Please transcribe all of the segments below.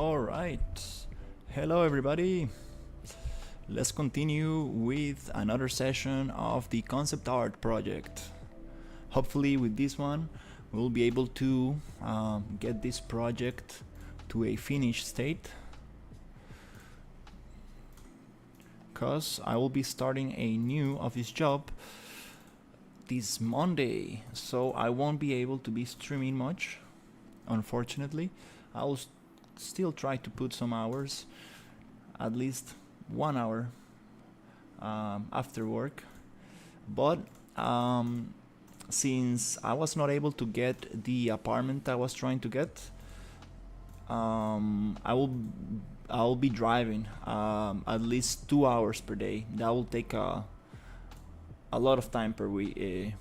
Alright, hello everybody. Let's continue with another session of the concept art project. Hopefully with this one we'll be able to get this project to a finished state, because I will be starting a new office job this Monday, so I won't be able to be streaming much, unfortunately. I will still try to put some hours, at least 1 hour after work, but since I was not able to get the apartment I was trying to get, I'll be driving at least 2 hours per day. That will take a lot of time per week,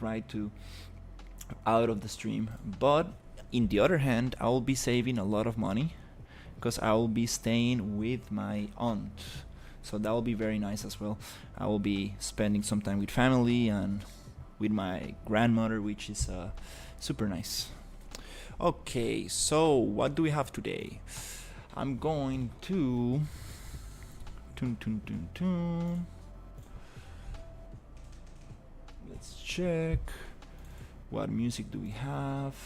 right, to out of the stream. But in the other hand, I will be saving a lot of money because I will be staying with my aunt, so that will be very nice as well. I will be spending some time with family and with my grandmother, which is super nice. Okay, so what do we have today? I'm going to let's check what music do we have.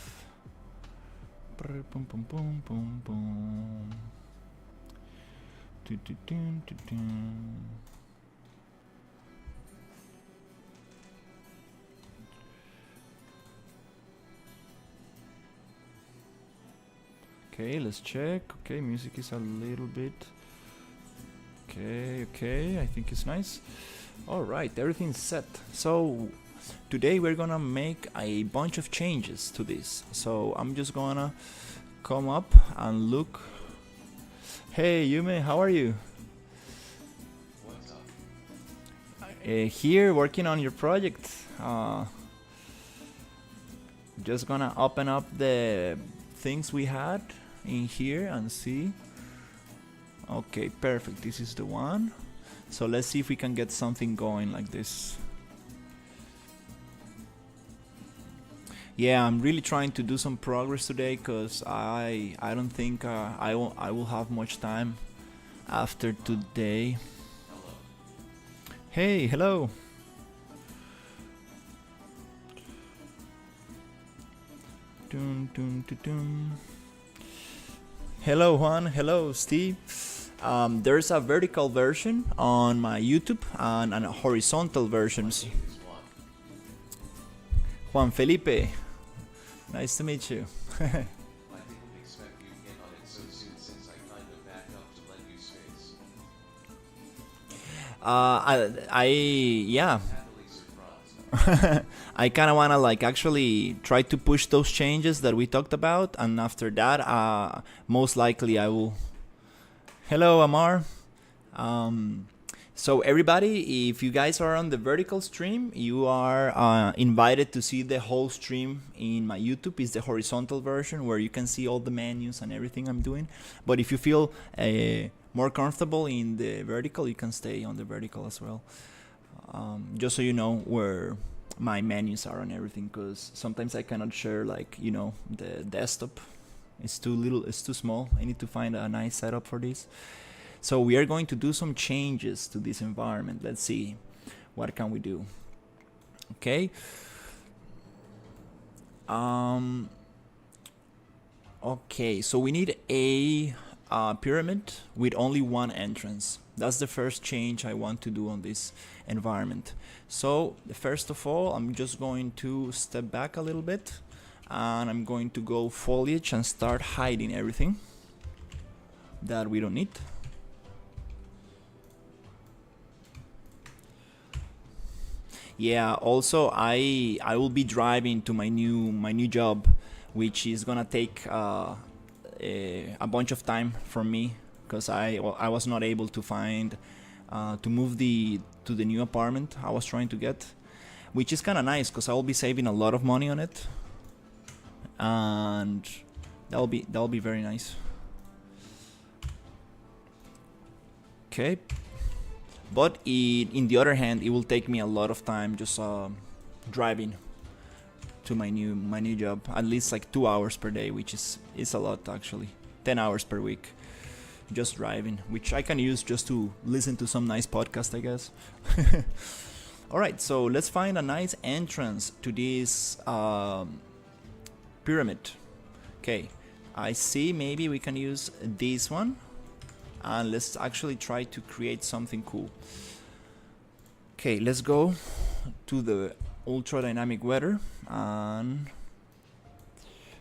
Okay, let's check. Okay, music is a little bit okay, I think it's nice. Alright, everything's set. So today we're gonna make a bunch of changes to this, so I'm just gonna come up and look. Hey Yume, how are you? What's up? Here working on your project. Just gonna open up the things we had in here and see. Okay, perfect, this is the one. So let's see if we can get something going like this. Yeah, I'm really trying to do some progress today, because I don't think I will have much time after today. Hello. Hey, hello. Dun, dun, dun, dun. Hello Juan, hello Steve. There's a vertical version on my YouTube and a horizontal versions. My name is Juan Felipe, nice to meet you. I didn't expect you in on it so soon since I kind of backed up to lend you space. Yeah, Happily surprised. I kind of want to like actually try to push those changes that we talked about, and after that, most likely I will. Hello, Amar. So everybody, if you guys are on the vertical stream, you are invited to see the whole stream in my YouTube. It's the horizontal version where you can see all the menus and everything I'm doing. But if you feel more comfortable in the vertical, you can stay on the vertical as well. Just so you know where my menus are and everything, because sometimes I cannot share, like, you know, the desktop. It's too little, it's too small. I need to find a nice setup for this. So we are going to do some changes to this environment. Let's see, what can we do? Okay. Okay, so we need a pyramid with only one entrance. That's the first change I want to do on this environment. So first of all, I'm just going to step back a little bit, and I'm going to go foliage and start hiding everything that we don't need. Yeah, also I will be driving to my new job, which is gonna take a bunch of time from me, because I was not able to find to move to the new apartment I was trying to get, which is kind of nice because I will be saving a lot of money on it, and that'll be very nice. Okay. But in the other hand, it will take me a lot of time just driving to my new job, at least like 2 hours per day, which is a lot actually. 10 hours per week just driving, which I can use just to listen to some nice podcast, I guess. Alright, so let's find a nice entrance to this pyramid. Okay, I see maybe we can use this one, and let's actually try to create something cool. Okay, let's go to the ultra dynamic weather, and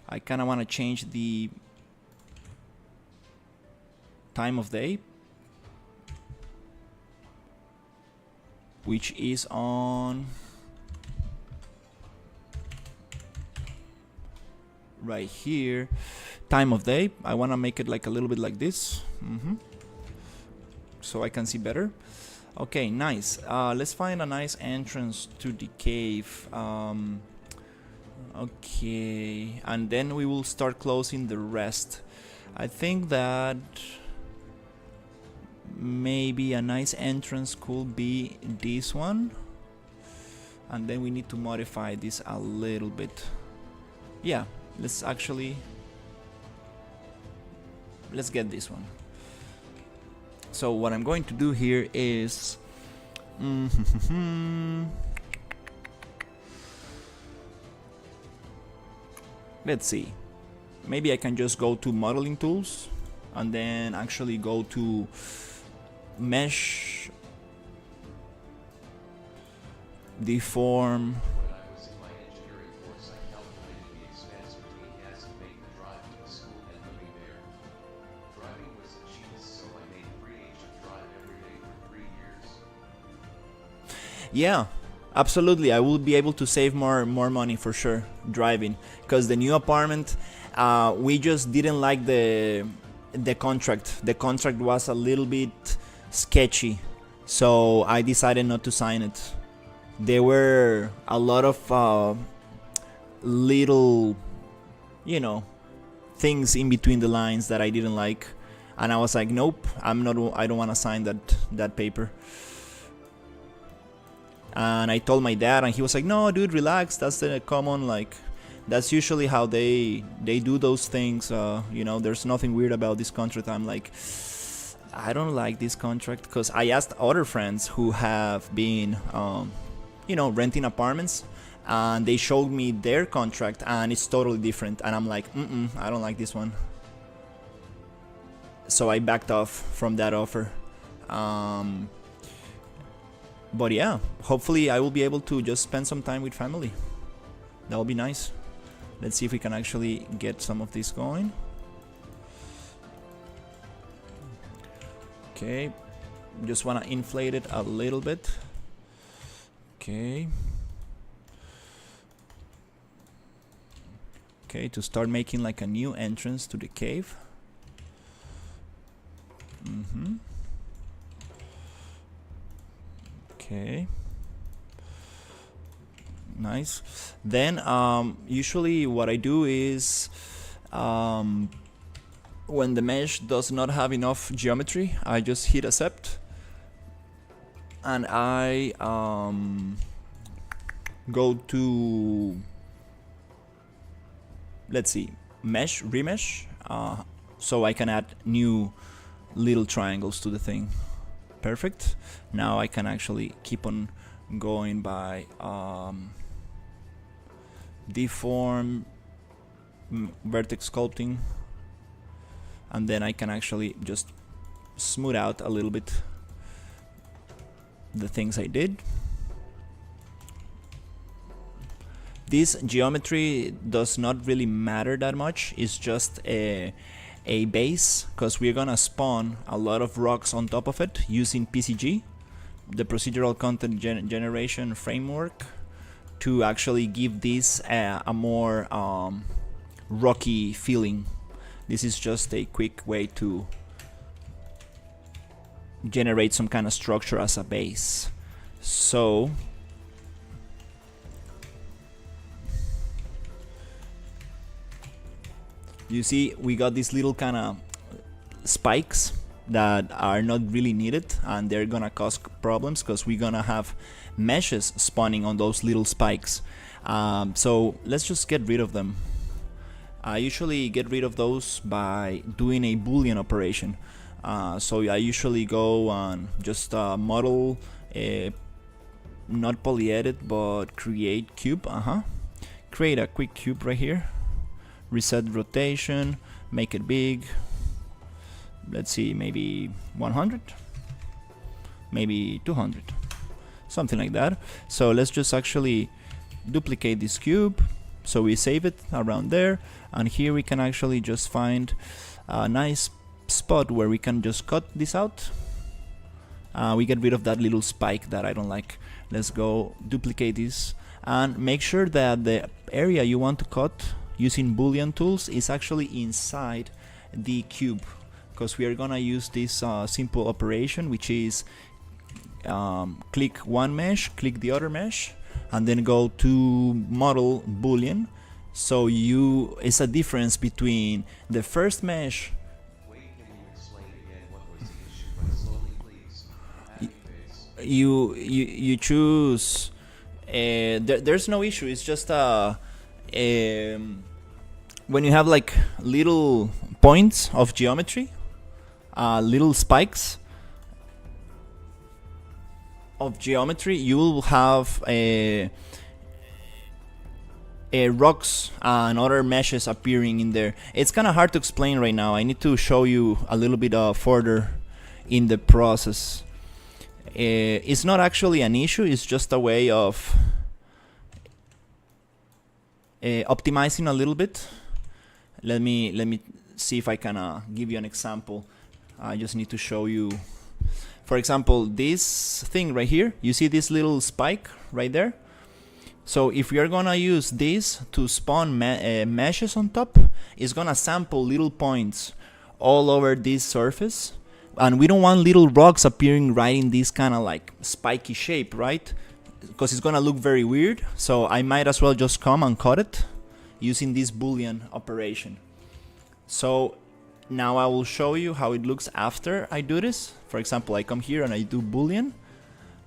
I kind of want to change the time of day, which is on right here. Time of day, I want to make it like a little bit like this, so I can see better. Okay, nice. Let's find a nice entrance to the cave. Okay, and then we will start closing the rest. I think that maybe a nice entrance could be this one, and then we need to modify this a little bit. Yeah, let's get this one. So what I'm going to do here is let's see, maybe I can just go to modeling tools and then actually go to mesh, deform. When I was in my engineering course, I calculated the expense between gas and make the drive to the school and living there. Driving was the cheapest, so I made free agent drive every day for 3 years. Yeah, absolutely. I will be able to save more money for sure driving, because the new apartment, we just didn't like the contract. The contract was a little bit sketchy, so I decided not to sign it. There were a lot of little, things in between the lines that I didn't like, and I was like, nope, I don't want to sign that paper. And I told my dad, and he was like, no dude, relax, that's the common, like, that's usually how they do those things. There's nothing weird about this contract. I'm like, I don't like this contract, because I asked other friends who have been renting apartments, and they showed me their contract and it's totally different, and I'm like, I don't like this one. So I backed off from that offer. But yeah, hopefully I will be able to just spend some time with family. That will be nice. Let's see if we can actually get some of this going. Okay, just want to inflate it a little bit. Okay. Okay, to start making like a new entrance to the cave. Okay. Nice. Then usually what I do is when the mesh does not have enough geometry, I just hit accept, and I go to, let's see, mesh, remesh, so I can add new little triangles to the thing. Perfect. Now I can actually keep on going by deform, vertex sculpting, and then I can actually just smooth out a little bit the things I did. This geometry does not really matter that much. It's just a base, because we're gonna spawn a lot of rocks on top of it using PCG, the procedural content generation framework, to actually give this a more rocky feeling. This is just a quick way to generate some kind of structure as a base. So you see, we got these little kind of spikes that are not really needed, and they're gonna cause problems because we're gonna have meshes spawning on those little spikes. So let's just get rid of them. I usually get rid of those by doing a Boolean operation. So I usually go on just model, not polyedit, but create cube. Create a quick cube right here. Reset rotation, make it big. Let's see, maybe 100, maybe 200, something like that. So let's just actually duplicate this cube. So we save it around there, and here we can actually just find a nice spot where we can just cut this out. We get rid of that little spike that I don't like. Let's go duplicate this and make sure that the area you want to cut using Boolean tools is actually inside the cube, because we are gonna use this simple operation, which is click one mesh, click the other mesh, and then go to model Boolean. So it's a difference between the first mesh. Wait, can you explain again what was the issue? But slowly, please. Happy face. You choose. There's no issue. It's just when you have like little points of geometry, little spikes of geometry, you will have rocks and other meshes appearing in there. It's kind of hard to explain right now. I need to show you a little bit further in the process. It's not actually an issue. It's just a way of optimizing a little bit. Let me see if I can give you an example. I just need to show you. For example, this thing right here, you see this little spike right there? So if we are gonna use this to spawn meshes on top, it's gonna sample little points all over this surface. And we don't want little rocks appearing right in this kind of like spiky shape, right? Because it's gonna look very weird. So I might as well just come and cut it using this Boolean operation. So now I will show you how it looks after I do this. For example, I come here and I do Boolean,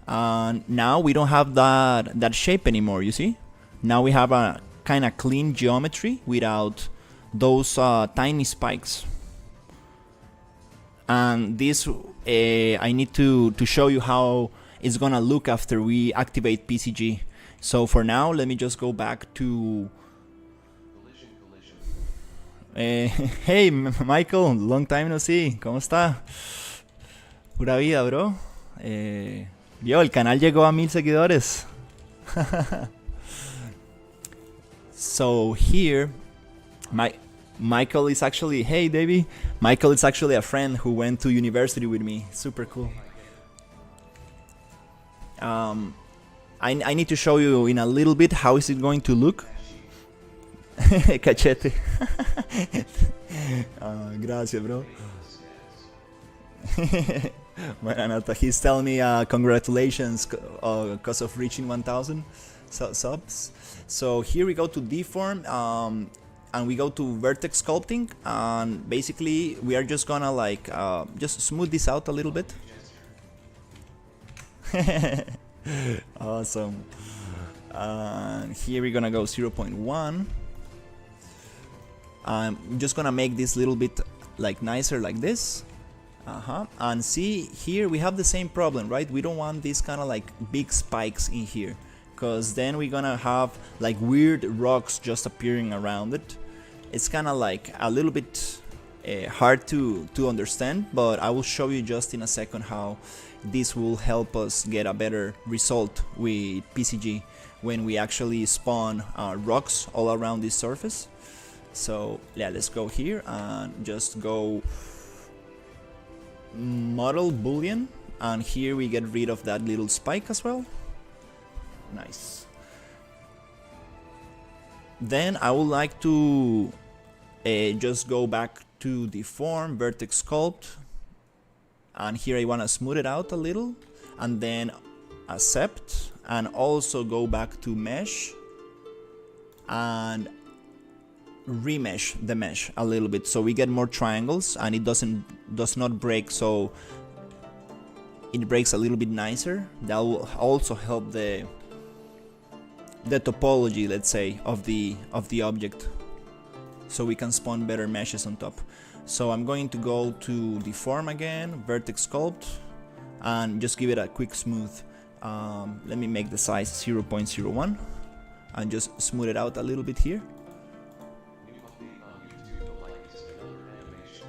and now we don't have that shape anymore, you see? Now we have a kind of clean geometry without those tiny spikes. And this I need to show you how it's gonna look after we activate PCG. So for now, let me just go back to hey Michael, long time no see. ¿Cómo está? Pura vida, bro. Yo, el canal llegó a 1000 seguidores. So here, Michael is actually, hey Davey, Michael is actually a friend who went to university with me. Super cool. I need to show you in a little bit how is it going to look. Cachete. Gracias, bro. Buena nota. He's telling me congratulations because of reaching 1000 subs. So here we go to deform, and we go to vertex sculpting, and basically we are just gonna like just smooth this out a little bit. Awesome. And here we're gonna go 0.1. I'm just gonna make this little bit like nicer like this. And see, here we have the same problem, right? We don't want these kind of like big spikes in here, because then we're gonna have like weird rocks just appearing around it. It's kind of like a little bit hard to understand, but I will show you just in a second how this will help us get a better result with PCG when we actually spawn rocks all around this surface. So yeah, let's go here and just go model Boolean, and here we get rid of that little spike as well. Nice. Then I would like to just go back to deform, vertex sculpt, and here I want to smooth it out a little, and then accept, and also go back to mesh and remesh the mesh a little bit, so we get more triangles and it does not break, so it breaks a little bit nicer. That will also help the topology, let's say, of the object. so we can spawn better meshes on top. So I'm going to go to deform again, vertex sculpt, and just give it a quick smooth. Let me make the size 0.01 and just smooth it out a little bit here. New update on YouTube, the light is another animation.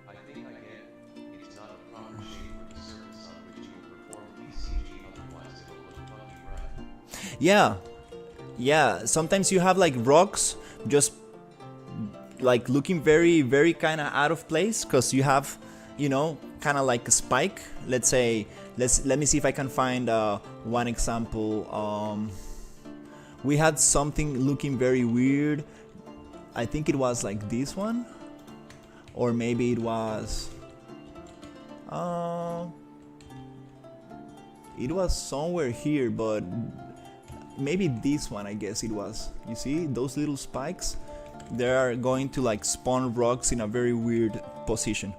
I think I get it. It's not a proper shape for the surface on which you will perform PCG, otherwise it will look funky, right? Yeah, sometimes you have like rocks just like looking very kind of out of place because you have, you know, kind of like a spike. Let's say, let me see if I can find one example. We had something looking very weird. I think it was like this one, or maybe it was somewhere here, but maybe this one, I guess it was. You see those little spikes? They are going to like spawn rocks in a very weird position.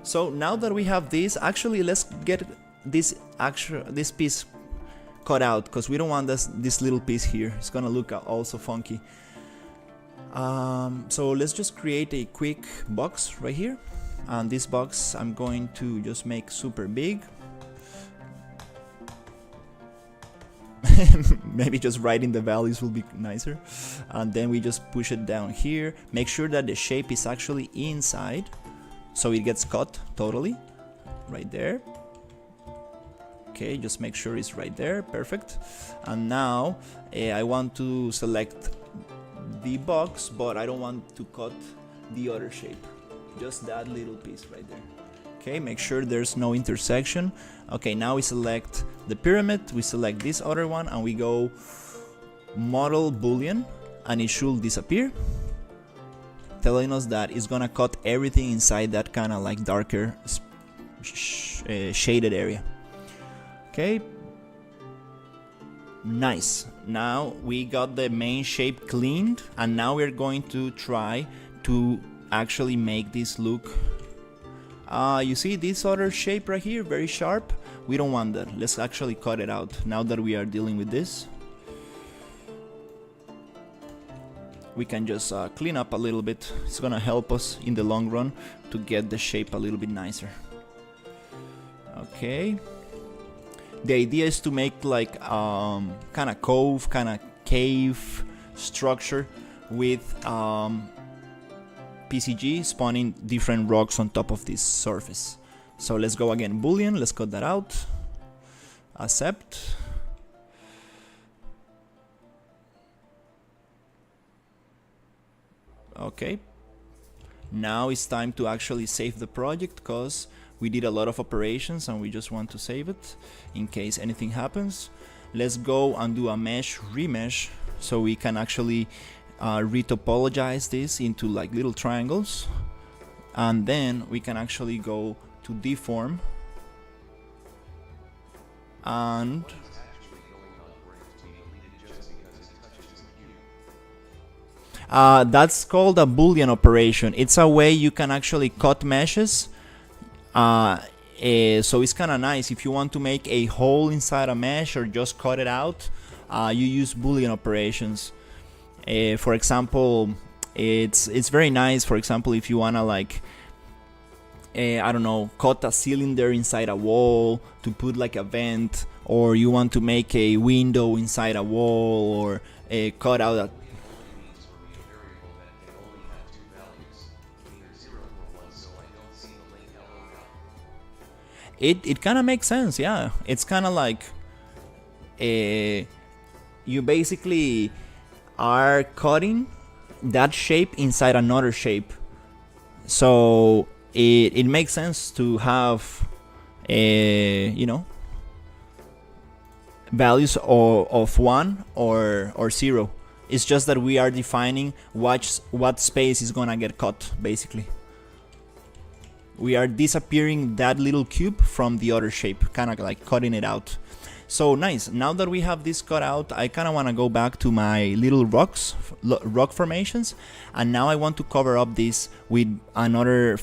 So now that we have this, actually let's get this piece cut out, because we don't want this little piece here. It's gonna look also funky. So let's just create a quick box right here, and this box I'm going to just make super big. Maybe just writing the values will be nicer. And then we just push it down here. Make sure that the shape is actually inside, so it gets cut totally right there. Okay, just make sure it's right there. Perfect. And now I want to select the box, but I don't want to cut the other shape, just that little piece right there. Okay, make sure there's no intersection. Okay, now we select the pyramid, we select this other one, and we go model boolean, and it should disappear, telling us that it's gonna cut everything inside that kind of like darker shaded area. Okay, nice. Now we got the main shape cleaned, and now we're going to try to actually make this look. You see this other shape right here, very sharp? We don't want that. Let's actually cut it out now that we are dealing with this. We can just clean up a little bit. It's gonna help us in the long run to get the shape a little bit nicer. Okay. The idea is to make like kind of cove, kind of cave structure with PCG spawning different rocks on top of this surface. So let's go again, boolean, let's cut that out, accept. Okay, now it's time to actually save the project, because we did a lot of operations and we just want to save it in case anything happens. Let's go and do a mesh remesh so we can actually retopologize this into like little triangles, and then we can actually go to deform and that's called a boolean operation. It's a way you can actually cut meshes. So it's kind of nice if you want to make a hole inside a mesh or just cut it out. You use boolean operations. For example, it's very nice. For example, if you wanna like I don't know, cut a cylinder inside a wall to put like a vent, or you want to make a window inside a wall, or cut out a it kind of makes sense. Yeah, it's kind of like you basically are cutting that shape inside another shape, so it makes sense to have you know, values of 1 or 0. It's just that we are defining what space is gonna get cut. Basically, we are disappearing that little cube from the other shape, kind of like cutting it out. So nice. Now that we have this cut out, I kind of want to go back to my little rock formations, and now I want to cover up this with another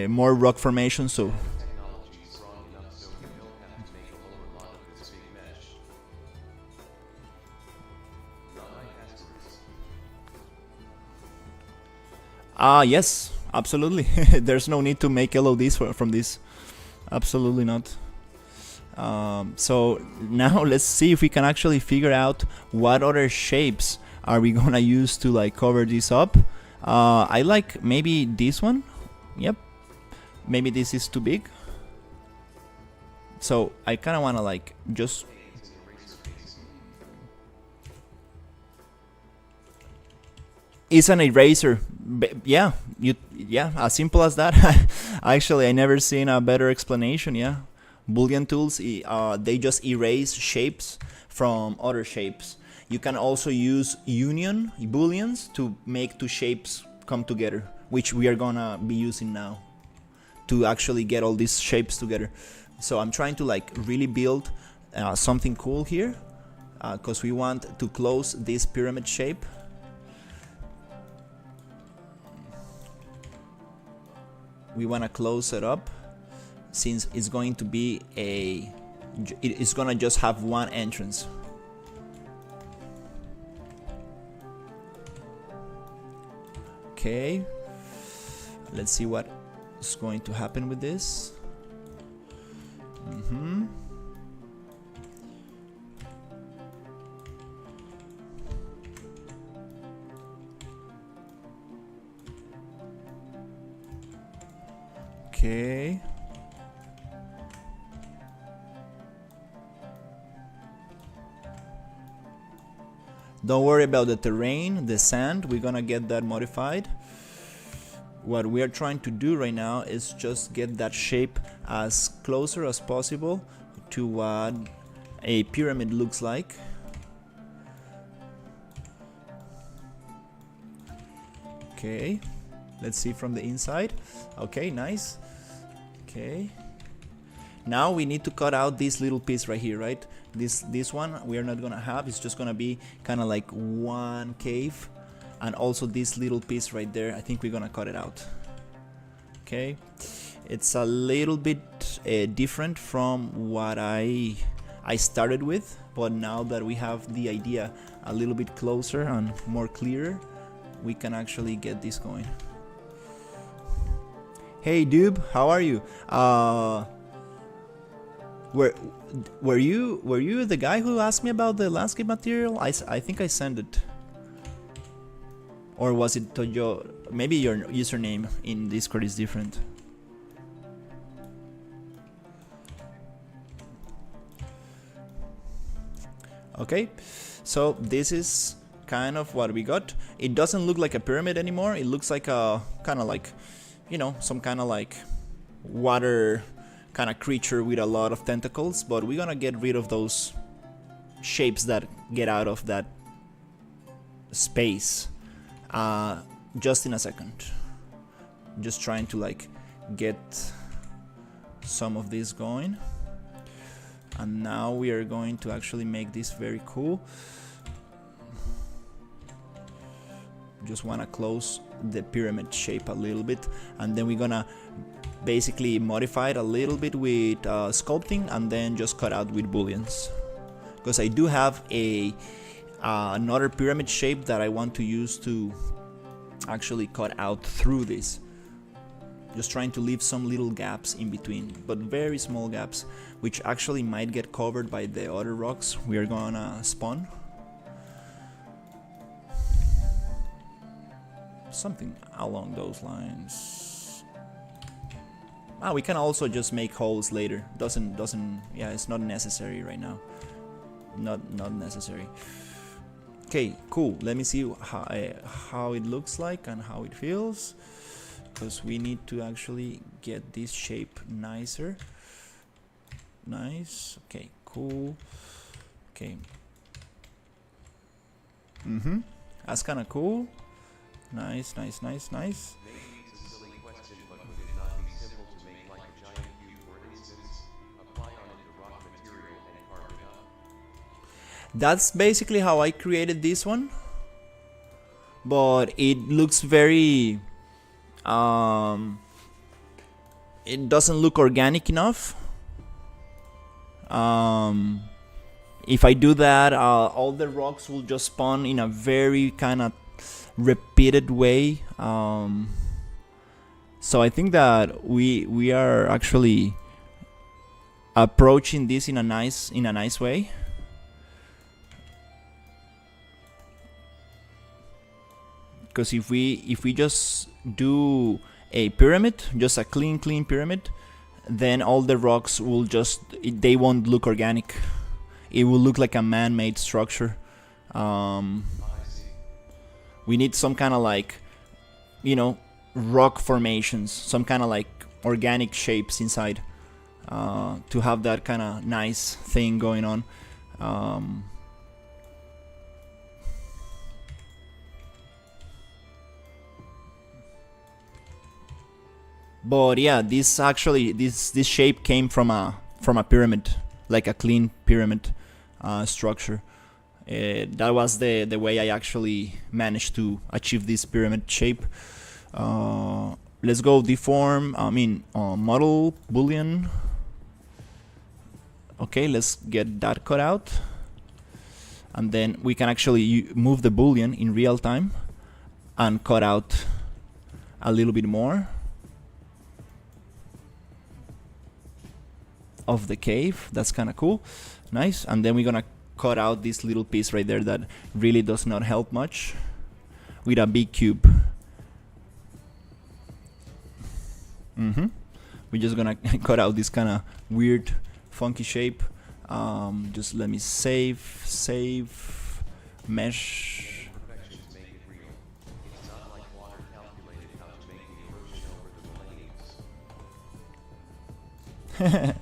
more rock formations. So Yes, absolutely. There's no need to make LODs from this. Absolutely not. So now let's see if we can actually figure out what other shapes are we gonna use to like cover this up. I like maybe this one. Yep. Maybe this is too big. So I kind of want to like just it's an eraser. Yeah, yeah, as simple as that. Actually, I never seen a better explanation. Yeah, Boolean tools, they just erase shapes from other shapes. You can also use union booleans to make two shapes come together, which we are gonna be using now to actually get all these shapes together. So I'm trying to like really build something cool here, because we want to close this pyramid shape. We want to close it up since it's going to be it's gonna just have one entrance. Okay, let's see what is going to happen with this. Okay. Don't worry about the terrain, the sand, we're gonna get that modified. What we are trying to do right now is just get that shape as closer as possible to what a pyramid looks like. Okay, let's see from the inside. Okay, nice. Okay, now we need to cut out this little piece right here, right? This one we are not gonna have. It's just gonna be kind of like one cave, and also this little piece right there, I think we're gonna cut it out. Okay, it's a little bit different from what I started with, but now that we have the idea a little bit closer and more clear, we can actually get this going. Hey Doob, how are you? Were you the guy who asked me about the landscape material? I think I sent it. Or was it Toyo? Maybe your username in Discord is different. Okay, so this is kind of what we got. It doesn't look like a pyramid anymore. It looks like a kind of like, you know, some kind of like water kind of creature with a lot of tentacles, but we're gonna get rid of those shapes that get out of that space just in a second. Just trying to like get some of this going, and now we are going to actually make this very cool. Just want to close the pyramid shape a little bit, and then we're gonna basically modify it a little bit with sculpting, and then just cut out with booleans, because I do have another pyramid shape that I want to use to actually cut out through this. Just trying to leave some little gaps in between, but very small gaps, which actually might get covered by the other rocks we are gonna spawn. Something along those lines. We can also just make holes later. Yeah, it's not necessary right now. Not necessary. Okay, cool. Let me see how it looks like and how it feels, because we need to actually get this shape nicer. Nice. Okay, cool. Okay. That's kind of cool. Nice. Maybe it's a silly question, but would it not be simple to make like a giant cube, for instance, apply on it the rock material and carve it up? That's basically how I created this one, but it looks very it doesn't look organic enough. If I do that, all the rocks will just spawn in a very kind of repeated way. So I think that we are actually approaching this in a nice way. Because if we just do a pyramid, just a clean pyramid, then all the rocks will they won't look organic. It will look like a man-made structure. We need some kind of like, rock formations, some kind of like organic shapes inside, to have that kind of nice thing going on. But yeah, this shape came from a pyramid, like a clean pyramid structure. That was the way I actually managed to achieve this pyramid shape. Let's go deform. Model boolean. Okay, let's get that cut out, and then we can actually move the boolean in real time and cut out a little bit more of the cave. That's kind of cool. Nice. And then we're gonna cut out this little piece right there that really does not help much with a big cube. We're just gonna cut out this kind of weird funky shape. Just let me save mesh. Imperfections make it real. It's not like water calculated how to make the erosion over the millenniums.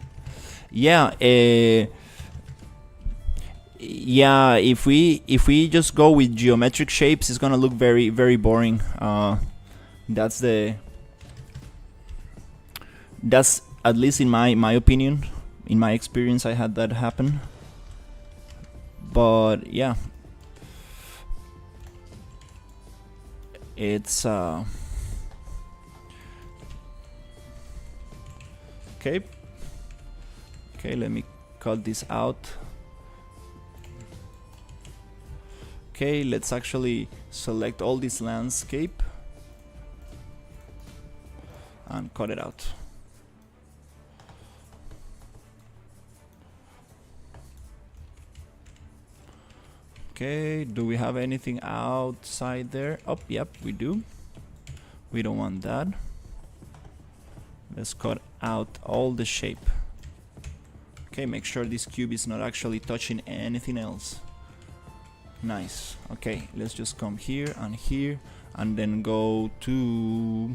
Yeah, if we just go with geometric shapes, it's gonna look very, very boring. That's at least in my opinion, in my experience, I had that happen. But yeah, it's okay. Okay, let me cut this out. Okay, let's actually select all this landscape and cut it out. Okay, do we have anything outside there? Oh, yep, we do. We don't want that. Let's cut out all the shape. Okay, make sure this cube is not actually touching anything else. Nice. Okay, let's just come here, and then go to,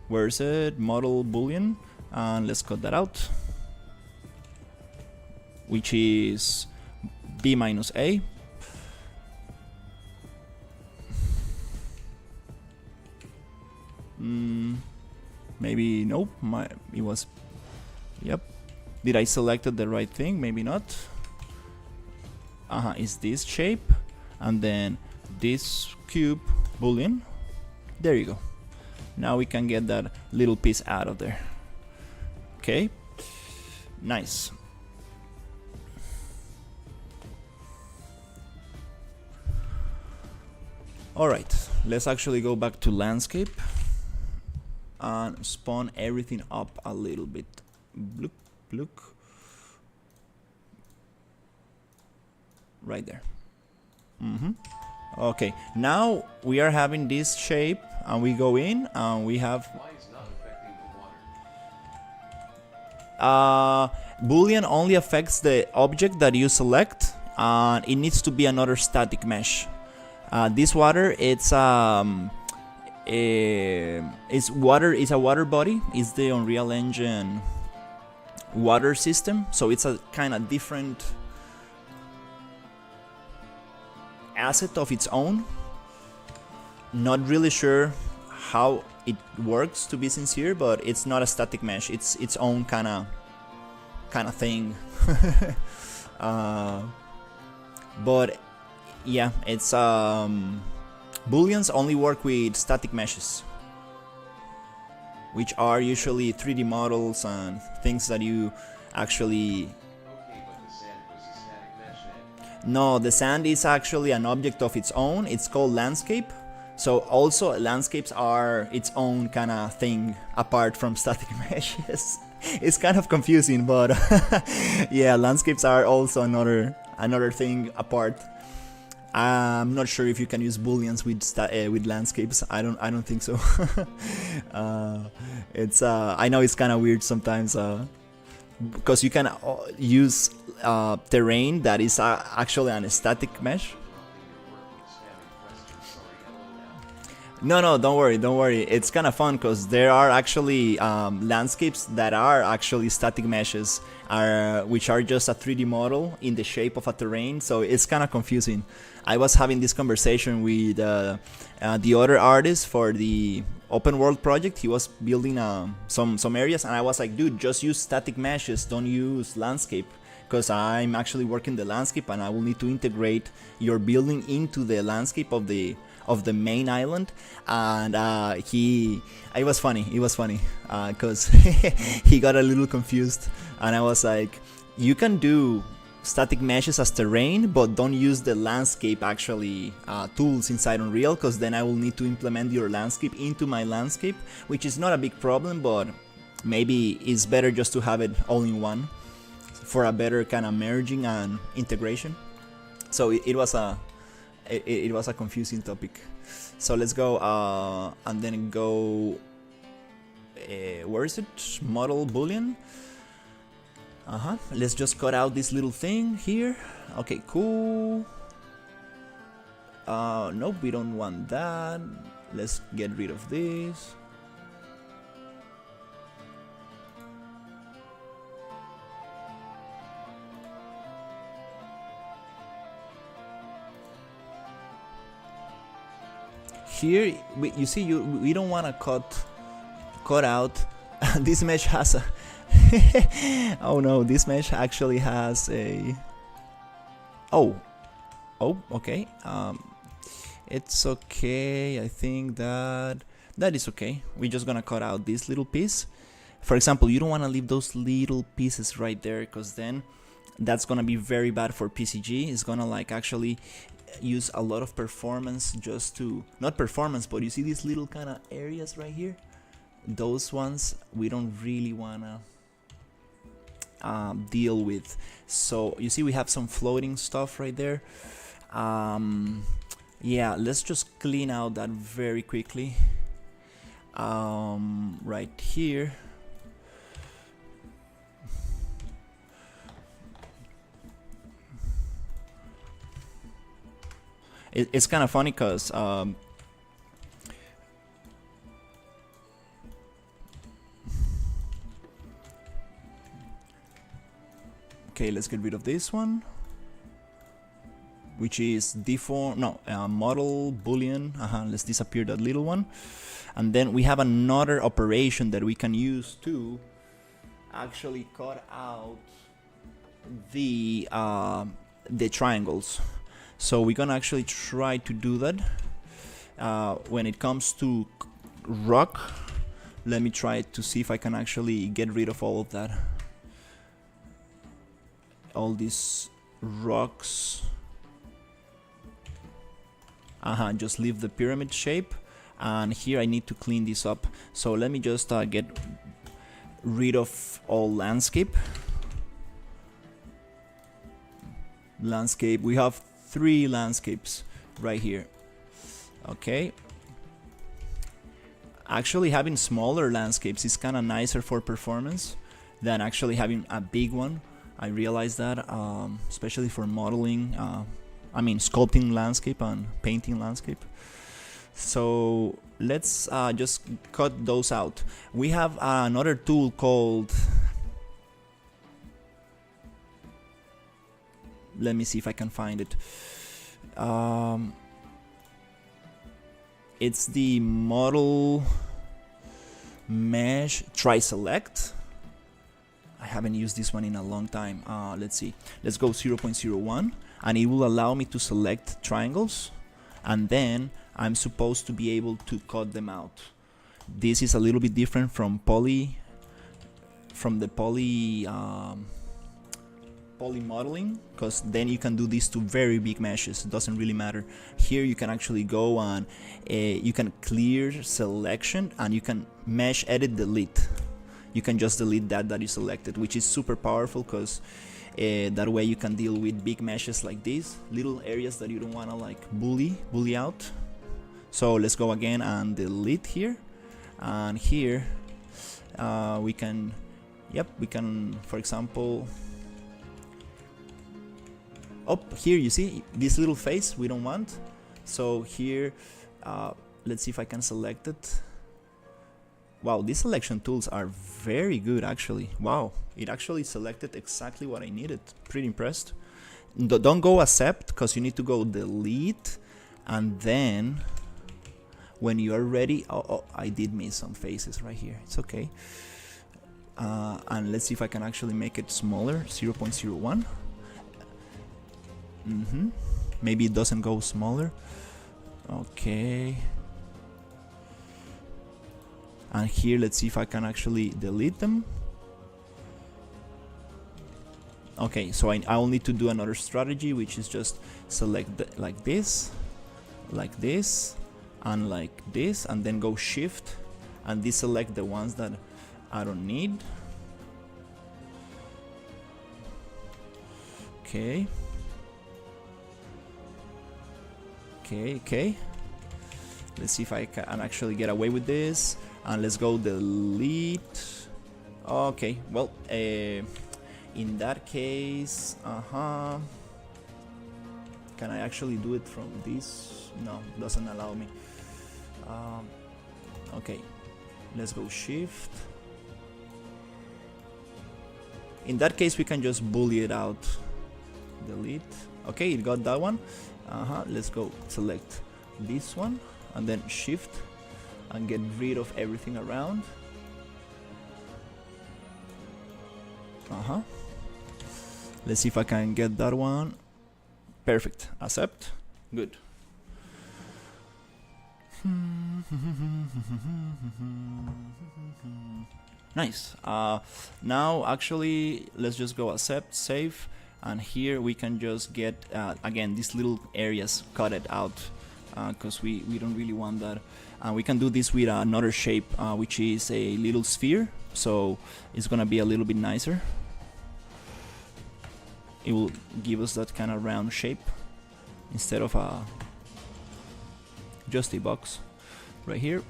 where is it? Model boolean, and let's cut that out, which is b minus a. Maybe nope. It was. Yep. Did I selected the right thing? Maybe not. Is this shape, and then this cube boolean. There you go. Now we can get that little piece out of there. Okay, nice. Alright, let's actually go back to landscape and spawn everything up a little bit. Bloop, bloop. Right there. Okay, now we are having this shape, and we go in and we have Why is not affecting the water? Boolean only affects the object that you select, and it needs to be another static mesh. This water, it's water. It's a water body. It's the Unreal Engine water system, so it's a kind of different asset of its own. Not really sure how it works, to be sincere, but it's not a static mesh. It's its own kind of thing. But yeah, it's booleans only work with static meshes, which are usually 3D models and things that you actually. Okay, but the sand was a static mesh then? No, the sand is actually an object of its own. It's called landscape. So also landscapes are its own kind of thing apart from static meshes. It's kind of confusing, but yeah, landscapes are also another thing apart. I'm not sure if you can use booleans with landscapes. I don't think so. It's I know it's kind of weird sometimes because you can use terrain that is actually an static mesh. No, don't worry. It's kind of fun because there are actually landscapes that are actually static meshes, which are just a 3D model in the shape of a terrain. So it's kind of confusing. I was having this conversation with the other artist for the open world project. He was building some areas, and I was like, dude, just use static meshes. Don't use landscape. Because I'm actually working the landscape, and I will need to integrate your building into the landscape of the main island. And it was funny because he got a little confused, and I was like, you can do static meshes as terrain, but don't use the landscape actually tools inside Unreal, because then I will need to implement your landscape into my landscape, which is not a big problem, but maybe it's better just to have it all in one for a better kind of merging and integration. So it was a confusing topic. So let's go and then go where is it? Model boolean. Let's just cut out this little thing here. Okay, cool. Nope, we don't want that. Let's get rid of this. Here, you see, we don't want to cut out. This mesh has a oh no, this mesh actually has a oh okay, it's okay. I think that is okay. We're just gonna cut out this little piece. For example, you don't want to leave those little pieces right there, because then that's gonna be very bad for PCG. It's gonna like actually use a lot of performance just to, not performance, but you see these little kind of areas right here, those ones we don't really wanna deal with. So you see we have some floating stuff right there. Yeah, let's just clean out that very quickly. Right here. It's kind of funny because okay, let's get rid of this one, which is deform, no, model boolean. Let's disappear that little one, and then we have another operation that we can use to actually cut out the triangles. So we're gonna actually try to do that. When it comes to rock, let me try to see if I can actually get rid of all of that. All these rocks. Just leave the pyramid shape. And here I need to clean this up. So let me just get rid of all landscape. We have 3 landscapes right here. Okay, actually having smaller landscapes is kind of nicer for performance than actually having a big one. I realize that, especially for modeling, I mean sculpting landscape and painting landscape. So let's just cut those out. We have another tool called, let me see if I can find it. It's the model mesh try select. I haven't used this one in a long time. Let's see. Let's go 0.01, and it will allow me to select triangles, and then I'm supposed to be able to cut them out. This is a little bit different from the poly poly modeling, because then you can do this to very big meshes. It doesn't really matter. Here you can actually go on, you can clear selection, and you can mesh edit delete. You can just delete that you selected, which is super powerful, because that way you can deal with big meshes like these, little areas that you don't want to like bully out. So let's go again and delete here, and here we can, for example, up here you see this little face we don't want. So here, let's see if I can select it. Wow, these selection tools are very good actually. Wow, it actually selected exactly what I needed. Pretty impressed. Don't go accept, because you need to go delete, and then when you are ready, oh, I did miss some faces right here. It's okay. And let's see if I can actually make it smaller, 0.01. Maybe it doesn't go smaller. Okay. And here, let's see if I can actually delete them. Okay, so I will need to do another strategy, which is just select like this, and like this, and then go shift and deselect the ones that I don't need. Okay. Let's see if I can actually get away with this. And let's go delete. Okay, well, in that case, can I actually do it from this? No, doesn't allow me. Okay, let's go shift. In that case, we can just bully it out. Delete. Okay, it got that one. Let's go select this one and then shift and get rid of everything around. Let's see if I can get that one. Perfect. Accept. Good. Nice. Now actually let's just go accept, save, and here we can just get again these little areas cut it out, because we don't really want that. We can do this with another shape, which is a little sphere, so it's gonna be a little bit nicer. It will give us that kind of round shape instead of just a box right here.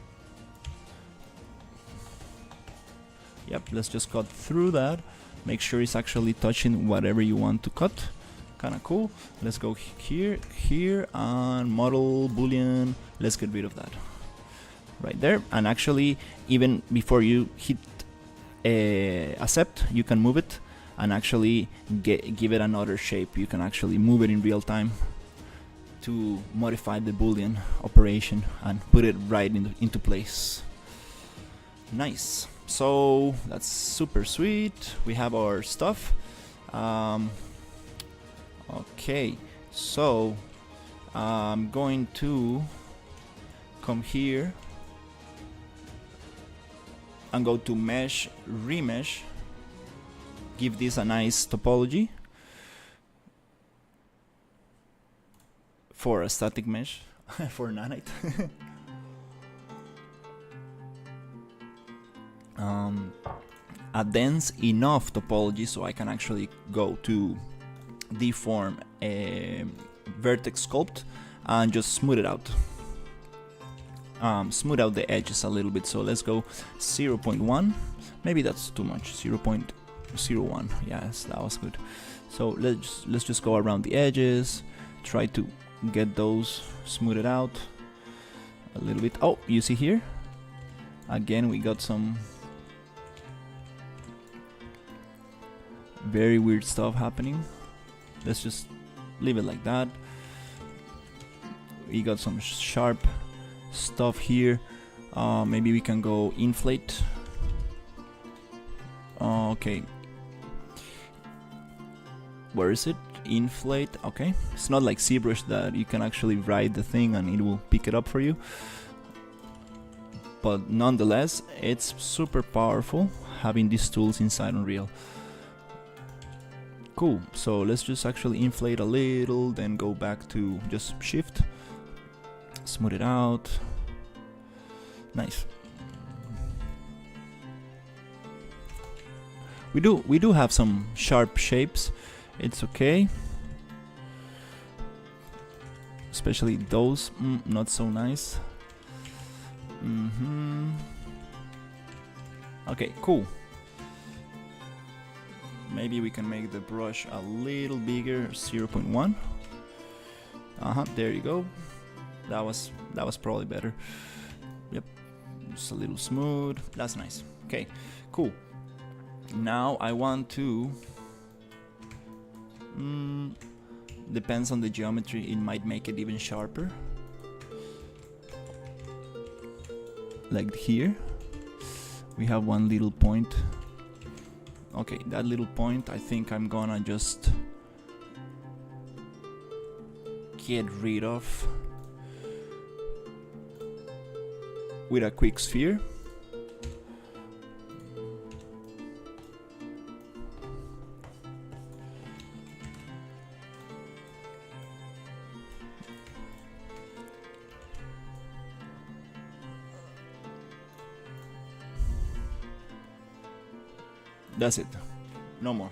Yep, let's just cut through that. Make sure it's actually touching whatever you want to cut. Kind of cool. Let's go here, and model boolean. Let's get rid of that right there. And actually, even before you hit accept, you can move it and actually give it another shape. You can actually move it in real time to modify the boolean operation and put it right into place. Nice. So that's super sweet. We have our stuff. Okay, so I'm going to come here and go to mesh, remesh, give this a nice topology for a static mesh for nanite. A dense enough topology so I can actually go to deform a vertex sculpt and just smooth it out. Smooth out the edges a little bit. So let's go 0.1. Maybe that's too much. 0.01. Yes, that was good. So let's just go around the edges. Try to get those smoothed out a little bit. Oh, you see here? Again, we got some very weird stuff happening. Let's just leave it like that. We got some sharp stuff here. Maybe we can go inflate. Okay, where is it? Inflate. Okay, it's not like ZBrush that you can actually write the thing and it will pick it up for you, but nonetheless it's super powerful having these tools inside Unreal. cool. So let's just actually inflate a little, then go back to just shift, smooth it out. Nice. We do have some sharp shapes. It's okay. Especially those, not so nice. Okay, cool. Maybe we can make the brush a little bigger, 0.1. There you go. That was probably better. Yep, just a little smooth. That's nice. Okay, cool. Now I want to. Depends on the geometry, it might make it even sharper. Like here, we have one little point. Okay, that little point, I think I'm gonna just get rid of with a quick sphere. That's it. No more.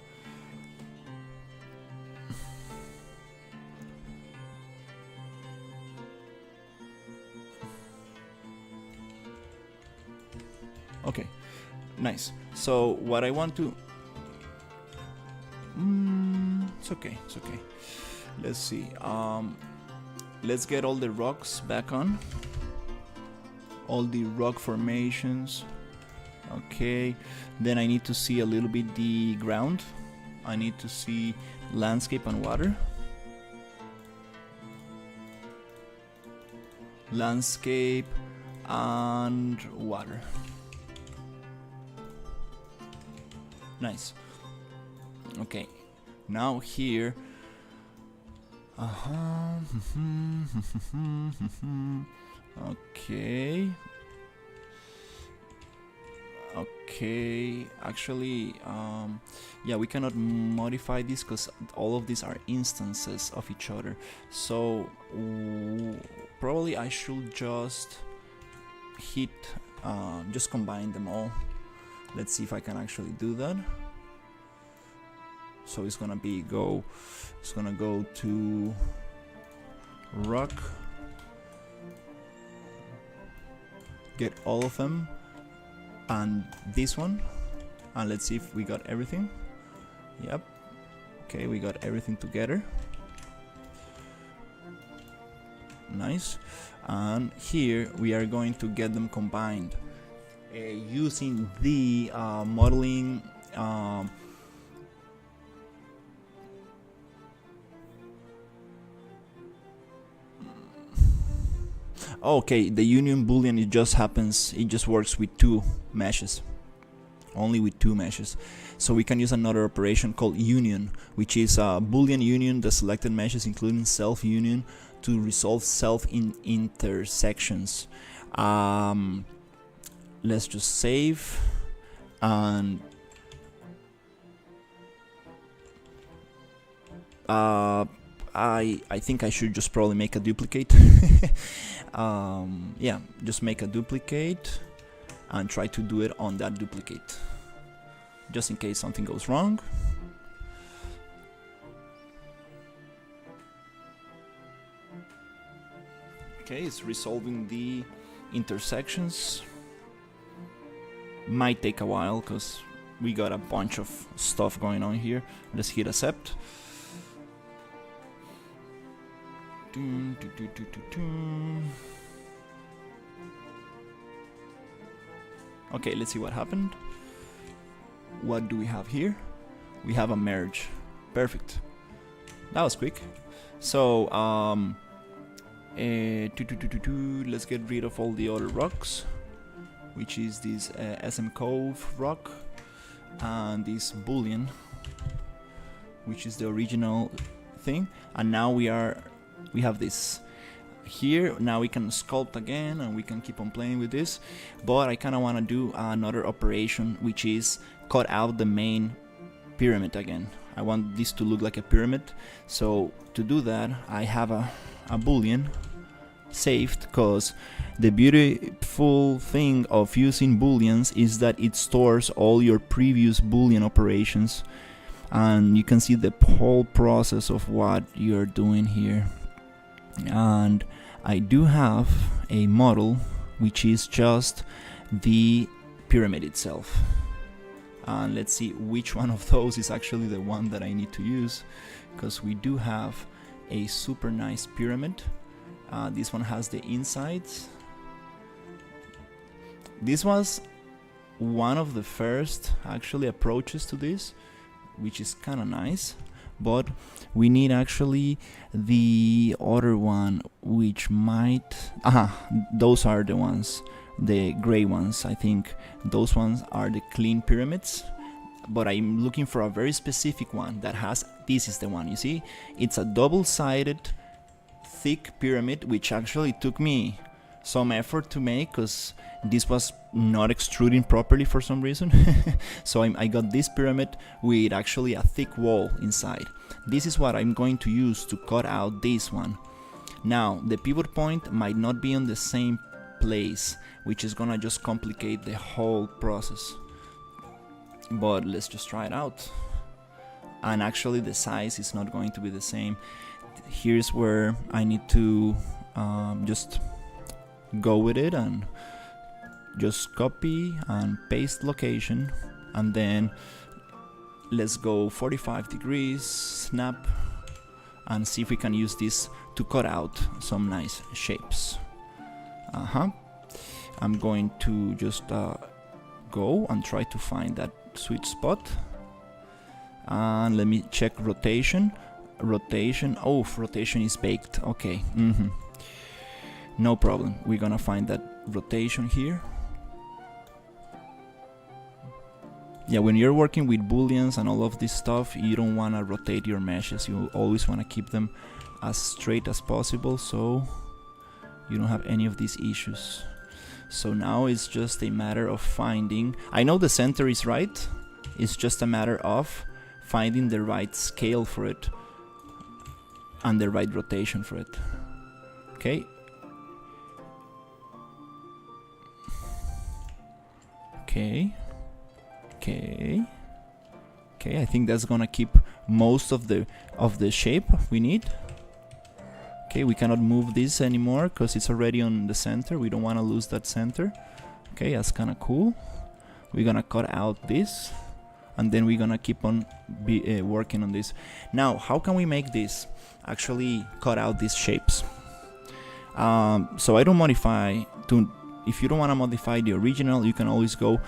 Okay, nice. So what I want to... it's okay, it's okay. Let's see. Let's get all the rocks back on. All the rock formations. Okay, then I need to see a little bit the ground. I need to see landscape and water. Landscape and water. Nice. Okay, now here. Okay. Okay, actually, yeah, we cannot modify this because all of these are instances of each other. So probably I should just hit, just combine them all. Let's see if I can actually do that. So it's gonna be it's gonna go to rock, get all of them. And this one, and let's see if we got everything. Yep. Okay, we got everything together. Nice. And here we are going to get them combined using the modeling okay, the union boolean, it just happens, it just works with two meshes, only with two meshes. So we can use another operation called union, which is a boolean union the selected meshes including self union to resolve self intersections. Let's just save, and I think I should just probably make a duplicate. Yeah, just make a duplicate and try to do it on that duplicate, just in case something goes wrong. Okay, it's resolving the intersections. Might take a while because we got a bunch of stuff going on here. Let's hit accept. Okay, let's see what happened. What do we have here? We have a merge. Perfect. That was quick. So let's get rid of all the other rocks, which is this SM Cove rock and this boolean, which is the original thing. And now we have this here. Now we can sculpt again and we can keep on playing with this, but I kind of want to do another operation, which is cut out the main pyramid again. I want this to look like a pyramid. So to do that, I have a boolean saved, because the beautiful thing of using booleans is that it stores all your previous boolean operations, and you can see the whole process of what you're doing here. And I do have a model which is just the pyramid itself, and let's see which one of those is actually the one that I need to use, because we do have a super nice pyramid. This one has the insides. This was one of the first actually approaches to this, which is kind of nice, but we need actually the other one, which might, those are the ones, the gray ones. I think those ones are the clean pyramids, but I'm looking for a very specific one that has, this is the one, you see, it's a double-sided thick pyramid, which actually took me some effort to make, because this was not extruding properly for some reason. So I got this pyramid with actually a thick wall inside. This is what I'm going to use to cut out this one. Now the pivot point might not be on the same place, which is gonna just complicate the whole process, but let's just try it out. And actually the size is not going to be the same. Here's where I need to just go with it and just copy and paste location, and then let's go 45 degrees, snap, and see if we can use this to cut out some nice shapes. I'm going to just go and try to find that sweet spot, and let me check rotation. Oh, rotation is baked. Okay, no problem. We're gonna find that rotation here. Yeah, when you're working with booleans and all of this stuff, you don't want to rotate your meshes. You always want to keep them as straight as possible, so you don't have any of these issues. So now it's just a matter of finding, I know the center is right, it's just a matter of finding the right scale for it and the right rotation for it. Okay. Okay, I think that's gonna keep most of the shape we need. Okay, we cannot move this anymore because it's already on the center. We don't want to lose that center. Okay, that's kind of cool. We're gonna cut out this, and then we're gonna keep on working on this. Now, how can we make this actually cut out these shapes? So I don't modify to, if you don't want to modify the original, you can always go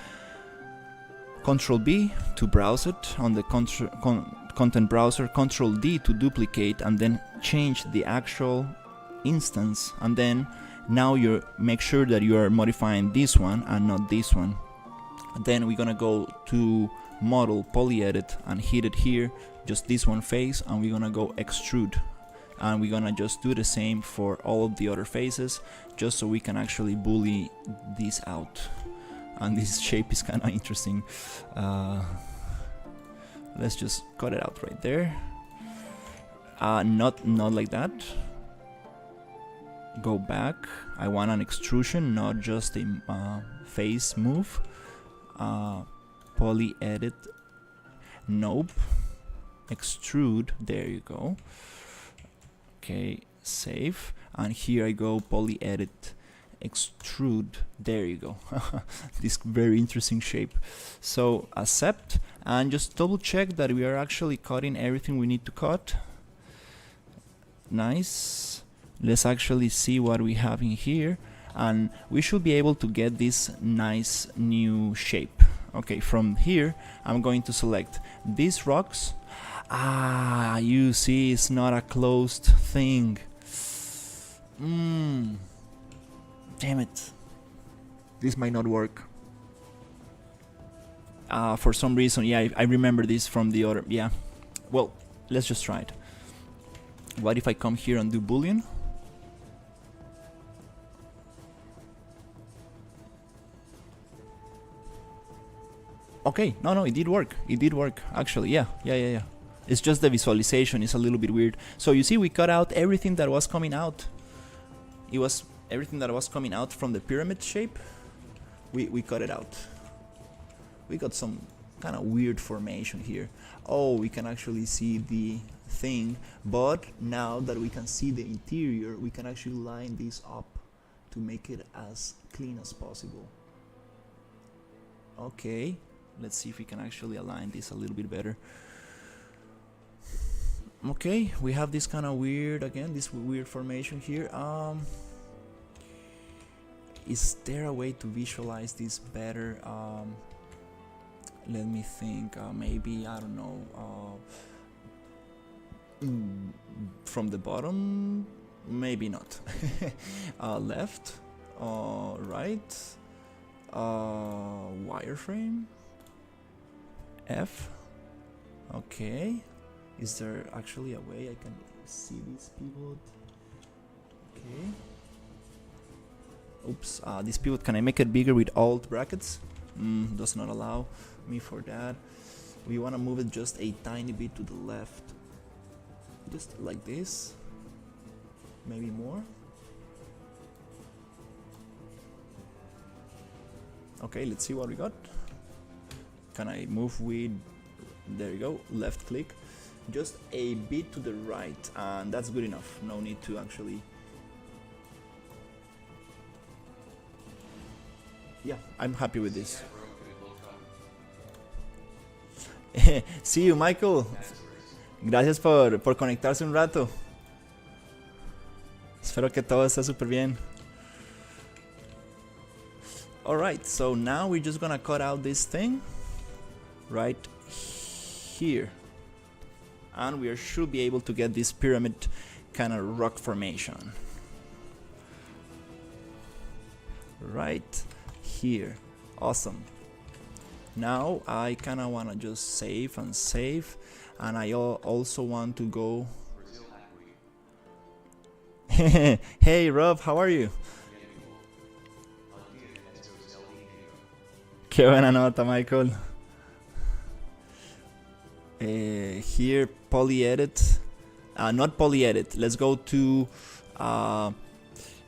Control B to browse it on the content browser, Control D to duplicate, and then change the actual instance, and then now you make sure that you are modifying this one and not this one. And then we're gonna go to model, poly edit, and hit it here, just this one face, and we're gonna go extrude, and we're gonna just do the same for all of the other faces, just so we can actually bully this out. And this shape is kind of interesting. Let's just cut it out right there. Not like that. Go back. I want an extrusion, not just a face move. Poly edit. Nope. Extrude. There you go. Okay, save. And here I go, poly edit, extrude. There you go. This very interesting shape. So accept, and just double check that we are actually cutting everything we need to cut. Nice. Let's actually see what we have in here, and we should be able to get this nice new shape. Okay, from here I'm going to select these rocks. You see, it's not a closed thing. Damn it. This might not work. For some reason, yeah, I remember this from the other, yeah. Well, let's just try it. What if I come here and do Boolean? Okay, no, it did work. It did work, actually, yeah. It's just the visualization is a little bit weird. So you see, we cut out everything that was coming out. It was everything that was coming out from the pyramid shape. We cut it out. We got some kind of weird formation here. Oh, we can actually see the thing, but now that we can see the interior, we can actually line this up to make it as clean as possible. Okay, let's see if we can actually align this a little bit better. Okay, we have this kind of weird, again, this weird formation here. Is there a way to visualize this better? Let me think. Maybe, I don't know, from the bottom, maybe not. Left, right, wireframe, F. Okay, is there actually a way I can see this pivot? Okay. Oops, this pivot, can I make it bigger with alt brackets? Does not allow me for that. We want to move it just a tiny bit to the left, just like this, maybe more. Okay, let's see what we got. Can I move with, there you go, left click, just a bit to the right, and that's good enough. No need to actually, yeah, I'm happy with this. See you, Michael. Gracias por conectarse un rato. Espero que todo esté súper bien. Alright, so now we're just gonna cut out this thing right here, and we should be able to get this pyramid kind of rock formation right here. Awesome. Now I kind of want to just save, and I also want to go. Hey Rob, how are you? Qué buena nota, Michael. Here, poly edit, not poly edit. Let's go to.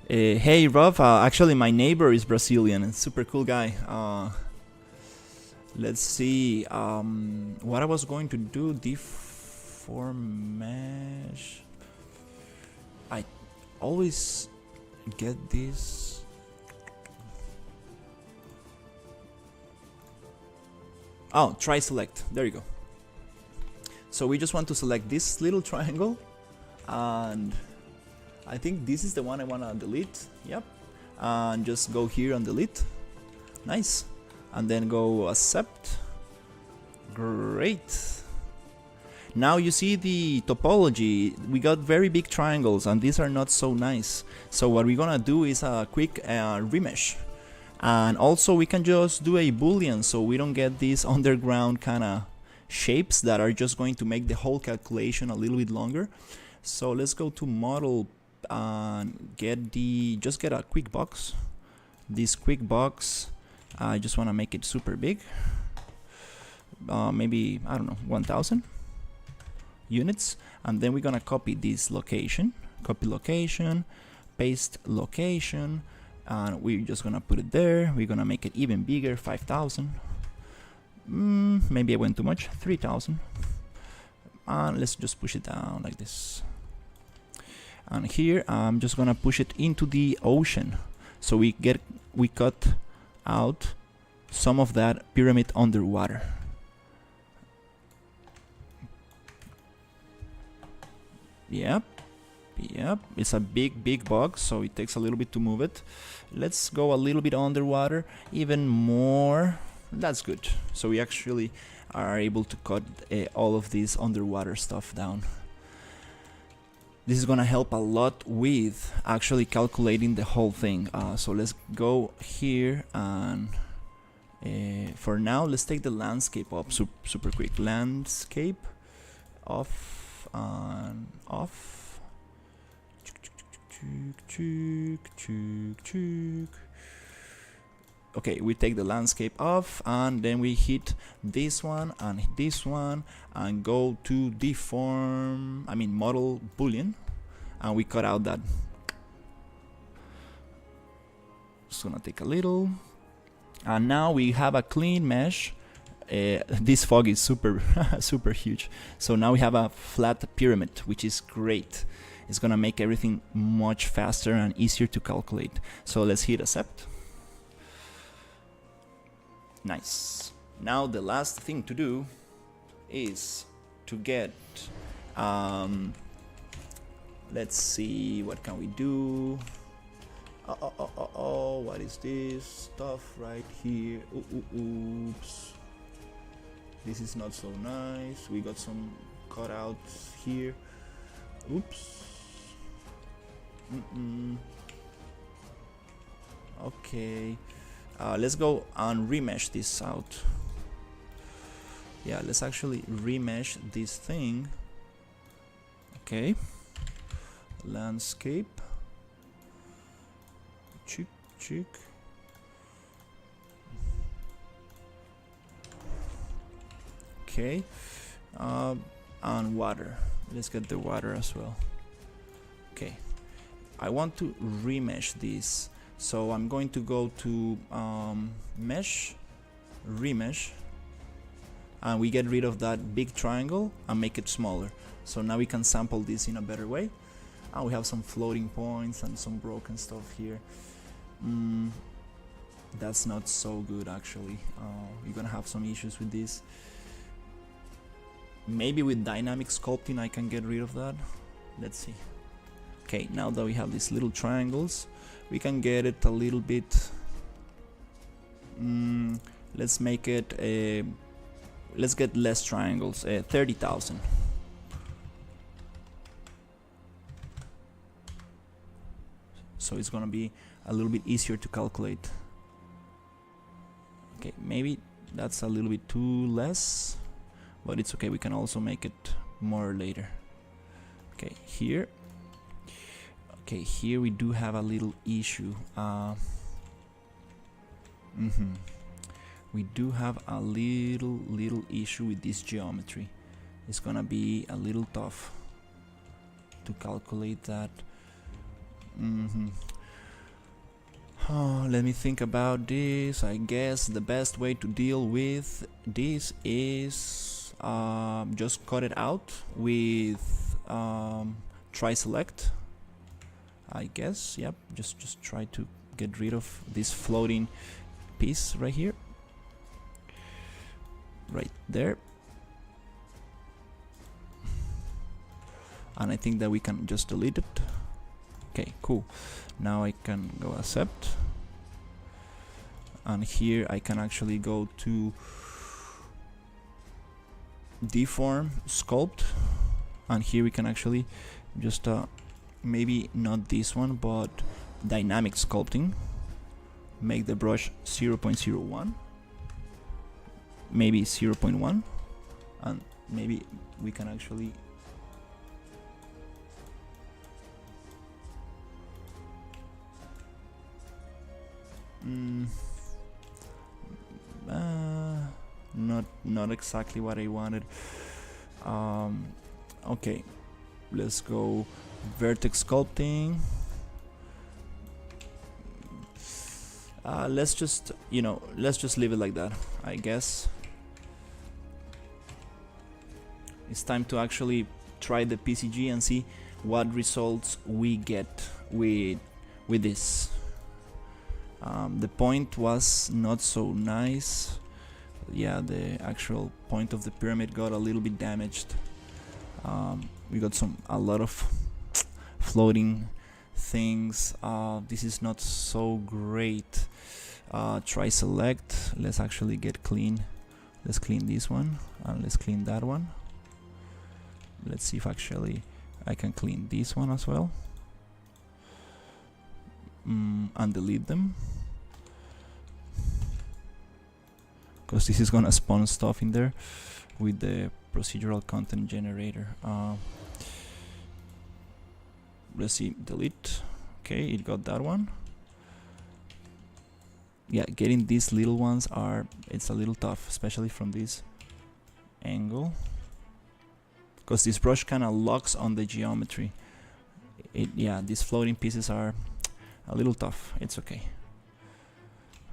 Hey Rob, actually my neighbor is Brazilian, and super cool guy. Let's see, what I was going to do, deform mesh. I always get this. Oh, try select, there you go. So we just want to select this little triangle, and I think this is the one I want to delete. Yep, and just go here and delete. Nice. And then go accept. Great. Now you see the topology. We got very big triangles, and these are not so nice. So what we're gonna do is a quick remesh, and also we can just do a boolean, so we don't get these underground kind of shapes that are just going to make the whole calculation a little bit longer. So let's go to model and get a quick box. This quick box, I just want to make it super big. Maybe, I don't know, 1000 units. And then we're gonna copy this location, copy location, paste location, and we're just gonna put it there. We're gonna make it even bigger, 5000. Maybe I went too much, 3000. And let's just push it down like this. And here I'm just gonna push it into the ocean, so we cut out some of that pyramid underwater. Yep, it's a big box, so it takes a little bit to move it. Let's go a little bit underwater, even more. That's good. So we actually are able to cut all of this underwater stuff down. This is gonna help a lot with actually calculating the whole thing. So let's go here, and for now let's take the landscape up super quick. Landscape off and off. okay, we take the landscape off, and then we hit this one and go to deform, model boolean, and we cut out that. It's gonna take a little, and now we have a clean mesh. This fog is super super huge, so now we have a flat pyramid, which is great. It's gonna make everything much faster and easier to calculate. So let's hit accept. Nice. Now the last thing to do is to get let's see, what can we do? What is this stuff right here? Oops. This is not so nice. We got some cutouts here. Oops. Okay. Let's go and remesh this out. Yeah, let's actually remesh this thing. Okay. Landscape. Chick. Okay. And water. Let's get the water as well. Okay. I want to remesh this. So I'm going to go to mesh, remesh, and we get rid of that big triangle and make it smaller. So now we can sample this in a better way. And we have some floating points and some broken stuff here. That's not so good actually. You're gonna have some issues with this. Maybe with dynamic sculpting I can get rid of that. Let's see. Okay, now that we have these little triangles, we can get it a little bit. Let's make it let's get less triangles. 30,000. So it's gonna be a little bit easier to calculate. Okay, maybe that's a little bit too less, but it's okay. We can also make it more later. Okay, here. Okay, here we do have a little issue. We do have a little issue with this geometry. It's gonna be a little tough to calculate that. Let me think about this. I guess the best way to deal with this is just cut it out with try select. I guess, yep, just try to get rid of this floating piece right here, right there, and I think that we can just delete it. Okay, cool. Now I can go accept, and here I can actually go to deform sculpt, and here we can actually just maybe not this one, but dynamic sculpting. Make the brush 0.01, maybe 0.1, and maybe we can actually not exactly what I wanted. Okay, let's go vertex sculpting. Let's just leave it like that, I guess. It's time to actually try the PCG and see what results we get with this. The point was not so nice. Yeah, the actual point of the pyramid got a little bit damaged. We got a lot of floating things. This is not so great. Try select. Let's actually get clean. Let's clean this one and let's clean that one. Let's see if actually I can clean this one as well, and delete them, because this is gonna spawn stuff in there with the procedural content generator. Let's see, delete. Okay, it got that one. yeah, getting these little ones it's a little tough, especially from this angle, because this brush kind of locks on the geometry. Yeah, these floating pieces are a little tough. It's okay.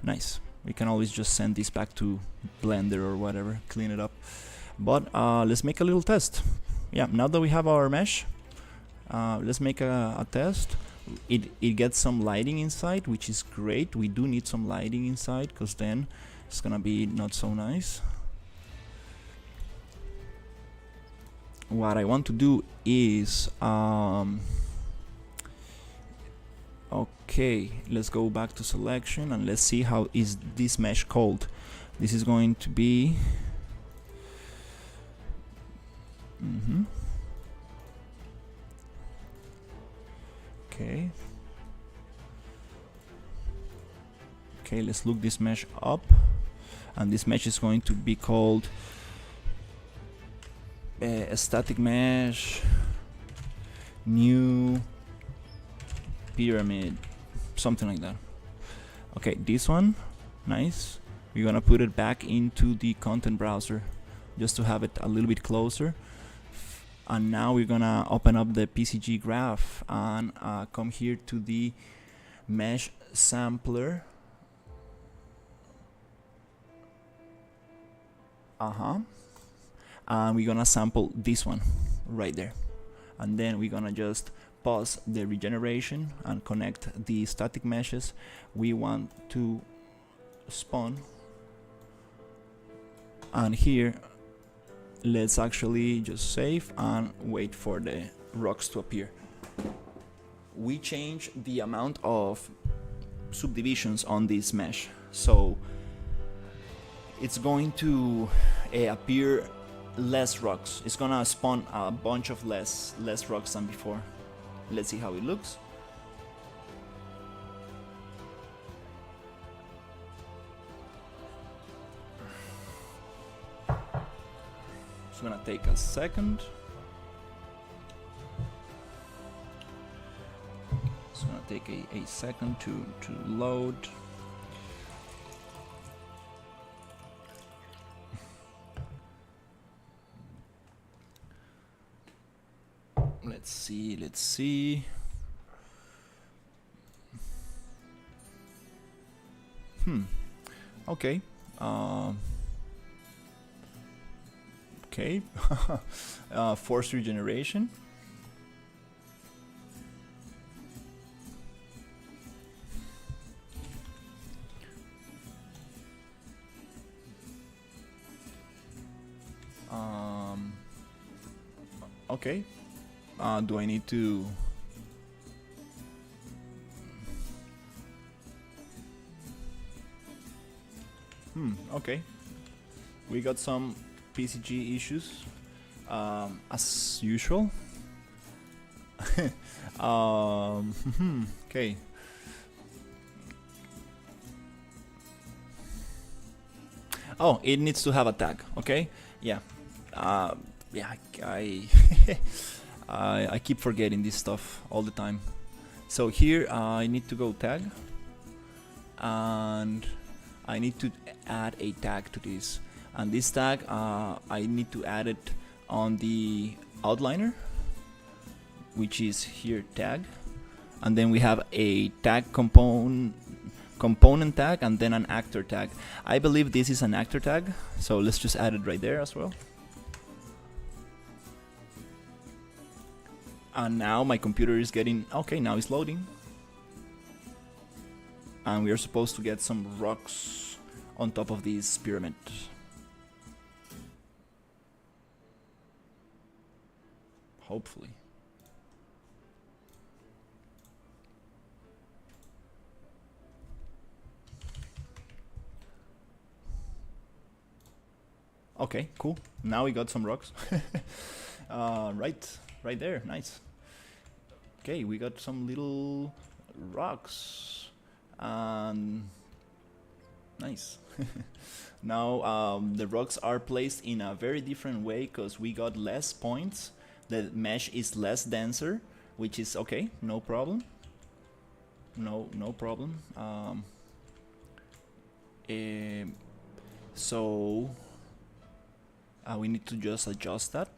Nice. We can always just send this back to Blender or whatever, clean it up. But let's make a little test. Yeah, now that we have our mesh, let's make a test. It gets some lighting inside, which is great. We do need some lighting inside, because then it's gonna be not so nice. What I want to do is okay, let's go back to selection and let's see how is this mesh called. This is going to be okay. Okay, let's look this mesh up, and this mesh is going to be called a static mesh new pyramid, something like that. Okay, this one, nice. We're gonna put it back into the content browser just to have it a little bit closer. And now we're gonna open up the PCG graph and come here to the mesh sampler. And we're gonna sample this one right there, and then we're gonna just pause the regeneration and connect the static meshes we want to spawn. And here let's actually just save and wait for the rocks to appear. We change the amount of subdivisions on this mesh, so it's going to appear less rocks. It's gonna spawn a bunch of less rocks than before. Let's see how it looks. It's gonna take a second. It's gonna take a second to load. Let's see. Okay. Okay. Force regeneration. Okay. Do I need to? Okay. We got some PCG issues, as usual. Okay. Oh, it needs to have a tag. Okay. Yeah. Yeah. I keep forgetting this stuff all the time. So here I need to go tag, and I need to add a tag to this, and this tag I need to add it on the outliner, which is here tag, and then we have a tag component tag, and then an actor tag. I believe this is an actor tag, so let's just add it right there as well. And now my computer is getting okay. Now it's loading, and we are supposed to get some rocks on top of this pyramid. Hopefully. Okay, cool. Now we got some rocks. Right there, nice. Okay, we got some little rocks, and nice. Now the rocks are placed in a very different way because we got less points. The mesh is less denser, which is okay, no problem. No problem. Um, so we need to just adjust that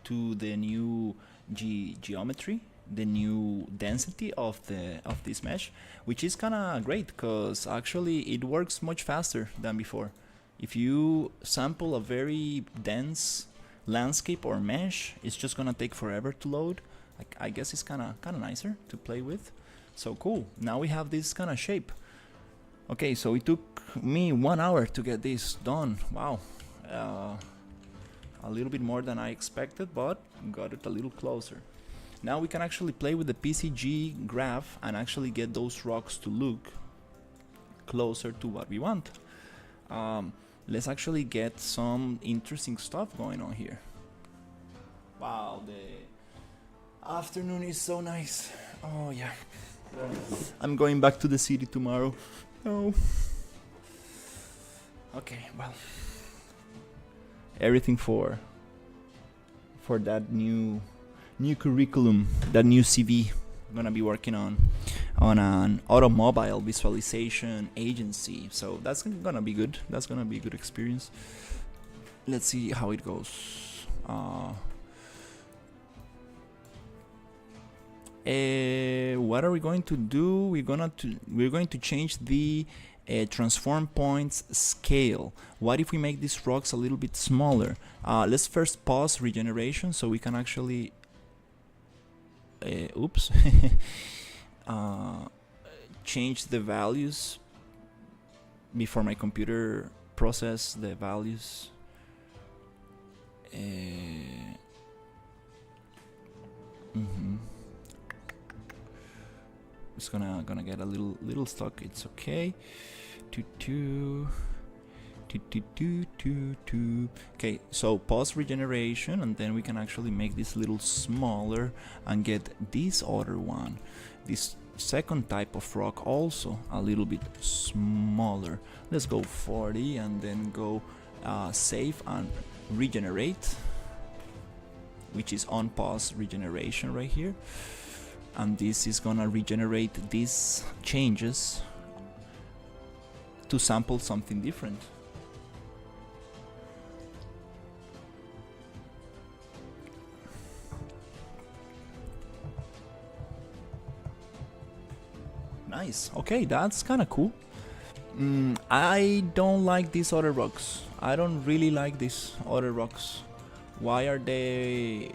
to the new geometry, the new density of this mesh, which is kind of great because actually it works much faster than before. If you sample a very dense landscape or mesh, it's just gonna take forever to load. I guess it's kind of nicer to play with. So cool. Now we have this kind of shape. Okay, so it took me 1 hour to get this done. Wow. A little bit more than I expected, but got it a little closer. Now we can actually play with the PCG graph and actually get those rocks to look closer to what we want. Let's actually get some interesting stuff going on here. Wow, the afternoon is so nice. Oh yeah. I'm going back to the city tomorrow. No. Okay, well. Everything for that new curriculum, that new CV I'm gonna be working on an automobile visualization agency. So that's gonna be good. That's gonna be a good experience. Let's see how it goes. What are we going to do? We're going to change the transform points scale. What if we make these rocks a little bit smaller? Let's first pause regeneration so we can actually change the values before my computer process the values. It's gonna get a little stuck. It's okay. Okay, so pause regeneration, and then we can actually make this a little smaller and get this other one, this second type of rock, also a little bit smaller. Let's go 40 and then go save and regenerate, which is on pause regeneration right here. And this is gonna regenerate these changes to sample something different. Nice. Okay, that's kind of cool. I don't like these other rocks. I don't really like these other rocks. Why are they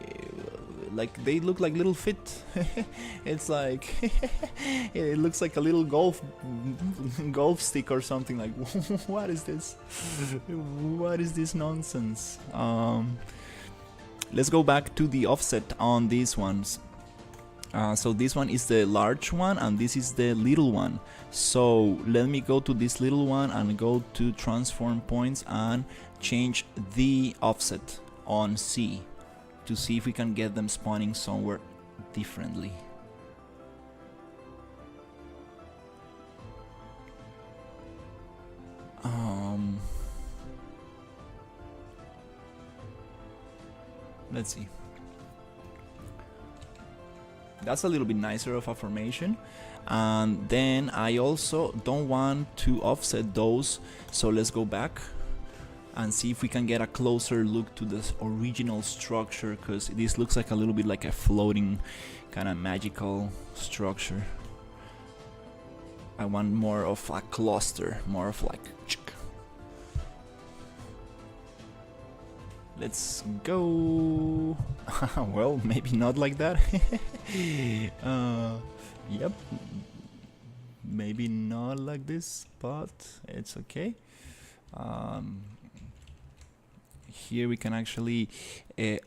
like, they look like little fit? It's like it looks like a little golf stick or something. Like, what is this? What is this nonsense? Let's go back to the offset on these ones. So this one is the large one and this is the little one. So let me go to this little one and go to transform points and change the offset on C to see if we can get them spawning somewhere differently. Let's see. That's a little bit nicer of a formation. And then I also don't want to offset those, so let's go back and see if we can get a closer look to the original structure, because this looks like a little bit like a floating kind of magical structure. I want more of a cluster, more of like let's go. Well, maybe not like that. Yep, maybe not like this, but it's okay. Here we can actually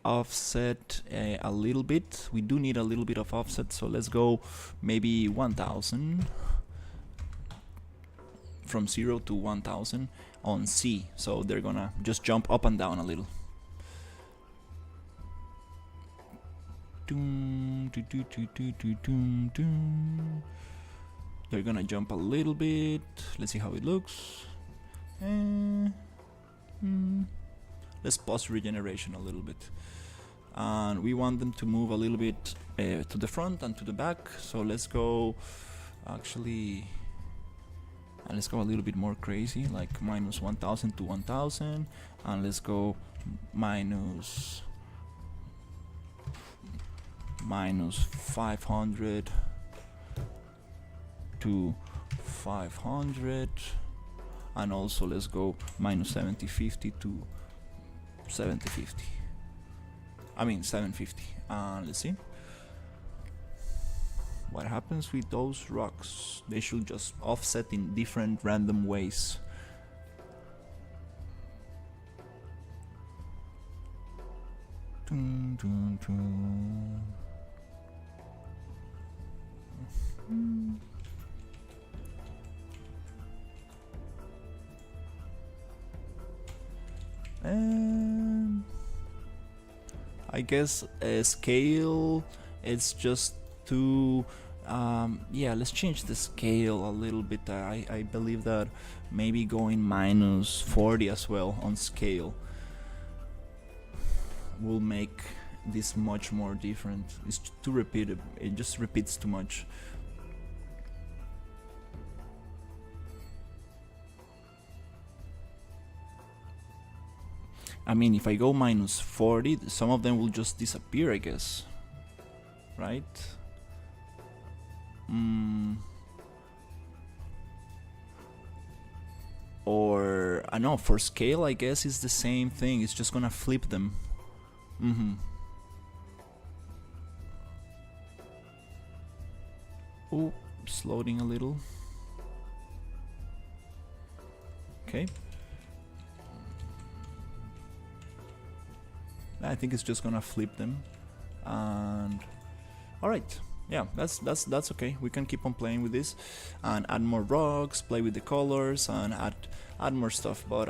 offset a little bit. We do need a little bit of offset, so let's go maybe 1000, from 0 to 1000 on C. So they're gonna just jump up and down a little. They're gonna jump a little bit. Let's see how it looks. Let's pause regeneration a little bit. And we want them to move a little bit to the front and to the back. So let's go, actually, And let's go a little bit more crazy, like minus 1000 to 1000, and let's go minus 500 to 500, and also let's go minus 750 to 750. I mean 750. And let's see what happens with those rocks. They should just offset in different random ways. Dun, dun, dun. I guess scale, it's just too yeah, let's change the scale a little bit. I believe that maybe going minus 40 as well on scale will make this much more different. It's too repeated, it just repeats too much. I mean, if I go minus 40, some of them will just disappear, I guess. Right? Or, I know, for scale, I guess it's the same thing. It's just gonna flip them. Oops, loading a little. Okay. I think it's just gonna flip them. And alright, yeah, that's okay. We can keep on playing with this and add more rocks, play with the colors, and add more stuff. But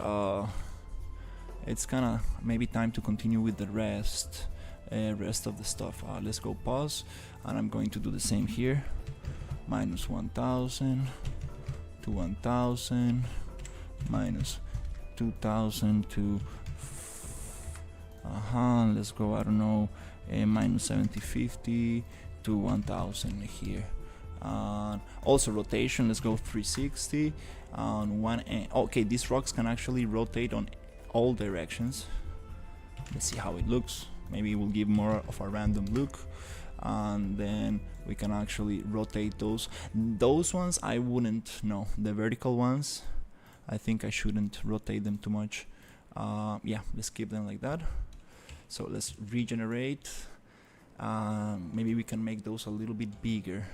it's kinda maybe time to continue with the rest of the stuff. Let's go pause, and I'm going to do the same here. Minus 1000 to 1000, minus 2000 to let's go, I don't know, minus 750 to 1000 here. Also rotation, let's go 360 on one end. Okay, these rocks can actually rotate on all directions. Let's see how it looks. Maybe it will give more of a random look. And then we can actually rotate those. Those ones I wouldn't, no, the vertical ones, I think I shouldn't rotate them too much. Yeah, let's keep them like that. So let's regenerate. Maybe we can make those a little bit bigger.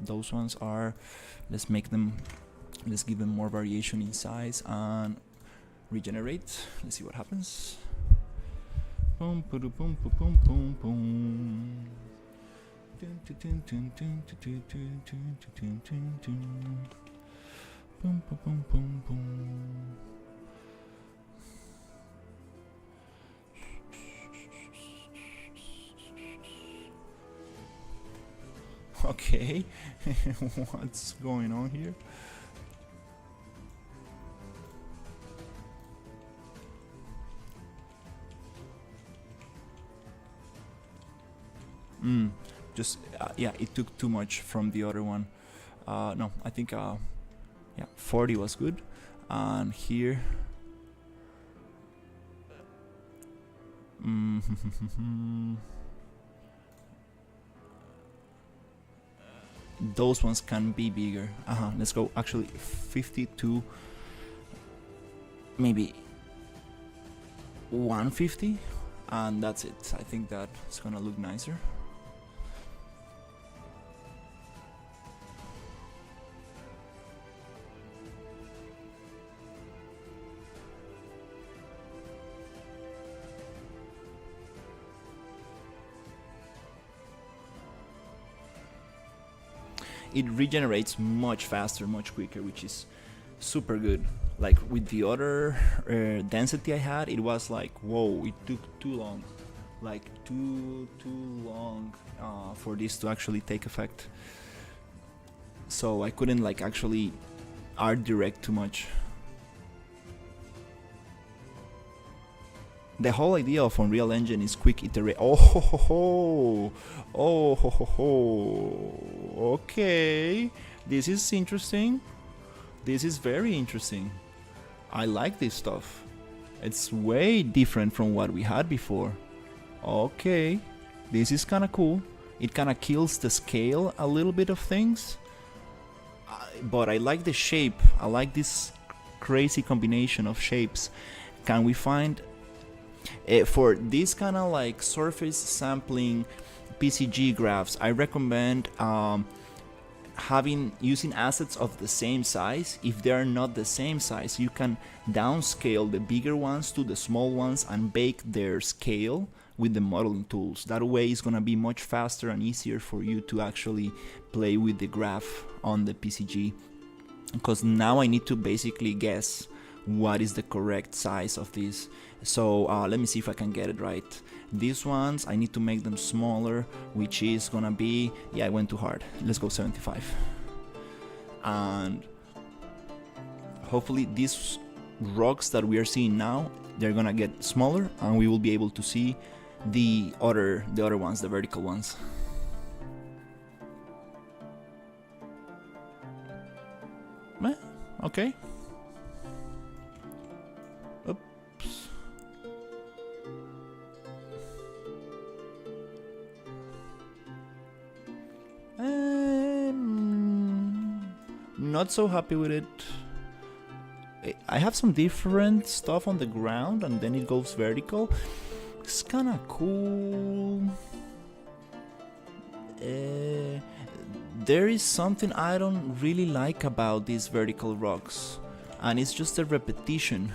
Those ones are, let's give them more variation in size and regenerate. Let's see what happens. Boom, boom, boom, boom, boom, boom, boom. Boom, boom, boom, boom, boom. Okay, what's going on here? Just yeah, it took too much from the other one. No, I think yeah, 40 was good. And here those ones can be bigger. Let's go actually 52, maybe 150, and that's it. I think that's gonna look nicer. It regenerates much faster, much quicker, which is super good. Like with the other density I had, it was like, whoa, it took too long, like too long for this to actually take effect. So I couldn't like actually art direct too much. The whole idea of Unreal Engine is quick iterate. Okay, this is interesting. This is very interesting. I like this stuff. It's way different from what we had before. Okay, this is kind of cool. It kind of kills the scale a little bit of things. But I like the shape. I like this crazy combination of shapes. Can we find for this kind of like surface sampling PCG graphs, I recommend using assets of the same size. If they are not the same size, you can downscale the bigger ones to the small ones and bake their scale with the modeling tools. That way it's gonna be much faster and easier for you to actually play with the graph on the PCG, because now I need to basically guess what is the correct size of this. So let me see if I can get it right. These ones I need to make them smaller, which is gonna be, yeah, I went too hard. Let's go 75. And hopefully these rocks that we are seeing now, they're gonna get smaller and we will be able to see the other ones, the vertical ones. Okay. Oops. Not so happy with it. I have some different stuff on the ground and then it goes vertical. It's kind of cool. There is something I don't really like about these vertical rocks, and it's just a repetition.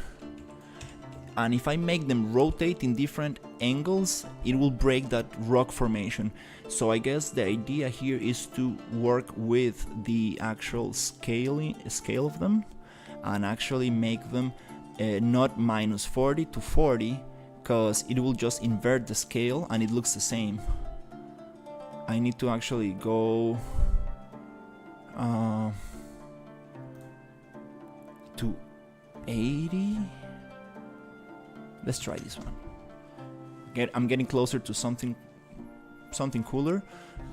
And if I make them rotate in different angles, it will break that rock formation. So I guess the idea here is to work with the actual scale of them and actually make them not minus 40 to 40, because it will just invert the scale and it looks the same. I need to actually go to 80. Let's try this one. I'm getting closer to something cooler,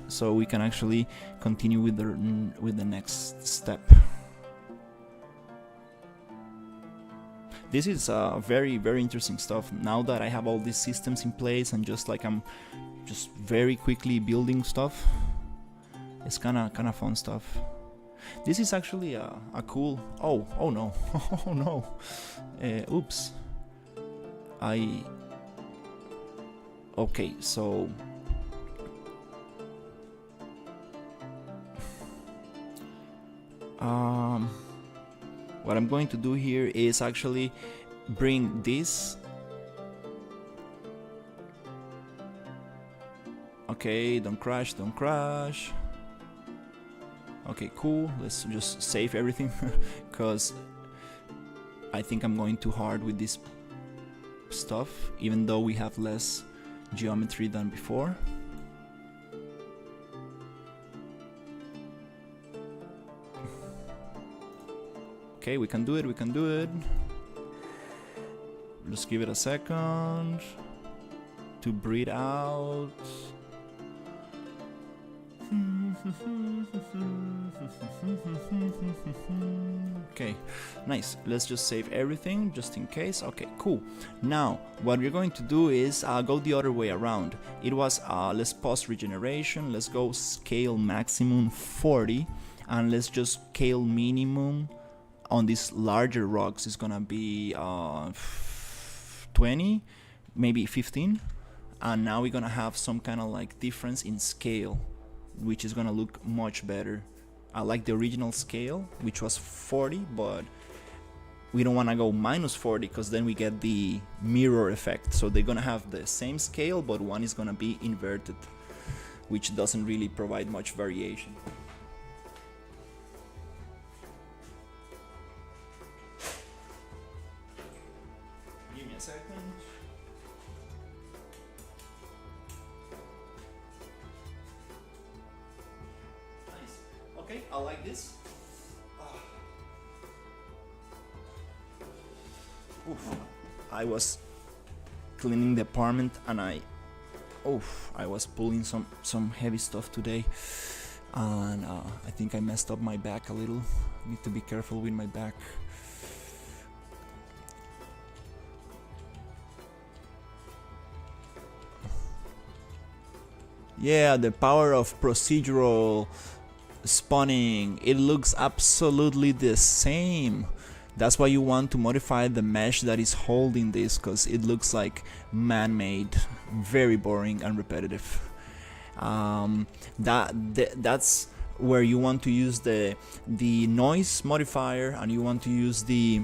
so we can actually continue with the next step. This is very, very interesting stuff. Now that I have all these systems in place and I'm just very quickly building stuff, it's kind of fun stuff. This is actually a cool. Oh no, oh no, oops. Okay, so what I'm going to do here is actually bring this. Okay, don't crash. Okay, cool. Let's just save everything because I think I'm going too hard with this stuff, even though we have less geometry than before. Okay, we can do it. Just give it a second to breathe out. Okay, nice. Let's just save everything just in case. Okay, cool. Now what we're going to do is go the other way around. It was let's pause regeneration, let's go scale maximum 40, and let's just scale minimum on these larger rocks. It's gonna be 20, maybe 15, and now we're gonna have some kind of like difference in scale, which is gonna look much better. I like the original scale, which was 40, but we don't want to go minus 40 because then we get the mirror effect. So they're gonna have the same scale, but one is gonna be inverted, which doesn't really provide much variation. Give me a second. Okay, I like this. Oof. I was cleaning the apartment and I was pulling some heavy stuff today. And I think I messed up my back a little. Need to be careful with my back. Yeah, the power of procedural spawning. It looks absolutely the same. That's why you want to modify the mesh that is holding this, because it looks like man-made, very boring and repetitive. That's where you want to use the noise modifier, and you want to use the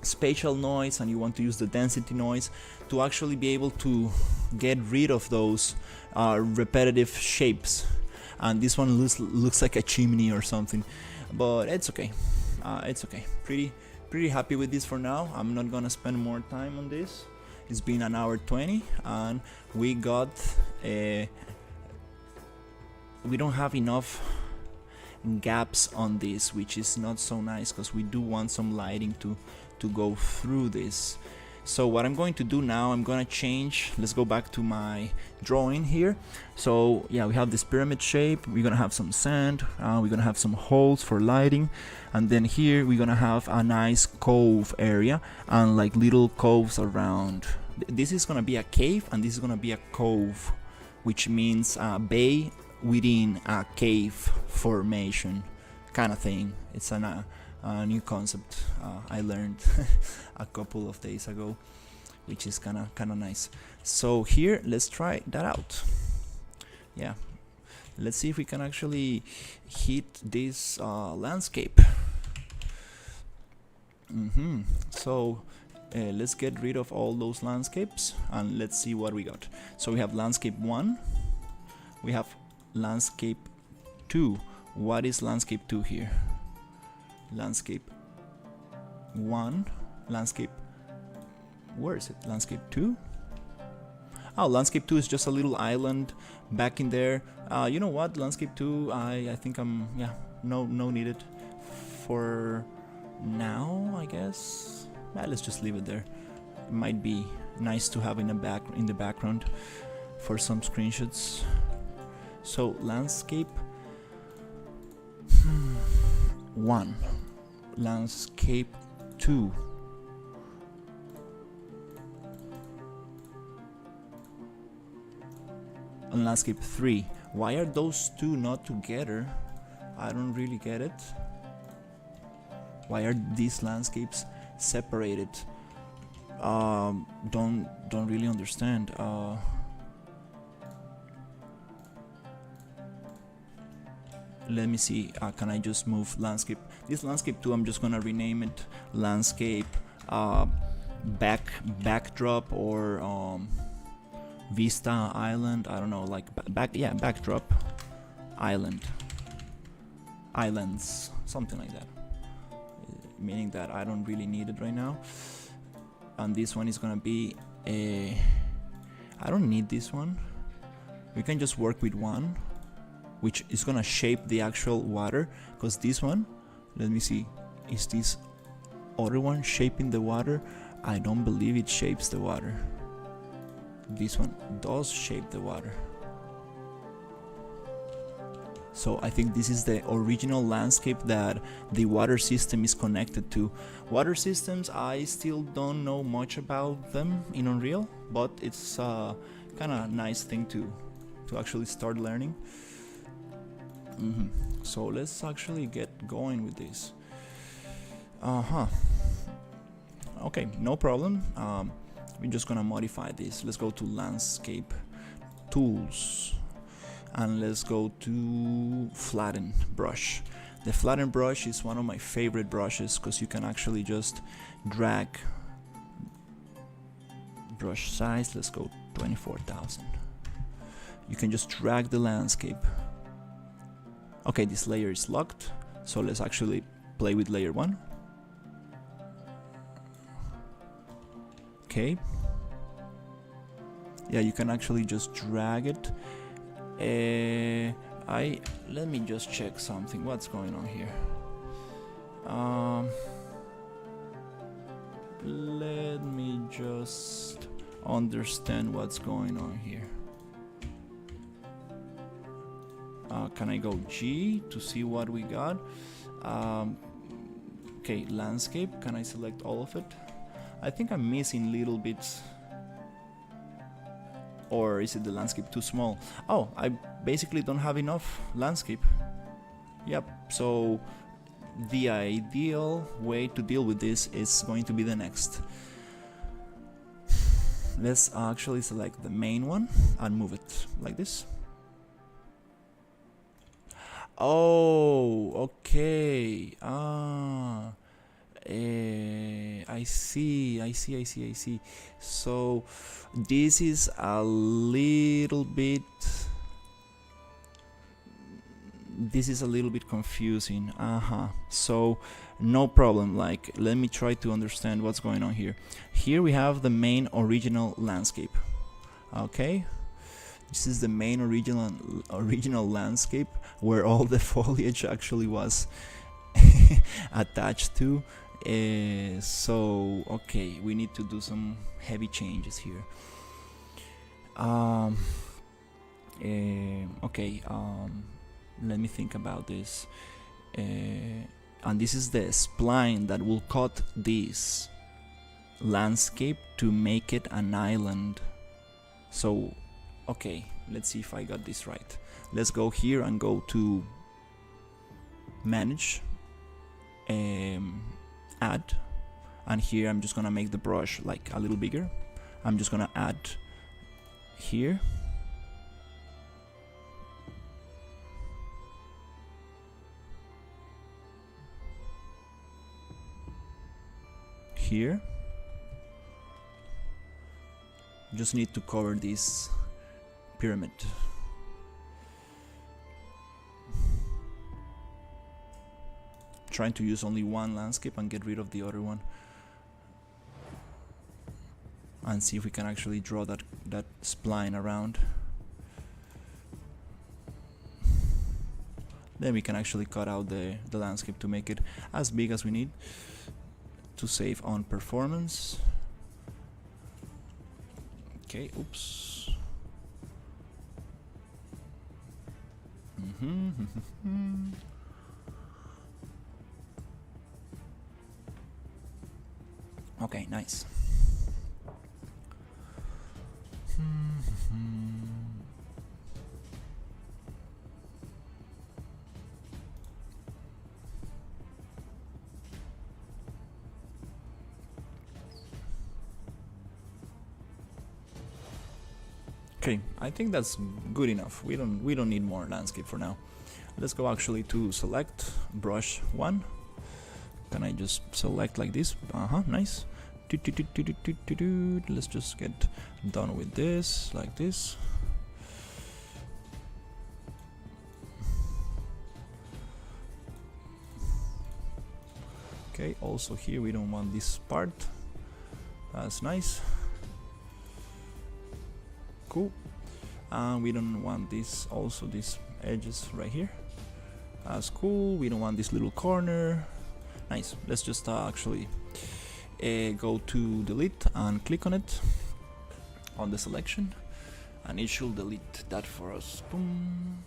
spatial noise, and you want to use the density noise to actually be able to get rid of those repetitive shapes. And this one looks like a chimney or something, but it's okay. It's okay. Pretty happy with this for now. I'm not gonna spend more time on this. It's been an hour 20, and we got we don't have enough gaps on this, which is not so nice, because we do want some lighting to go through this. So what I'm going to do now, I'm gonna change. Let's go back to my drawing here. So yeah, we have this pyramid shape. We're gonna have some sand. We're gonna have some holes for lighting, and then here we're gonna have a nice cove area and like little coves around. This is gonna be a cave, and this is gonna be a cove, which means a bay within a cave formation kind of thing. It's a new concept I learned a couple of days ago, which is kind of nice. So here, let's try that out. Yeah, let's see if we can actually hit this landscape. So let's get rid of all those landscapes, and let's see what we got. So we have landscape 1, we have landscape 2. What is landscape 2 here? Landscape 1, landscape, where is it? Landscape 2? Oh, landscape 2 is just a little island back in there. You know what? Landscape 2, I think no needed for now, I guess. Let's just leave it there. It might be nice to have in the background for some screenshots. So landscape 1, landscape 2. And landscape 3. Why are those two not together? I don't really get it. Why are these landscapes separated? Don't really understand. Let me see. Can I just move landscape? This landscape 2, I'm just gonna rename it landscape backdrop or Vista Island. I don't know, like backdrop islands, something like that. Meaning that I don't really need it right now. And this one is gonna be I don't need this one. We can just work with one, which is gonna shape the actual water, because this one, let me see, is this other one shaping the water? I don't believe it shapes the water. This one does shape the water. So I think this is the original landscape that the water system is connected to. Water systems, I still don't know much about them in Unreal, but it's a kind of nice thing to actually start learning. So let's actually get going with this. Okay, no problem. We're just gonna modify this. Let's go to landscape tools, and let's go to flatten brush. The flatten brush is one of my favorite brushes, because you can actually just drag brush size. Let's go 24,000. You can just drag the landscape. Okay, this layer is locked, so let's actually play with layer 1. Okay. Yeah, you can actually just drag it. Let me just check something. What's going on here? Let me just understand what's going on here. Can I go G to see what we got? Okay, landscape. Can I select all of it? I think I'm missing little bits. Or is it the landscape too small? Oh, I basically don't have enough landscape. Yep, so the ideal way to deal with this is going to be the next. Let's actually select the main one and move it like this. Oh, okay. I see. So this is a little bit confusing. So no problem, like let me try to understand what's going on here. Here we have the main original landscape. Okay, this is the main original landscape where all the foliage actually was attached to. So okay, we need to do some heavy changes here. Okay, let me think about this. And this is the spline that will cut this landscape to make it an island. So okay, let's see if I got this right. Let's go here and go to manage, add, and here I'm just gonna make the brush like a little bigger. I'm just gonna add here. Here. Just need to cover this pyramid. Trying to use only one landscape and get rid of the other one, and see if we can actually draw that spline around. Then we can actually cut out the landscape to make it as big as we need to save on performance. Okay, oops. Okay, nice. Okay, I think that's good enough. We don't need more landscape for now. Let's go actually to select brush 1. Can I just select like this? Nice. Let's just get done with this like this. Okay, also here we don't want this part. That's nice. Cool. And we don't want this, also these edges right here. That's cool. We don't want this little corner. Nice. Let's just actually go to delete and click on it on the selection, and it should delete that for us. Boom.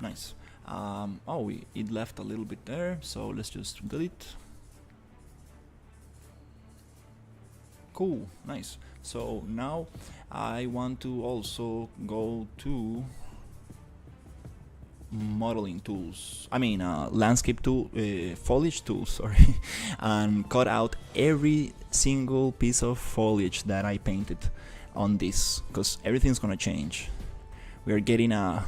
Nice. Oh, it left a little bit there, so let's just delete. Cool, nice. So now I want to also go to modeling tools, landscape tool, foliage tools, sorry, and cut out every single piece of foliage that I painted on this, because everything's gonna change. We are getting a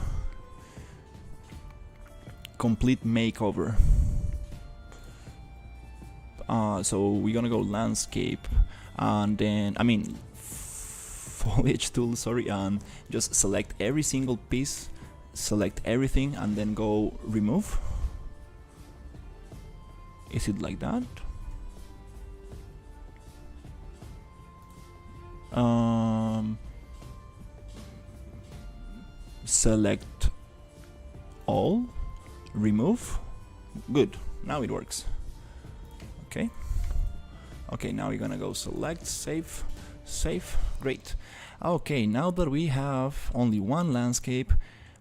complete makeover. So we're gonna go landscape, and then foliage tool, sorry, and just select every single piece, select everything, and then go remove. Is it like that? Select all, remove. Good, now it works. Okay, now we're gonna go select, save, great. Okay, now that we have only one landscape,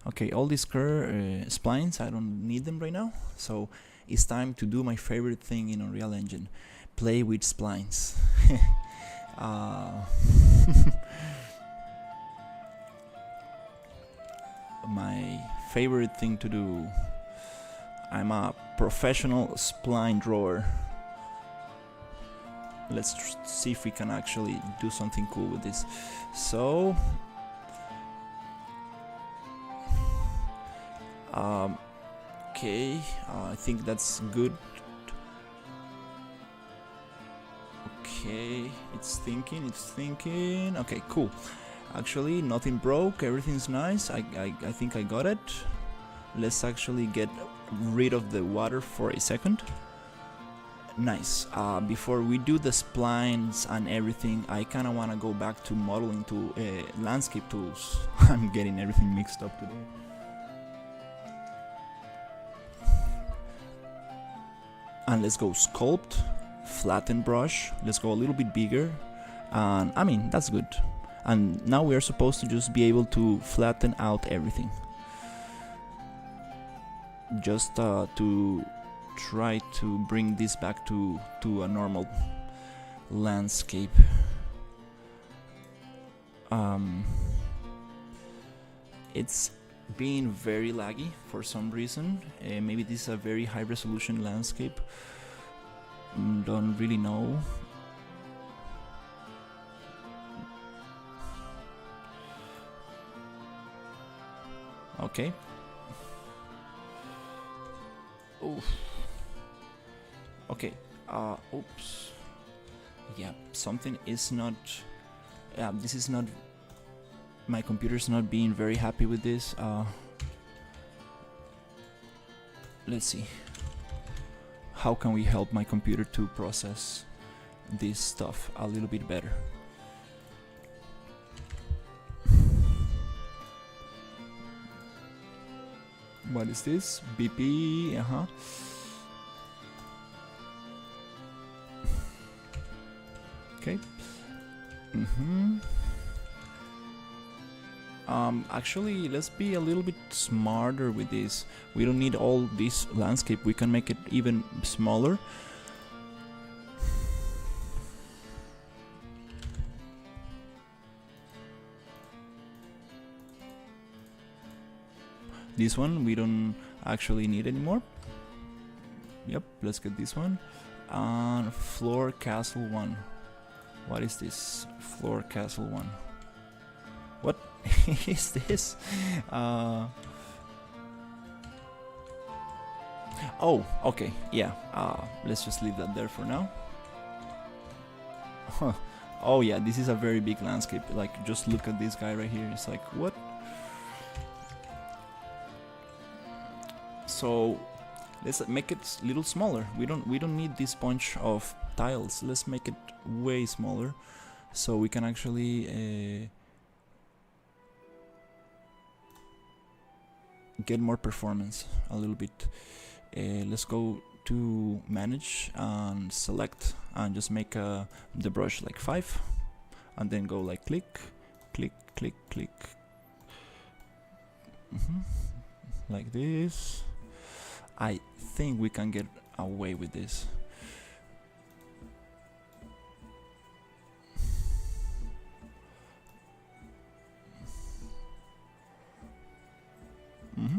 Okay, all these splines, I don't need them right now. So it's time to do my favorite thing in Unreal Engine, play with splines. My favorite thing to do. I'm a professional spline drawer. Let's see if we can actually do something cool with this. So okay, I think that's good. Okay, it's thinking. Okay, cool. Actually, nothing broke, everything's nice. I think I got it. Let's actually get rid of the water for a second. Nice. Before we do the splines and everything, I kind of want to go back to modeling to landscape tools. I'm getting everything mixed up today. And let's go sculpt, flatten brush. Let's go a little bit bigger. And I mean, that's good. And now we are supposed to just be able to flatten out everything. Just to try to bring this back to a normal landscape. It's being very laggy for some reason. Maybe this is a very high resolution landscape. Don't really know. Okay. Oof. Okay. Oops. Yeah, something is not. This is not. My computer's not being very happy with this. Let's see. How can we help my computer to process this stuff a little bit better? What is this? BP, Okay. Actually, let's be a little bit smarter with this. We don't need all this landscape. We can make it even smaller. This one we don't actually need anymore. Yep, let's get this one. And floor castle 1. What is this? Floor castle 1. What is this? Oh, okay, yeah. Let's just leave that there for now. Oh yeah, this is a very big landscape. Like, just look at this guy right here. It's like, what? So let's make it a little smaller. We don't need this bunch of tiles. Let's make it way smaller, so we can actually get more performance a little bit. Let's go to manage and select and just make the brush like 5, and then go like click, click, click, click, like this. I think we can get away with this.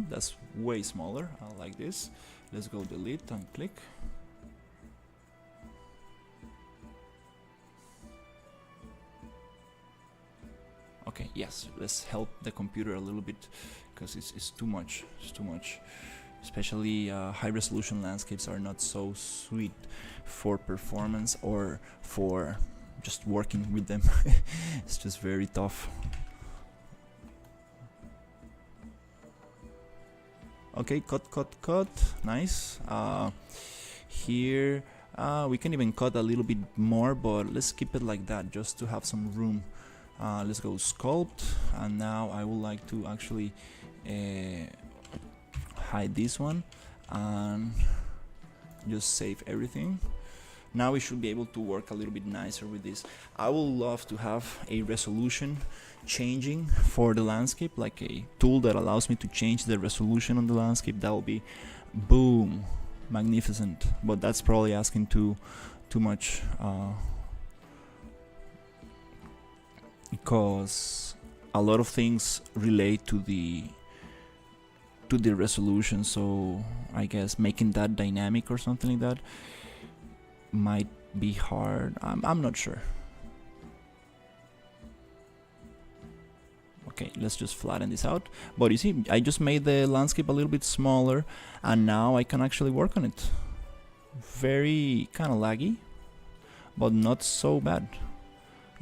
That's way smaller. I like this. Let's go delete and click. Okay, yes, let's help the computer a little bit, because it's too much. It's too much. Especially high resolution landscapes are not so sweet for performance or for just working with them. It's just very tough. Okay, cut. Nice. Here we can even cut a little bit more, but let's keep it like that just to have some room. Let's go sculpt, and now I would like to actually hide this one and just save everything. Now we should be able to work a little bit nicer with this. I would love to have a resolution changing for the landscape, like a tool that allows me to change the resolution on the landscape. That will be boom, magnificent. But that's probably asking too much, because a lot of things relate to the resolution, so I guess making that dynamic or something like that might be hard. I'm not sure. Okay, let's just flatten this out. But you see, I just made the landscape a little bit smaller, and now I can actually work on it. Very kind of laggy, but not so bad.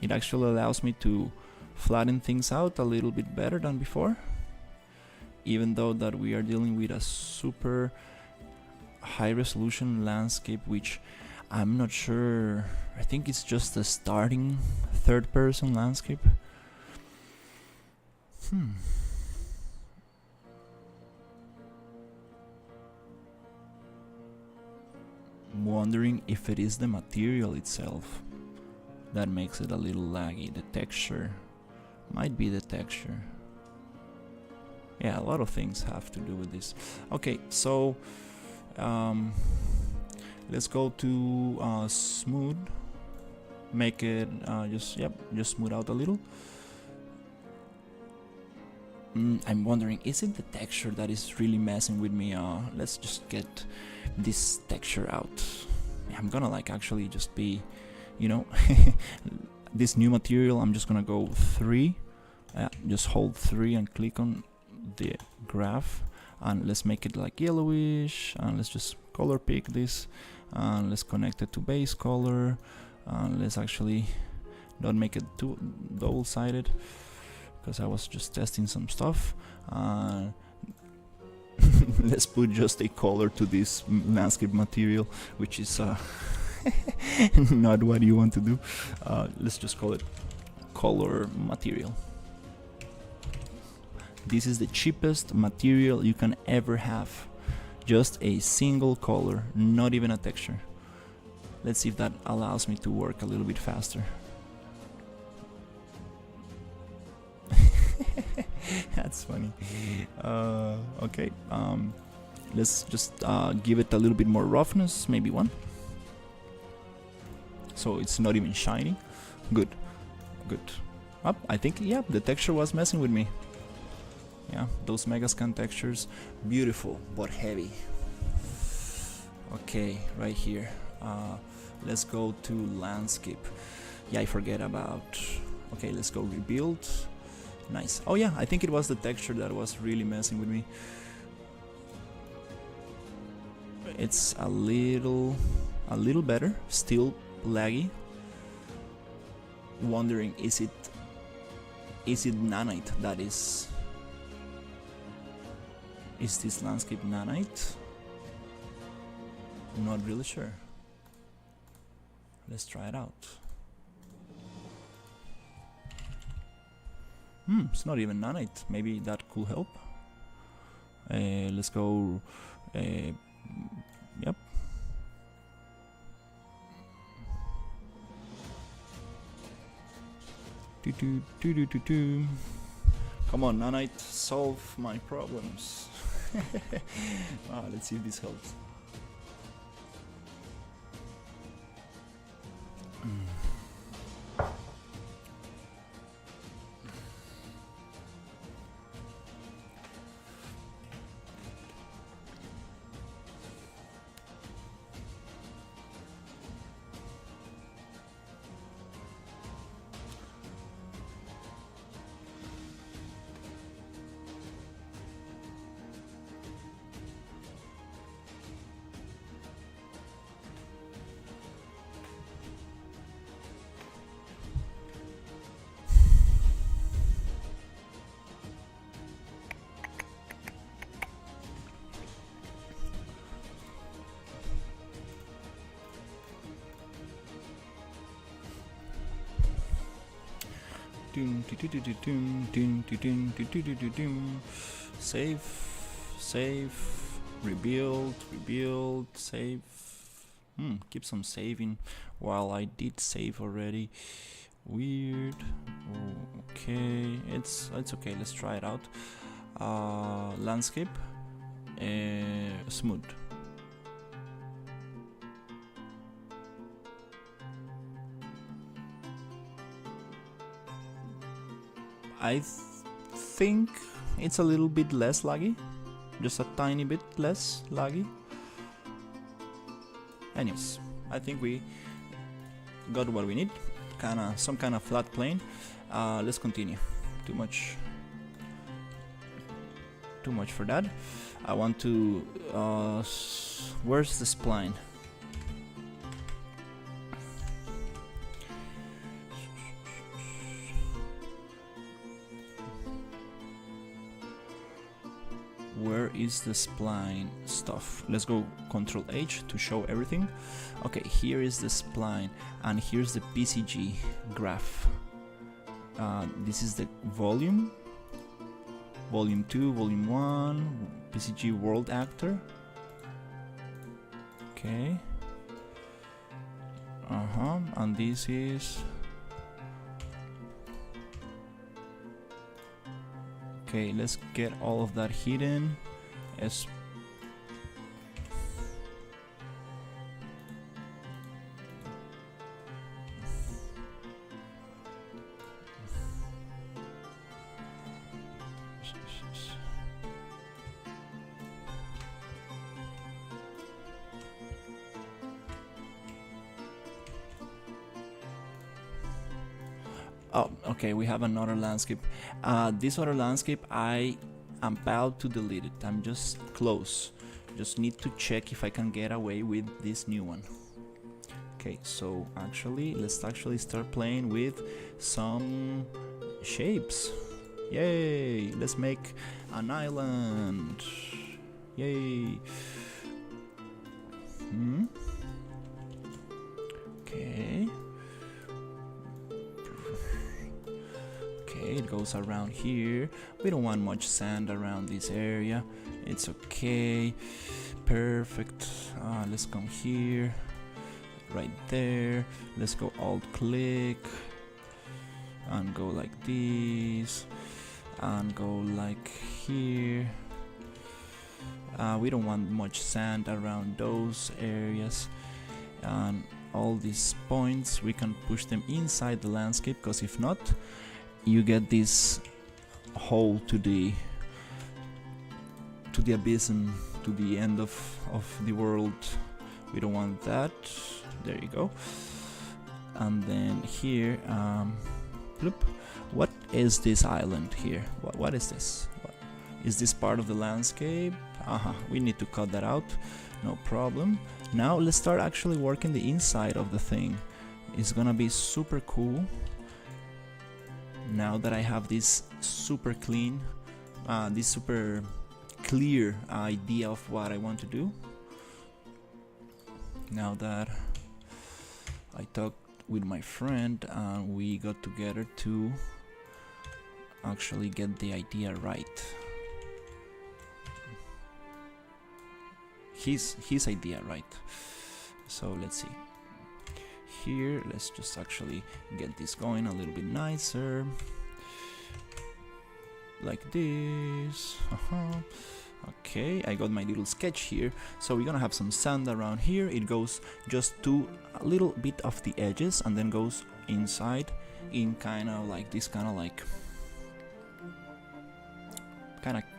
It actually allows me to flatten things out a little bit better than before, even though that we are dealing with a super high resolution landscape, which I'm not sure. I think it's just a starting third person landscape. I'm wondering if it is the material itself that makes it a little laggy. The texture might be the texture. Yeah, a lot of things have to do with this. Okay, so let's go to smooth. Make it just smooth out a little. I'm wondering, is it the texture that is really messing with me? Let's just get this texture out. I'm gonna like actually just be, this new material. I'm just gonna go 3. Just hold 3 and click on the graph, and let's make it like yellowish, and let's just color pick this, and let's connect it to base color, and let's actually not make it too double-sided, because I was just testing some stuff. Let's put just a color to this landscape material, which is not what you want to do. Let's just call it color material. This is the cheapest material you can ever have. Just a single color, not even a texture. Let's see if that allows me to work a little bit faster. That's funny. Okay, let's just give it a little bit more roughness, maybe 1. So it's not even shiny. Good. I think, yeah, the texture was messing with me. Yeah, those Megascan textures, beautiful but heavy. Okay, right here. Let's go to landscape. Yeah, I forget about. Okay, let's go rebuild. Nice. Oh yeah, I think it was the texture that was really messing with me. It's a little better, still laggy. Wondering, is it nanite that is this landscape nanite? Not really sure. Let's try it out. It's not even nanite. Maybe that could help. Let's go. Yep. Come on, nanite, solve my problems. Let's see if this helps. Save, rebuild, save. Keeps on saving while I did save already. Weird. Okay, it's okay. Let's try it out. Landscape, smooth. I think it's a little bit less laggy, just a tiny bit less laggy. Anyways, I think we got what we need. Some kind of flat plane. Let's continue. Too much for that. I want to where's the spline? Where is the spline stuff? Let's go Control H to show everything. Okay, here is the spline, and here's the PCG graph. This is the volume, volume 2, volume 1, PCG world actor. Okay. And this is... Okay, let's get all of that hidden. Oh, okay, we have another landscape. This other landscape, I am about to delete it. I'm just close. Just need to check if I can get away with this new one. Okay, so let's actually start playing with some shapes. Yay! Let's make an island. Yay! Okay. It goes around here. We don't want much sand around this area. It's okay. Perfect. Let's come here. Right there. Let's go alt click and go like this and go like here. We don't want much sand around those areas, and all these points we can push them inside the landscape, because if not, you get this hole to the abyss and to the end of the world. We don't want that. There you go. And then here, bloop. What is this island here? What is this? Is this part of the landscape? We need to cut that out. No problem. Now let's start actually working the inside of the thing. It's gonna be super cool. Now that I have this super clean, this super clear idea of what I want to do. Now that I talked with my friend and we got together to actually get the idea right. His idea right. So let's see. Here, let's just actually get this going a little bit nicer, like this. Okay, I got my little sketch here. So we're gonna have some sand around here. It goes just to a little bit of the edges and then goes inside in kind of like this kind of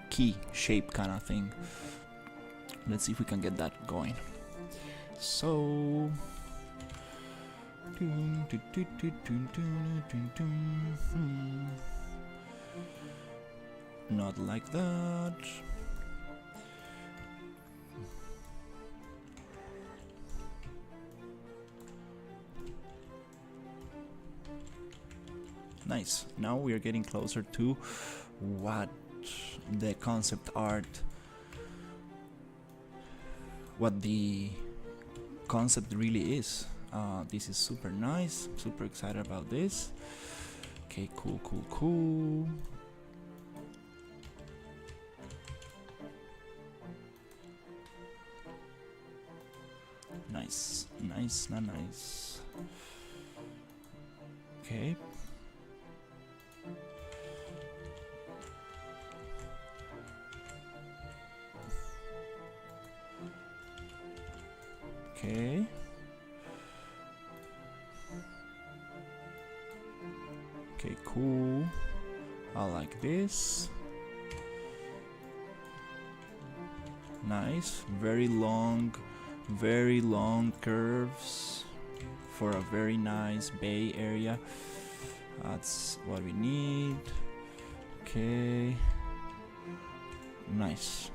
key shape kind of thing. Let's see if we can get that going. So not like that. Nice. Now we are getting closer to what the concept art, what the concept really is. This is super nice. Super excited about this. Okay, cool. Nice, nice, nice. Okay. Okay. Okay, cool. I like this. Nice. Very long curves for a very nice bay area. That's what we need. Okay. Nice.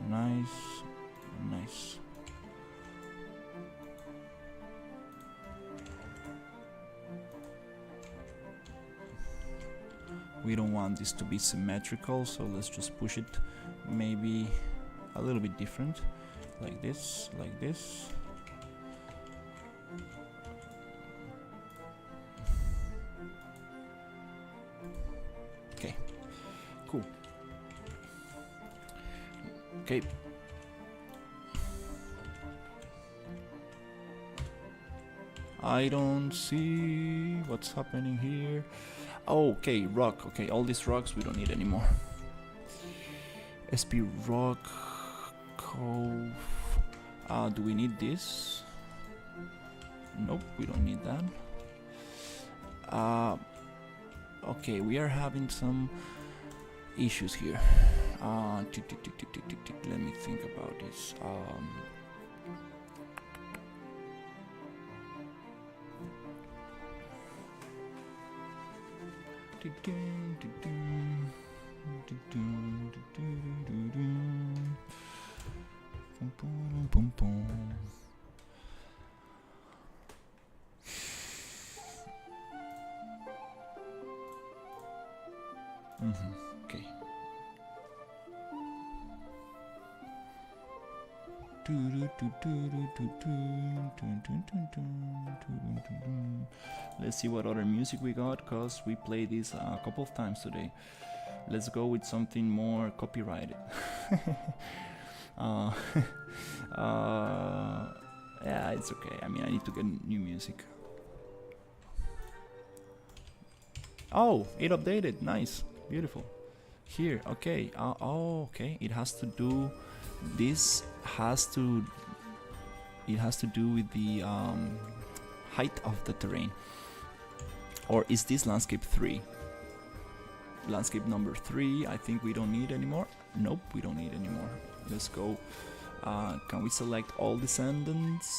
Nice. Nice. We don't want this to be symmetrical, so let's just push it maybe a little bit different, like this, like this. Okay, cool. Okay. I don't see what's happening here. Oh, okay, rock. Okay, all these rocks we don't need anymore. SP rock cove. Do we need this? Nope, we don't need that. Okay, we are having some issues here. Let me think about this. Okay. Let's see what other music we got, cause we played this a couple of times today. Let's go with something more copyrighted. Yeah, it's okay. I mean, I need to get new music. Oh, it updated. Nice, beautiful. Here, okay. Oh, okay. It has to do. This has to. It has to do with the height of the terrain. Or is this landscape 3? Landscape number 3. I think we don't need anymore. Nope, we don't need anymore. Let's go. Can we select all descendants?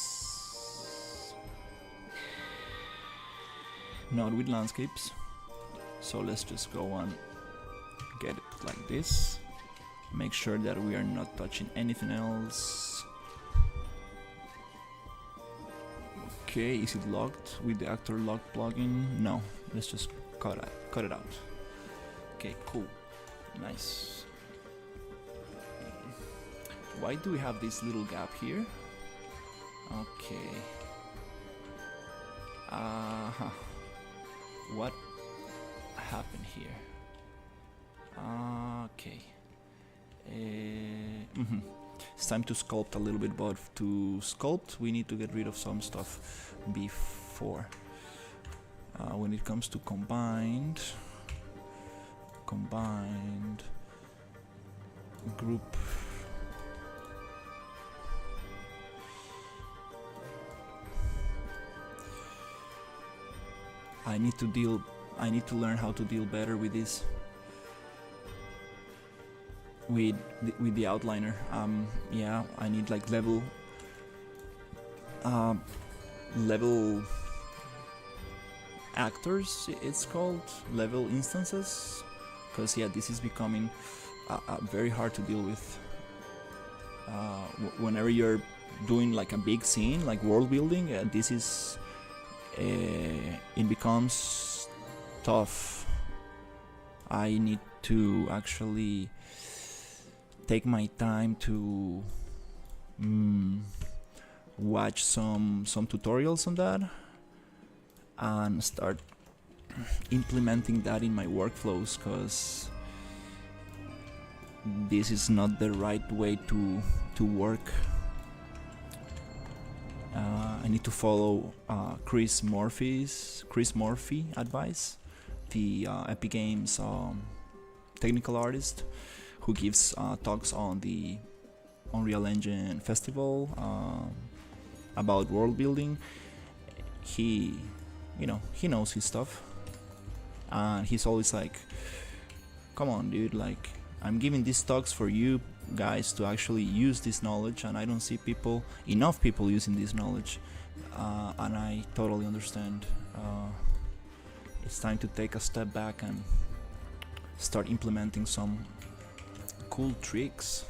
Not with landscapes. So let's just go on. Get it like this. Make sure that we are not touching anything else. Okay, is it locked with the actor lock plugin? No, let's just cut it out. Okay, cool, nice. Why do we have this little gap here? Okay. What happened here? Okay. It's time to sculpt a little bit, but to sculpt we need to get rid of some stuff before. When it comes to combined group, I need to learn how to deal better with this. With the outliner. Yeah, I need like level actors, it's called, level instances, because yeah, this is becoming very hard to deal with. Whenever you're doing like a big scene, like world building, this is it becomes tough. I need to actually take my time to watch some tutorials on that and start implementing that in my workflows, because this is not the right way to work. I need to follow Chris Murphy advice, the Epic Games technical artist who gives talks on the Unreal Engine Festival about world building. He, he knows his stuff, and he's always like, "Come on, dude! Like, I'm giving these talks for you guys to actually use this knowledge, and I don't see enough people using this knowledge." And I totally understand. It's time to take a step back and start implementing some cool tricks.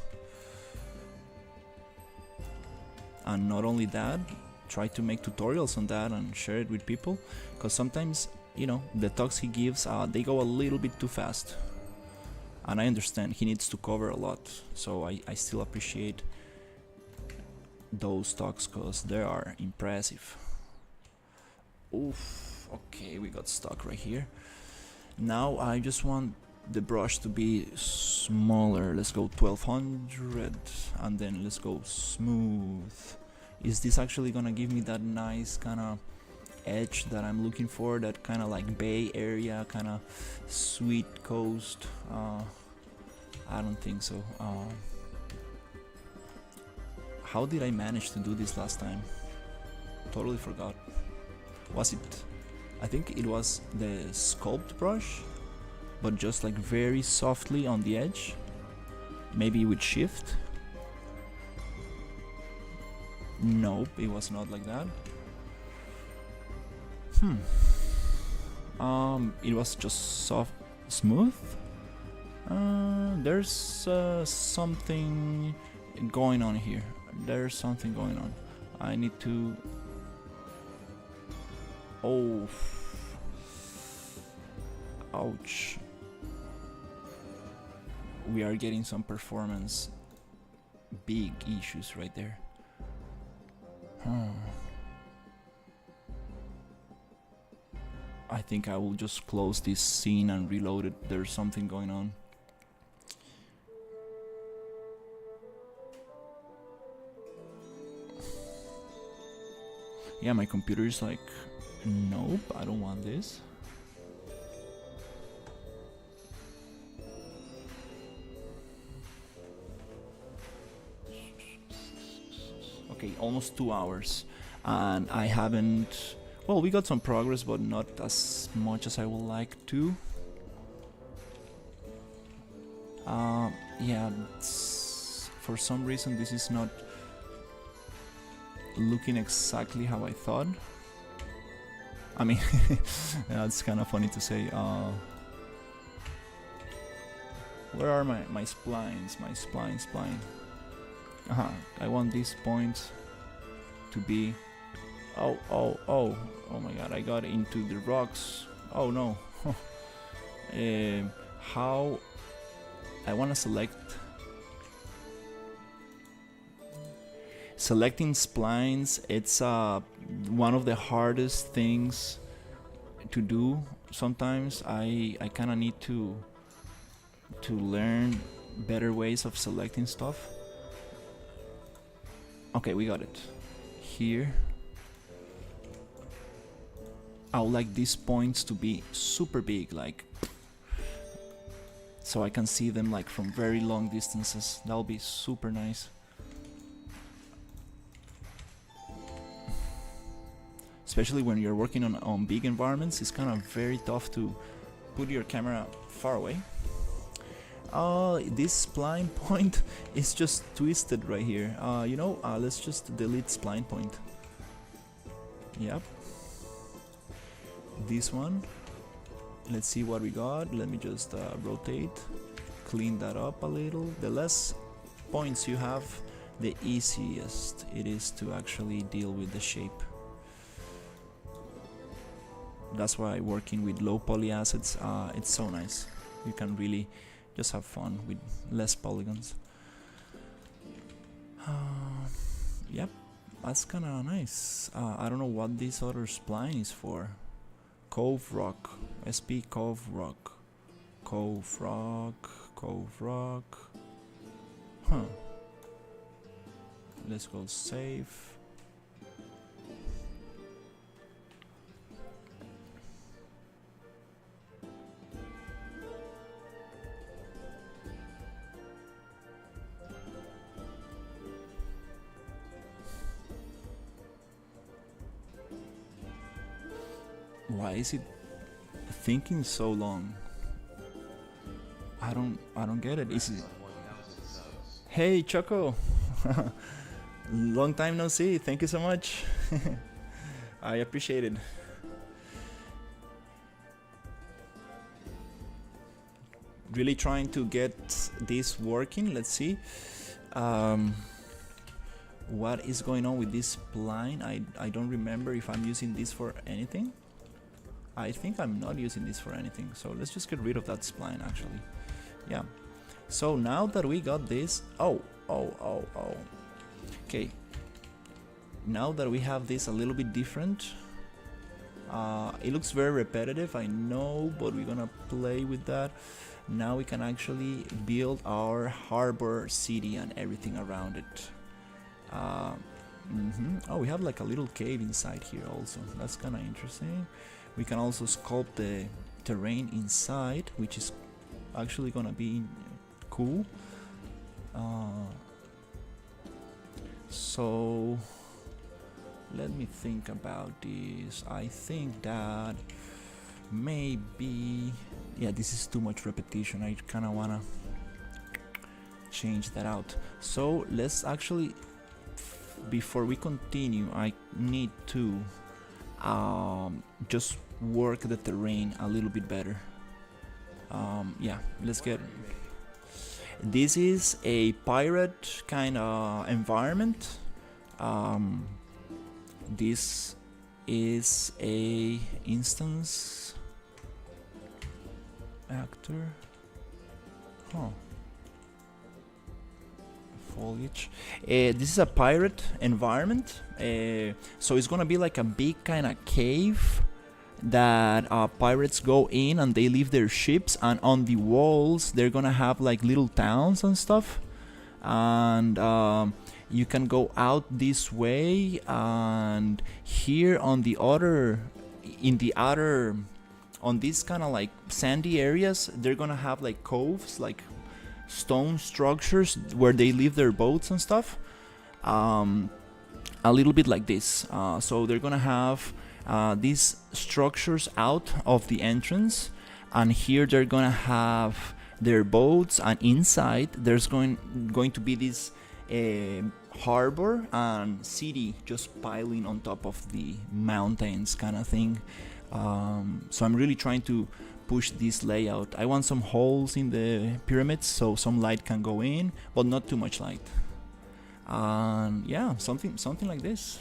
And not only that, try to make tutorials on that and share it with people, because sometimes, the talks he gives, they go a little bit too fast. And I understand he needs to cover a lot, so I still appreciate those talks because they are impressive. Oof, okay, we got stuck right here. Now I just want the brush to be smaller. Let's go 1200, and then let's go smooth. Is this actually gonna give me that nice kind of edge that I'm looking for, that kind of like Bay Area, kind of sweet coast? I don't think so. How did I manage to do this last time? Totally forgot. Was it? I think it was the sculpt brush, but just like very softly on the edge. Maybe with shift. Nope, it was not like that. It was just smooth. There's something going on here. There's something going on. I need to. Oh, ouch. We are getting some performance big issues right there. I think I will just close this scene and reload it. There's something going on. Yeah, my computer is like, nope, I don't want this. Okay, almost 2 hours, and I haven't. Well, we got some progress, but not as much as I would like to. Yeah, for some reason this is not looking exactly how I thought. I mean, yeah, it's kind of funny to say. Where are my splines? My spline. I want these points to be. Oh my god, I got into the rocks. Oh no. How I want to selecting splines. It's one of the hardest things to do. Sometimes I kind of need to learn better ways of selecting stuff. Okay, we got it. Here I would like these points to be super big, like, so I can see them like from very long distances. That'll be super nice. Especially when you're working on big environments, it's kind of very tough to put your camera far away. This spline point is just twisted right here. Let's just delete spline point. Yep. This one. Let's see what we got. Let me just rotate, clean that up a little. The less points you have, the easiest it is to actually deal with the shape. That's why working with low poly assets, it's so nice. You can really just have fun with less polygons. Yep, that's kinda nice. I don't know what this other spline is for. Cove Rock, SP Cove Rock. Cove Rock. Huh. Let's go save. Why is it thinking so long? I don't get it. Is it? On 1,000 subs. Hey Choco, long time no see. Thank you so much. I appreciate it. Really trying to get this working. Let's see. What is going on with this spline? I don't remember if I'm using this for anything. I think I'm not using this for anything. So let's just get rid of that spline actually. Yeah. So now that we got this, okay. Now that we have this a little bit different, it looks very repetitive, I know, but we're gonna play with that. Now we can actually build our harbor city and everything around it. Oh, we have like a little cave inside here also. That's kind of interesting. We can also sculpt the terrain inside, which is actually gonna be cool. So let me think about this. I think that maybe, yeah, this is too much repetition. I kind of wanna change that out. So let's actually, before we continue, I need to just work the terrain a little bit better. Yeah, let's get. This is a pirate kind of environment. This is a instance actor. Huh. Foliage. This is a pirate environment. So it's gonna be like a big kind of cave that pirates go in and they leave their ships, and on the walls they're gonna have like little towns and stuff, and you can go out this way, and here on the other, on these kind of like sandy areas, they're gonna have like coves, like stone structures where they leave their boats and stuff, a little bit like this. So they're gonna have these structures out of the entrance, and here they're gonna have their boats, and inside there's going to be this harbor and city just piling on top of the mountains kind of thing. So I'm really trying to push this layout. I want some holes in the pyramids so some light can go in, but not too much light. And yeah, something like this.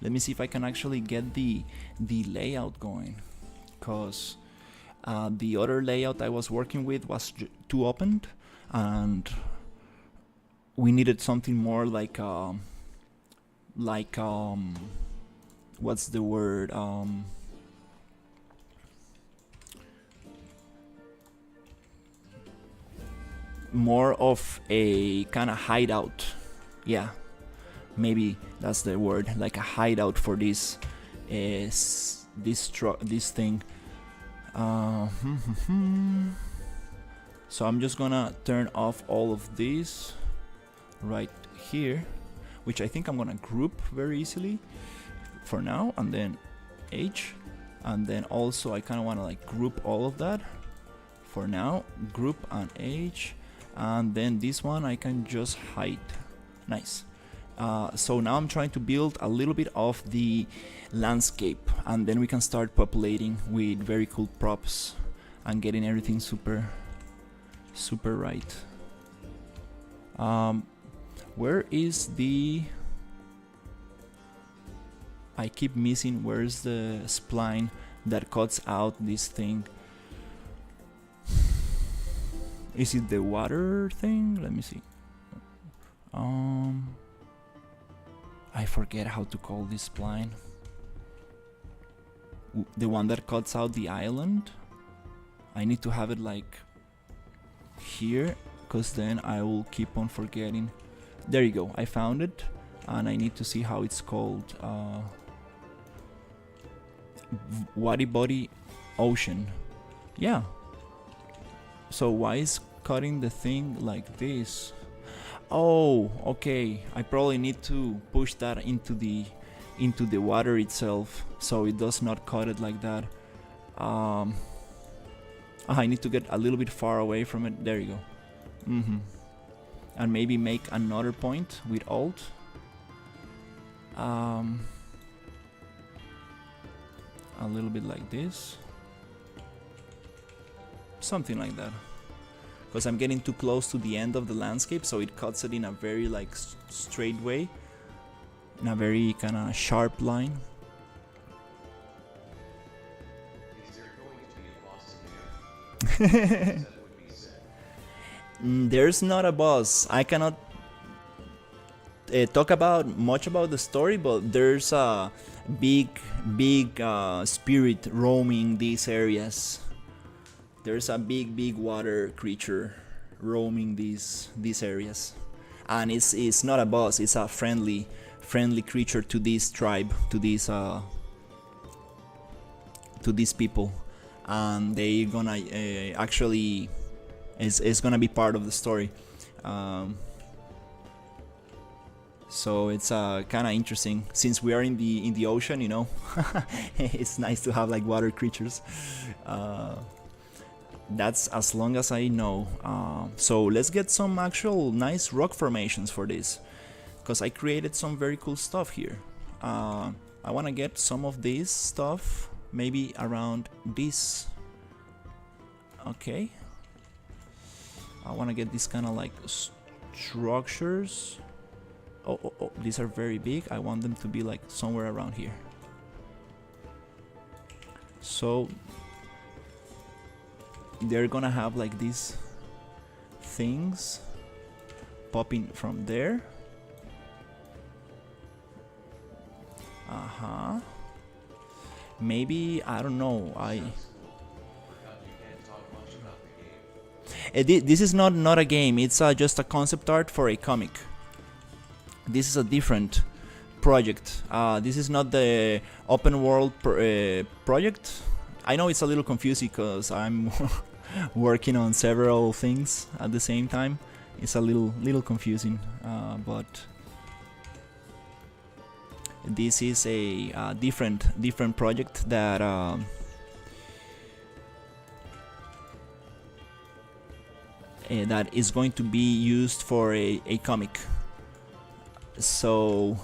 Let me see if I can actually get the layout going, because the other layout I was working with was too opened, and we needed something more like what's the word, more of a kind of hideout. Yeah, maybe that's the word, like a hideout for this thing. So I'm just gonna turn off all of these right here, which I think I'm gonna group very easily for now, and then H, and then also I kind of want to like group all of that for now, group and H, and then this one I can just hide. Nice. So now I'm trying to build a little bit of the landscape, and then we can start populating with very cool props and getting everything super right. Where is the, I keep missing, where's the spline that cuts out this thing? Is it the water thing? Let me see. I forget how to call this spline. The one that cuts out the island. I need to have it like here, because then I will keep on forgetting. There you go, I found it, and I need to see how it's called. Wadi Body Ocean. Yeah. So why is cutting the thing like this? Oh, okay. I probably need to push that into the into the water itself, so it does not cut it like that. I need to get a little bit far away from it. There you go. And maybe make another point with Alt. A little bit like this. Something like that. Because I'm getting too close to the end of the landscape, so it cuts it in a very like straight way. In a very kind of sharp line. Is there going to be a boss in there? That would be said. There's not a boss. I cannot talk about much about the story, but there's a big spirit roaming these areas. There's a big water creature roaming these areas, and it's not a boss. It's a friendly creature to this tribe, to these people, and they gonna actually is gonna be part of the story. So it's kind of interesting since we are in the ocean, you know. It's nice to have like water creatures. That's as long as I know. So let's get some actual nice rock formations for this, because I created some very cool stuff here. I want to get some of this stuff maybe around this. Okay, I want to get this kind of like structures. Oh, these are very big. I want them to be like somewhere around here. So they're gonna have like these things popping from there. Maybe, I don't know. This is not a game. It's just a concept art for a comic. This is a different project. This is not the open world project. I know it's a little confusing because I'm working on several things at the same time. It's a little confusing, but this is a different project that that is going to be used for a comic. So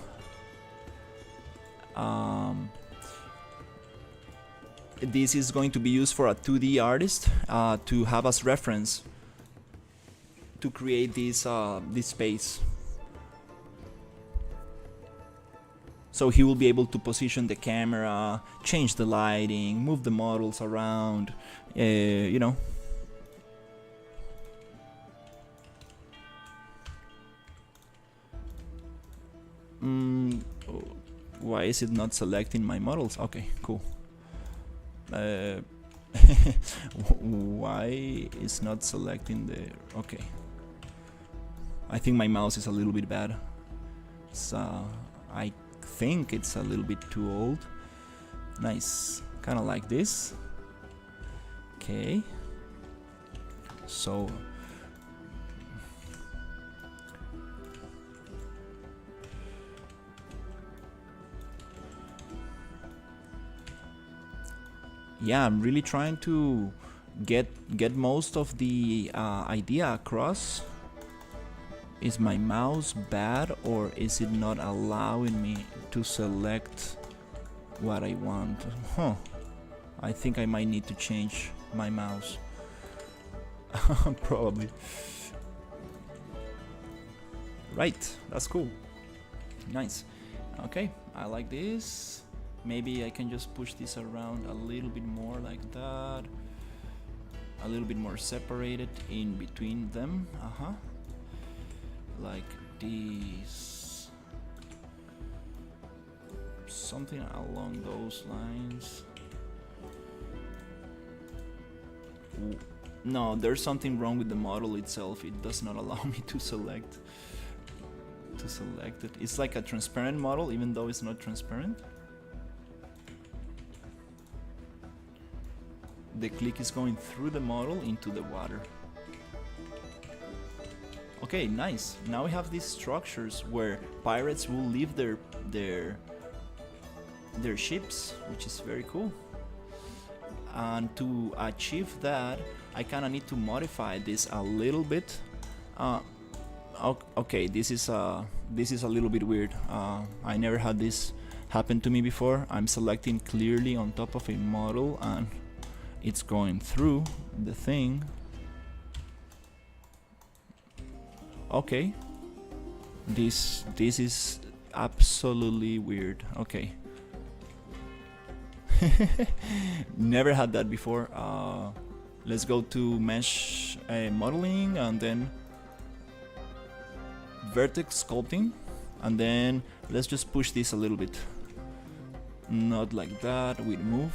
this is going to be used for a 2D artist to have as reference to create this space. So he will be able to position the camera, change the lighting, move the models around, you know. Why is it not selecting my models? Okay, cool. Why is not selecting the... Okay. I think my mouse is a little bit bad. So I think it's a little bit too old. Nice. Kind of like this. Okay. So... yeah, I'm really trying to get most of the idea across. Is my mouse bad, or is it not allowing me to select what I want? I think I might need to change my mouse. Probably. Right, that's cool. Nice. Okay, I like this. Maybe I can just push this around a little bit more like that. A little bit more separated in between them. Like this. Something along those lines. No, there's something wrong with the model itself. It does not allow me to select it. It's like a transparent model, even though it's not transparent. The click is going through the model into the water. Okay, nice. Now we have these structures where pirates will leave their their ships, which is very cool. And to achieve that, I kind of need to modify this a little bit. Okay, this is a little bit weird. I never had this happen to me before. I'm selecting clearly on top of a model and it's going through the thing. Okay, this is absolutely weird. Okay. Never had that before. Let's go to mesh modeling and then vertex sculpting, and then let's just push this a little bit. Not like that. We move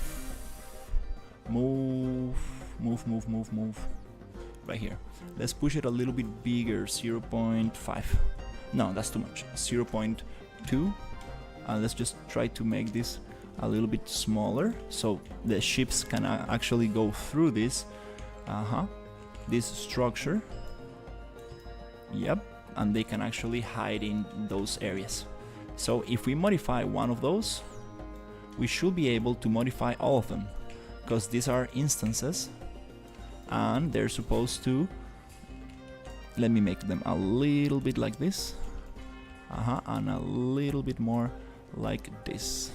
right here. Let's push it a little bit bigger, 0.5. No, that's too much. 0.2, and let's just try to make this a little bit smaller so the ships can actually go through this this structure. Yep, and they can actually hide in those areas. So if we modify one of those, we should be able to modify all of them, because these are instances and they're supposed to, let me make them a little bit like this, and a little bit more like this.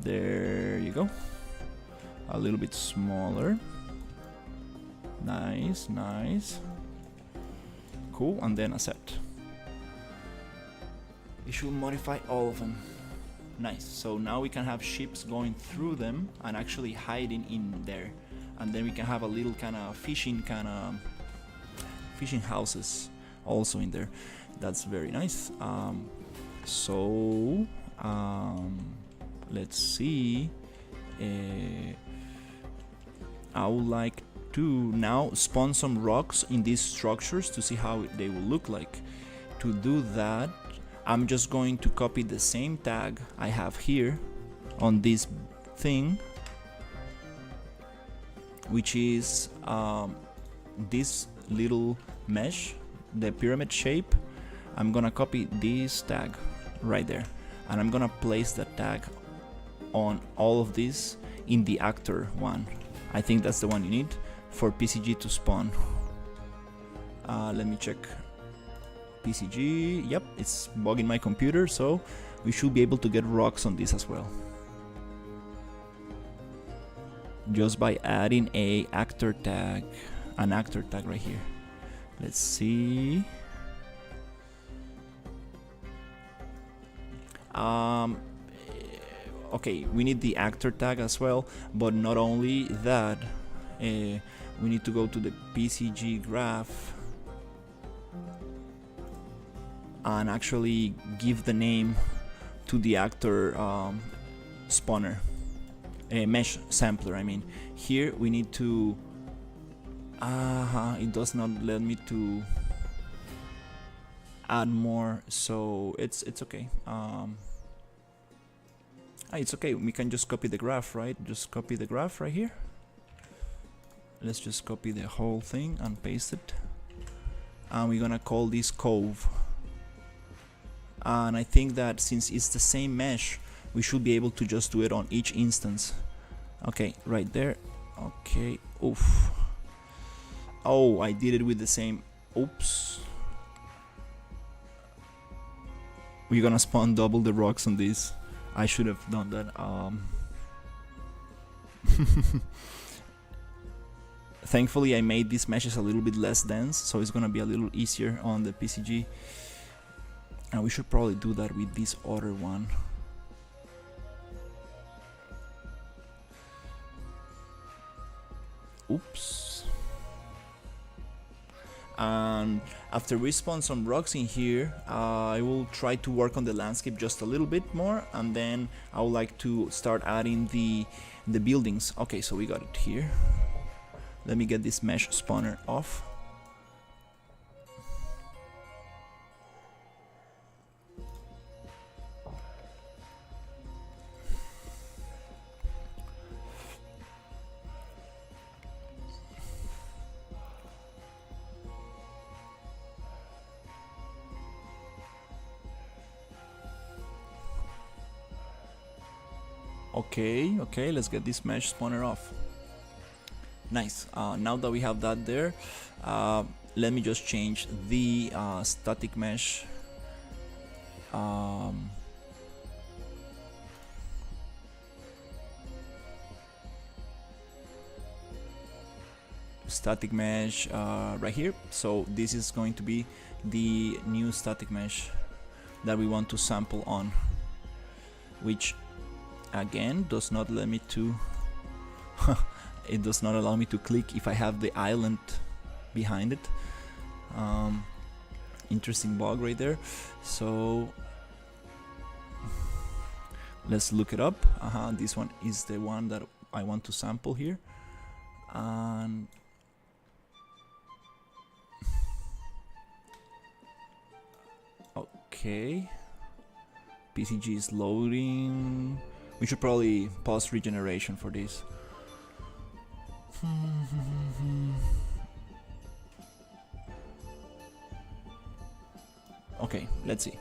There you go. A little bit smaller. Nice, nice. Cool, and then a set. We should modify all of them. Nice. So now we can have ships going through them and actually hiding in there. And then we can have a little kind of fishing houses also in there. That's very nice. Let's see. I would like to now spawn some rocks in these structures to see how they will look like. To do that, I'm just going to copy the same tag I have here on this thing, which is this little mesh, the pyramid shape. I'm gonna copy this tag right there, and I'm gonna place that tag on all of these in the actor one. I think that's the one you need for PCG to spawn. Let me check. PCG, yep, it's bugging my computer, so we should be able to get rocks on this as well, just by adding an actor tag right here. Let's see. Okay, we need the actor tag as well, but not only that, we need to go to the PCG graph and actually give the name to the actor spawner, mesh sampler. I mean, here we need to. It does not let me to add more, so it's okay. It's okay. We can just copy the graph, right? Just copy the graph right here. Let's just copy the whole thing and paste it, and we're gonna call this cove. And I think that since it's the same mesh, we should be able to just do it on each instance. Okay, right there. Okay. Oof. Oh, I did it with the same. Oops. We're gonna spawn double the rocks on this. I should have done that. Thankfully, I made these meshes a little bit less dense, so it's gonna be a little easier on the PCG. And we should probably do that with this other one. Oops. And after we spawn some rocks in here, I will try to work on the landscape just a little bit more, and then I would like to start adding the buildings. Okay, so we got it here. Let me get this mesh spawner off. Okay, let's get this mesh spawner off. Nice. Now that we have that there, let me just change the static mesh. Static mesh right here. So this is going to be the new static mesh that we want to sample on, which again does not let me to it does not allow me to click if I have the island behind it. Interesting bug right there. So let's look it up. This one is the one that I want to sample here. And okay, PCG is loading. We should probably pause regeneration for this. Okay, let's see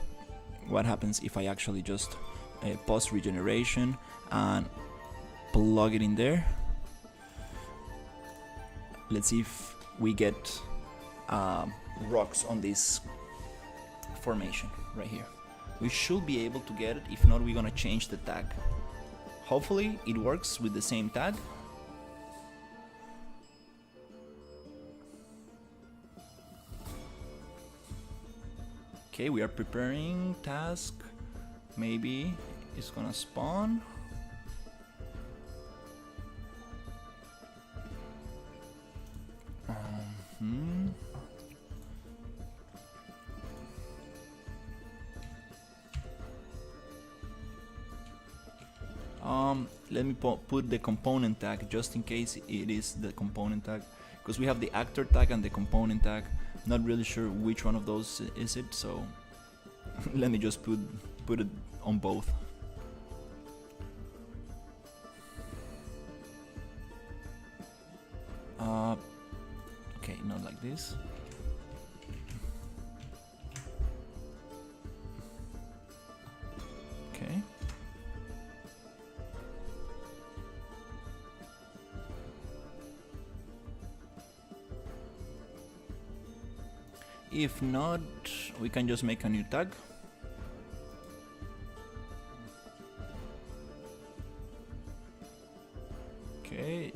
what happens if I actually just pause regeneration and plug it in there. Let's see if we get rocks on this formation right here. We should be able to get it. If not, we're gonna change the tag. Hopefully it works with the same tag. Okay, we are preparing task. Maybe it's gonna spawn. Let me put the component tag just in case it is the component tag, because we have the actor tag and the component tag. Not really sure which one of those is it, so let me just put it on both. Okay, not like this. Okay. If not, we can just make a new tag. Okay.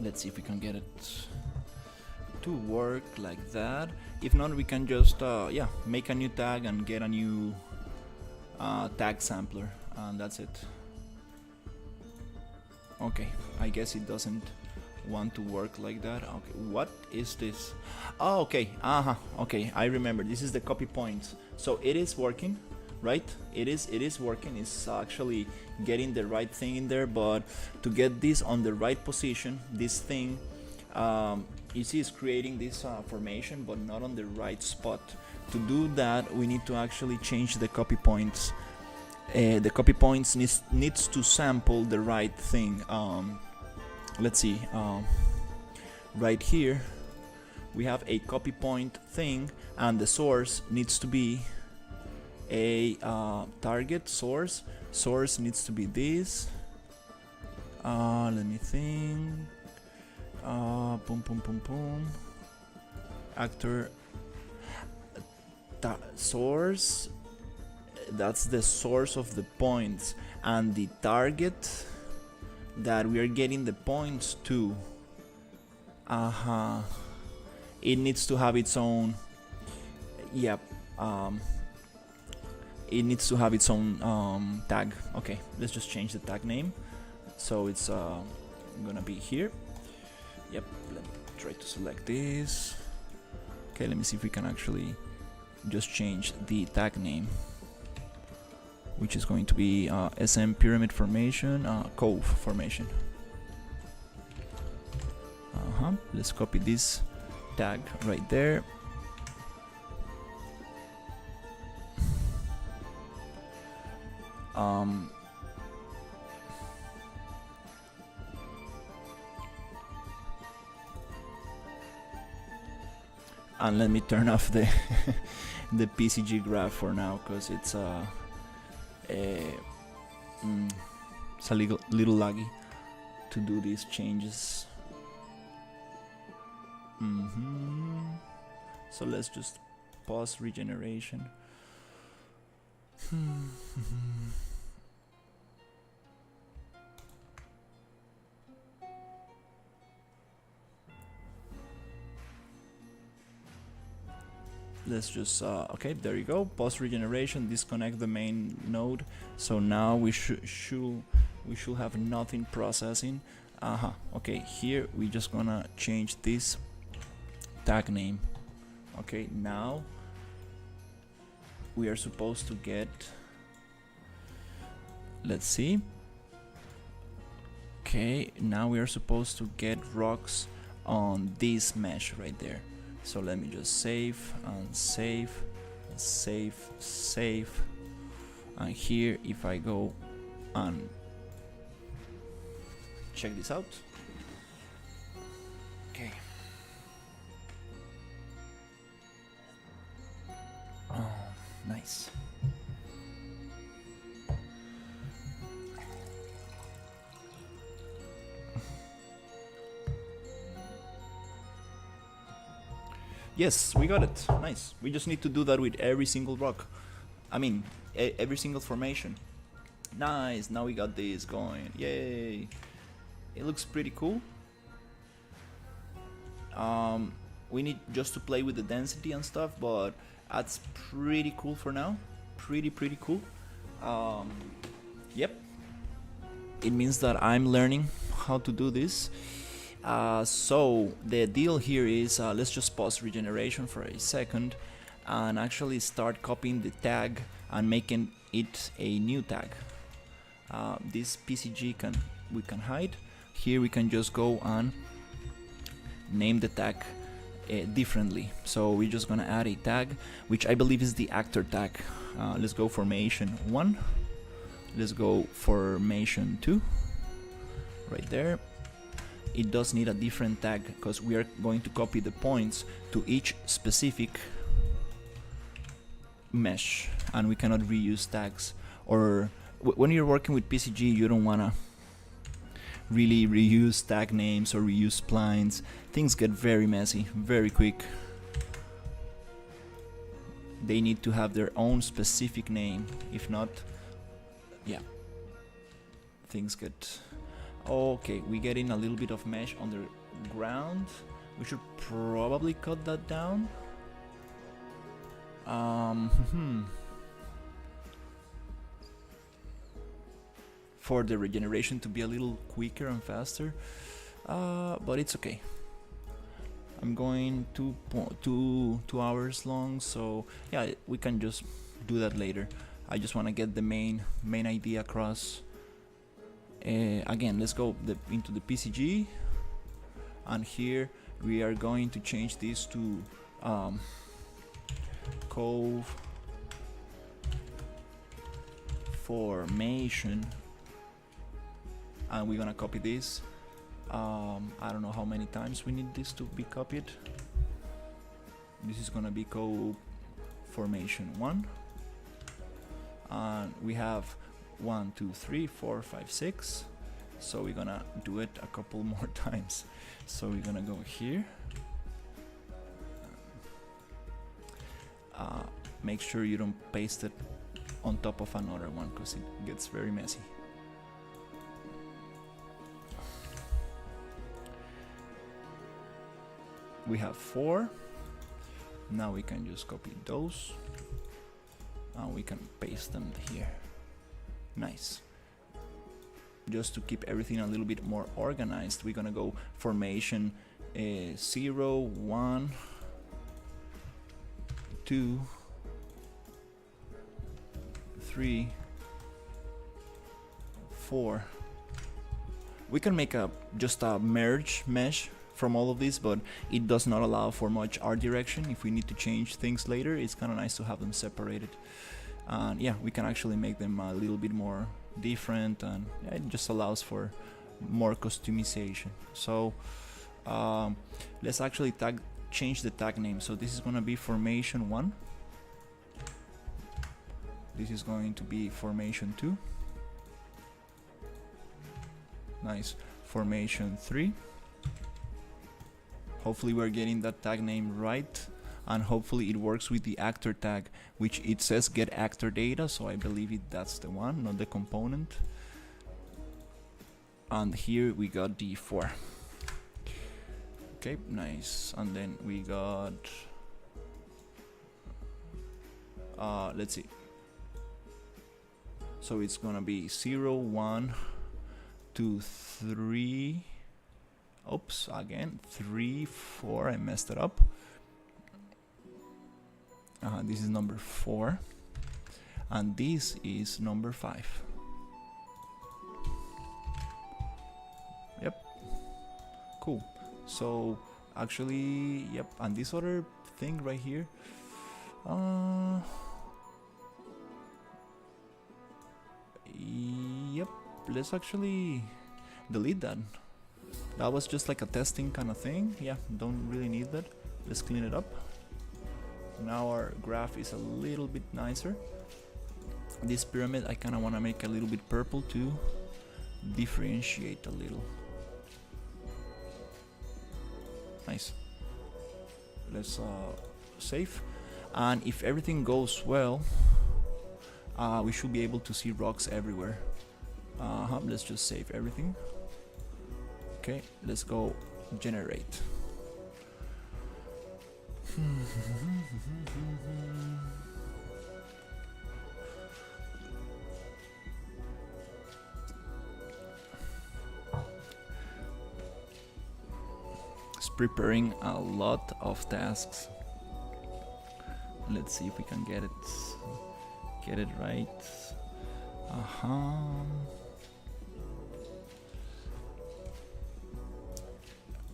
Let's see if we can get it to work like that. If not, we can just yeah, make a new tag and get a new tag sampler, and that's it. Okay, I guess it doesn't want to work like that. Okay, what is this? Oh, okay, okay, I remember. This is the copy points. So it is working, right? It is working. It's actually getting the right thing in there, but to get this on the right position, this thing you see is creating this formation, but not on the right spot. To do that, we need to actually change the copy points. The copy points needs to sample the right thing. Let's see, right here we have a copy point thing, and the source needs to be a target source. Source needs to be this. Let me think. Actor source. That's the source of the points, and the target that we are getting the points to. It needs to have its own. Yep. It needs to have its own tag. Okay, let's just change the tag name. So it's gonna be here. Yep, let me try to select this. Okay, let me see if we can actually just change the tag name, which is going to be SM Pyramid Formation, Cove Formation. Let's copy this tag right there. Um, and let me turn off the the PCG graph for now, because it's it's a little laggy to do these changes. So let's just pause regeneration. Let's just okay, there you go. Pause regeneration, disconnect the main node. So now we should have nothing processing. Okay, here we just gonna change this tag name. Okay, now we are supposed to get, let's see. Okay, now we are supposed to get rocks on this mesh right there. So let me just save and save and save. And here, if I go and check this out. Okay. Oh, nice. Yes, we got it. Nice. We just need to do that with every single rock. I mean, every single formation. Nice. Now we got this going. Yay. It looks pretty cool. We need just to play with the density and stuff, but that's pretty cool for now. Pretty cool. Yep. It means that I'm learning how to do this. So the deal here is let's just pause regeneration for a second and actually start copying the tag and making it a new tag. This PCG we can hide. Here we can just go and name the tag differently. So we're just gonna add a tag, which I believe is the actor tag. Let's go formation 1. Let's go formation 2. Right there. It does need a different tag because we are going to copy the points to each specific mesh, and we cannot reuse tags. Or when you're working with PCG, you don't wanna really reuse tag names or reuse splines. Things get very messy very quick. They need to have their own specific name. If not, yeah, things get... Okay, we get in a little bit of mesh underground. We should probably cut that down. For the regeneration to be a little quicker and faster, but it's okay. I'm going 2 hours long, so yeah, we can just do that later. I just want to get the main idea across. Again, let's go into the PCG, and here we are going to change this to cove formation, and we're gonna copy this. I don't know how many times we need this to be copied. This is gonna be cove formation 1, and we have 1, 2, 3, 4, 5, 6. So we're gonna do it a couple more times. So we're gonna go here. Make sure you don't paste it on top of another one because it gets very messy. We have 4. Now we can just copy those and we can paste them here. Nice. Just to keep everything a little bit more organized, we're gonna go formation 0, 1, 2, 3, 4. We can make just a merge mesh from all of this, but it does not allow for much art direction. If we need to change things later, it's kind of nice to have them separated. and yeah, we can actually make them a little bit more different, and yeah, it just allows for more customization. So let's actually change the tag name. So this is going to be formation 1, this is going to be formation 2, nice, formation 3. Hopefully we're getting that tag name right, and hopefully it works with the actor tag, which it says get actor data, so I believe that's the one, not the component. And here we got D4. Okay, nice. And then we got let's see, so it's gonna be 0, 1, 2, 3, oops, again 3, 4, I messed it up. This is number 4, and this is number 5. Yep, cool. So actually, yep, and this other thing right here, yep, let's actually delete that. That was just like a testing kind of thing. Yeah, don't really need that. Let's clean it up. Now our graph is a little bit nicer. This pyramid I kind of want to make a little bit purple to differentiate a little. Nice. Let's save, and if everything goes well, we should be able to see rocks everywhere. Let's just save everything. Okay, let's go generate. It's preparing a lot of tasks. Let's see if we can get it right.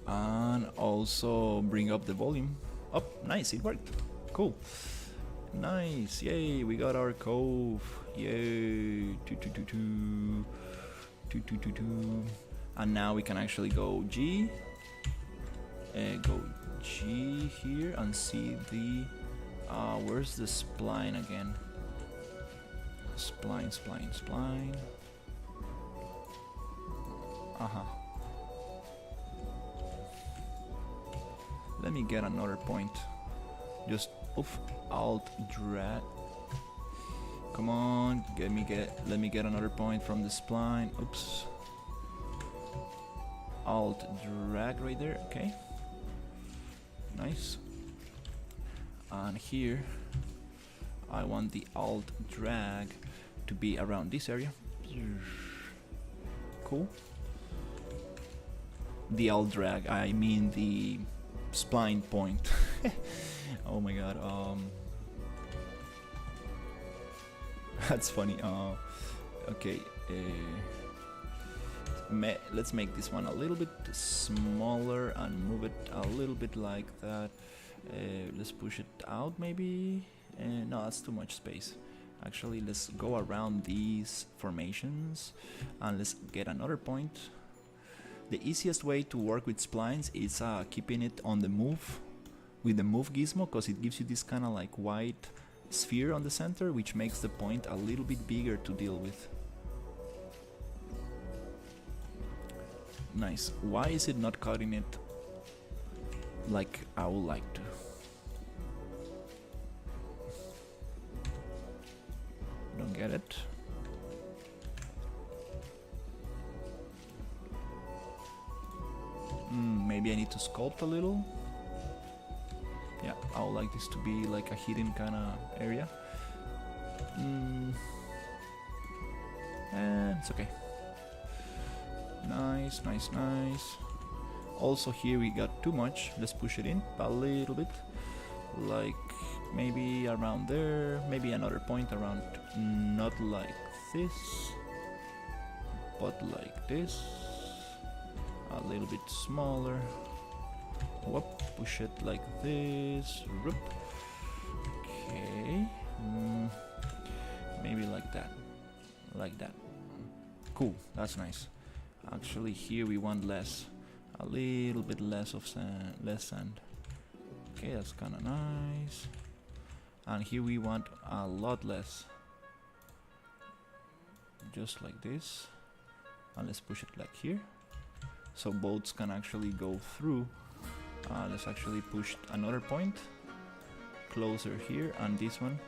And also bring up the volume. Oh, nice, it worked. Cool. Nice, yay, we got our cove. Yay. And now we can actually go G. Go G here and see the where's the spline again? Spline. Let me get another point. Just alt drag. Come on, let me get another point from the spline. Oops. Alt drag right there. Okay. Nice. And here I want the alt drag to be around this area. Cool. The alt drag, I mean the spline point. Oh my god, that's funny. Okay, let's make this one a little bit smaller and move it a little bit like that. Let's push it out maybe. No, that's too much space. Actually, let's go around these formations and let's get another point. The easiest way to work with splines is keeping it on the move with the move gizmo, because it gives you this kind of like white sphere on the center, which makes the point a little bit bigger to deal with. Nice. Why is it not cutting it like I would like to? Don't get it. Maybe I need to sculpt a little. Yeah, I would like this to be like a hidden kind of area. It's okay. Nice. Also here we got too much. Let's push it in a little bit. Like maybe around there. Maybe another point around, not like this, but like this. A little bit smaller. Whoop, push it like this. Whoop. Okay. maybe like that, like that. Cool, that's nice. Actually, here we want less, a little bit less of sand, less sand. Okay, that's kind of nice. And here we want a lot less, just like this. And let's push it like here, so boats can actually go through. Let's actually push another point closer here, and this one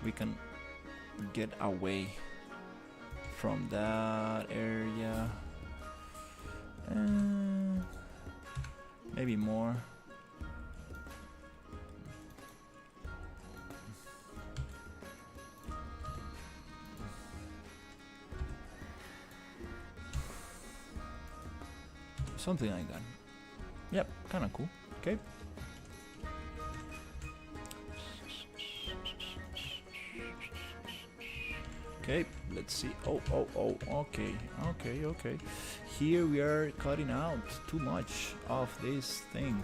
we can get away from that area. Maybe more. Something like that. Yep, kind of cool. Okay. Okay, let's see. Oh, okay. Here we are cutting out too much of this thing.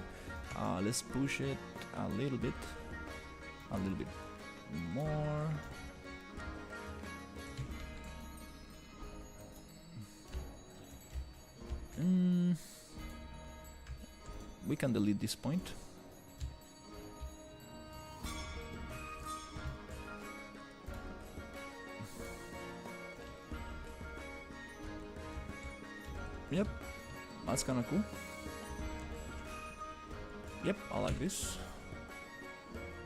Let's push it a little bit more. We can delete this point. Yep, that's kinda cool. Yep, I like this.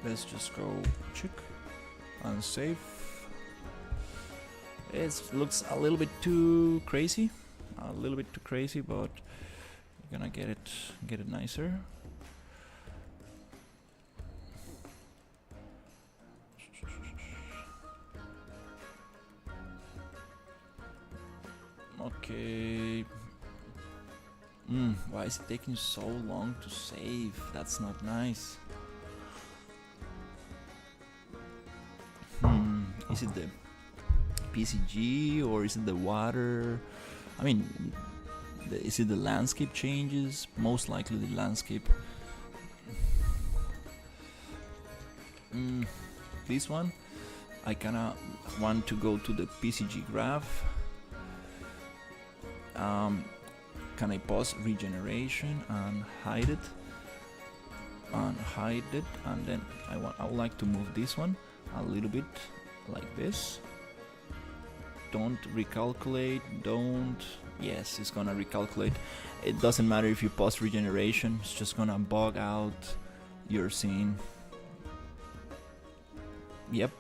Let's just go check and save. It looks a little bit too crazy. But we're gonna get it nicer. Okay. Why is it taking so long to save? That's not nice. Is it the PCG or is it the water? I mean, is it the landscape changes? Most likely the landscape. This one, I kinda want to go to the PCG graph. Can I pause regeneration and hide it? And then I would like to move this one a little bit like this. Don't recalculate, yes, it's gonna recalculate. It doesn't matter if you pause regeneration, it's just gonna bug out your scene. Yep.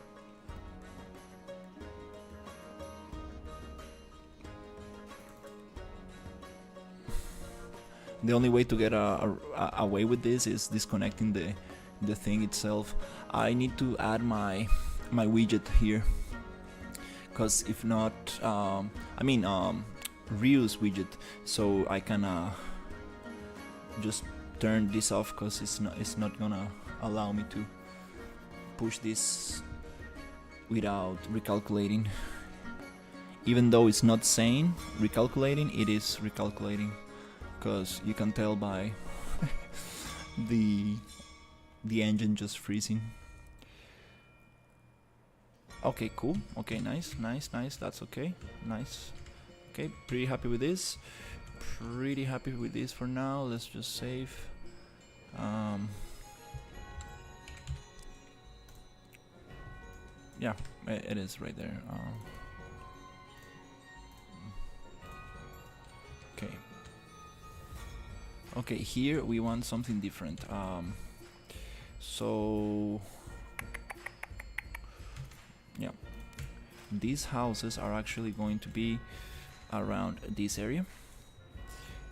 The only way to get away with this is disconnecting the thing itself. I need to add my widget here, because if not, reuse widget, so I can just turn this off, because it's not gonna allow me to push this without recalculating. Even though it's not saying recalculating, it is recalculating, because you can tell by the engine just freezing. Okay, cool. Okay, nice. That's okay. Nice. Okay, pretty happy with this. For now. Let's just save. Yeah, it is right there. Okay. Okay, here we want something different. So yeah, these houses are actually going to be around this area.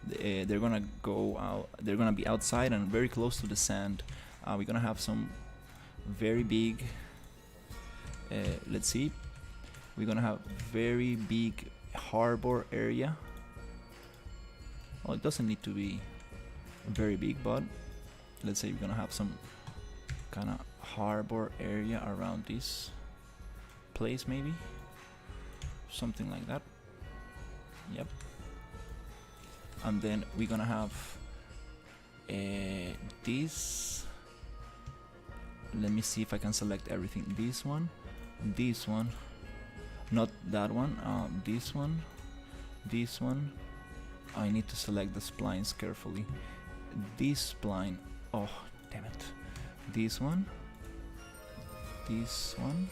They're gonna go out. They're gonna be outside and very close to the sand. We're gonna have some very big. Let's see. We're gonna have very big harbor area. Well, it doesn't need to be very big, but let's say we're gonna have some kind of harbor area around this place, maybe something like that. Yep. And then we're gonna have this. Let me see if I can select everything. This one, Not that one. This one. This one. I need to select the splines carefully. This spline. Oh, damn it. This one. This one.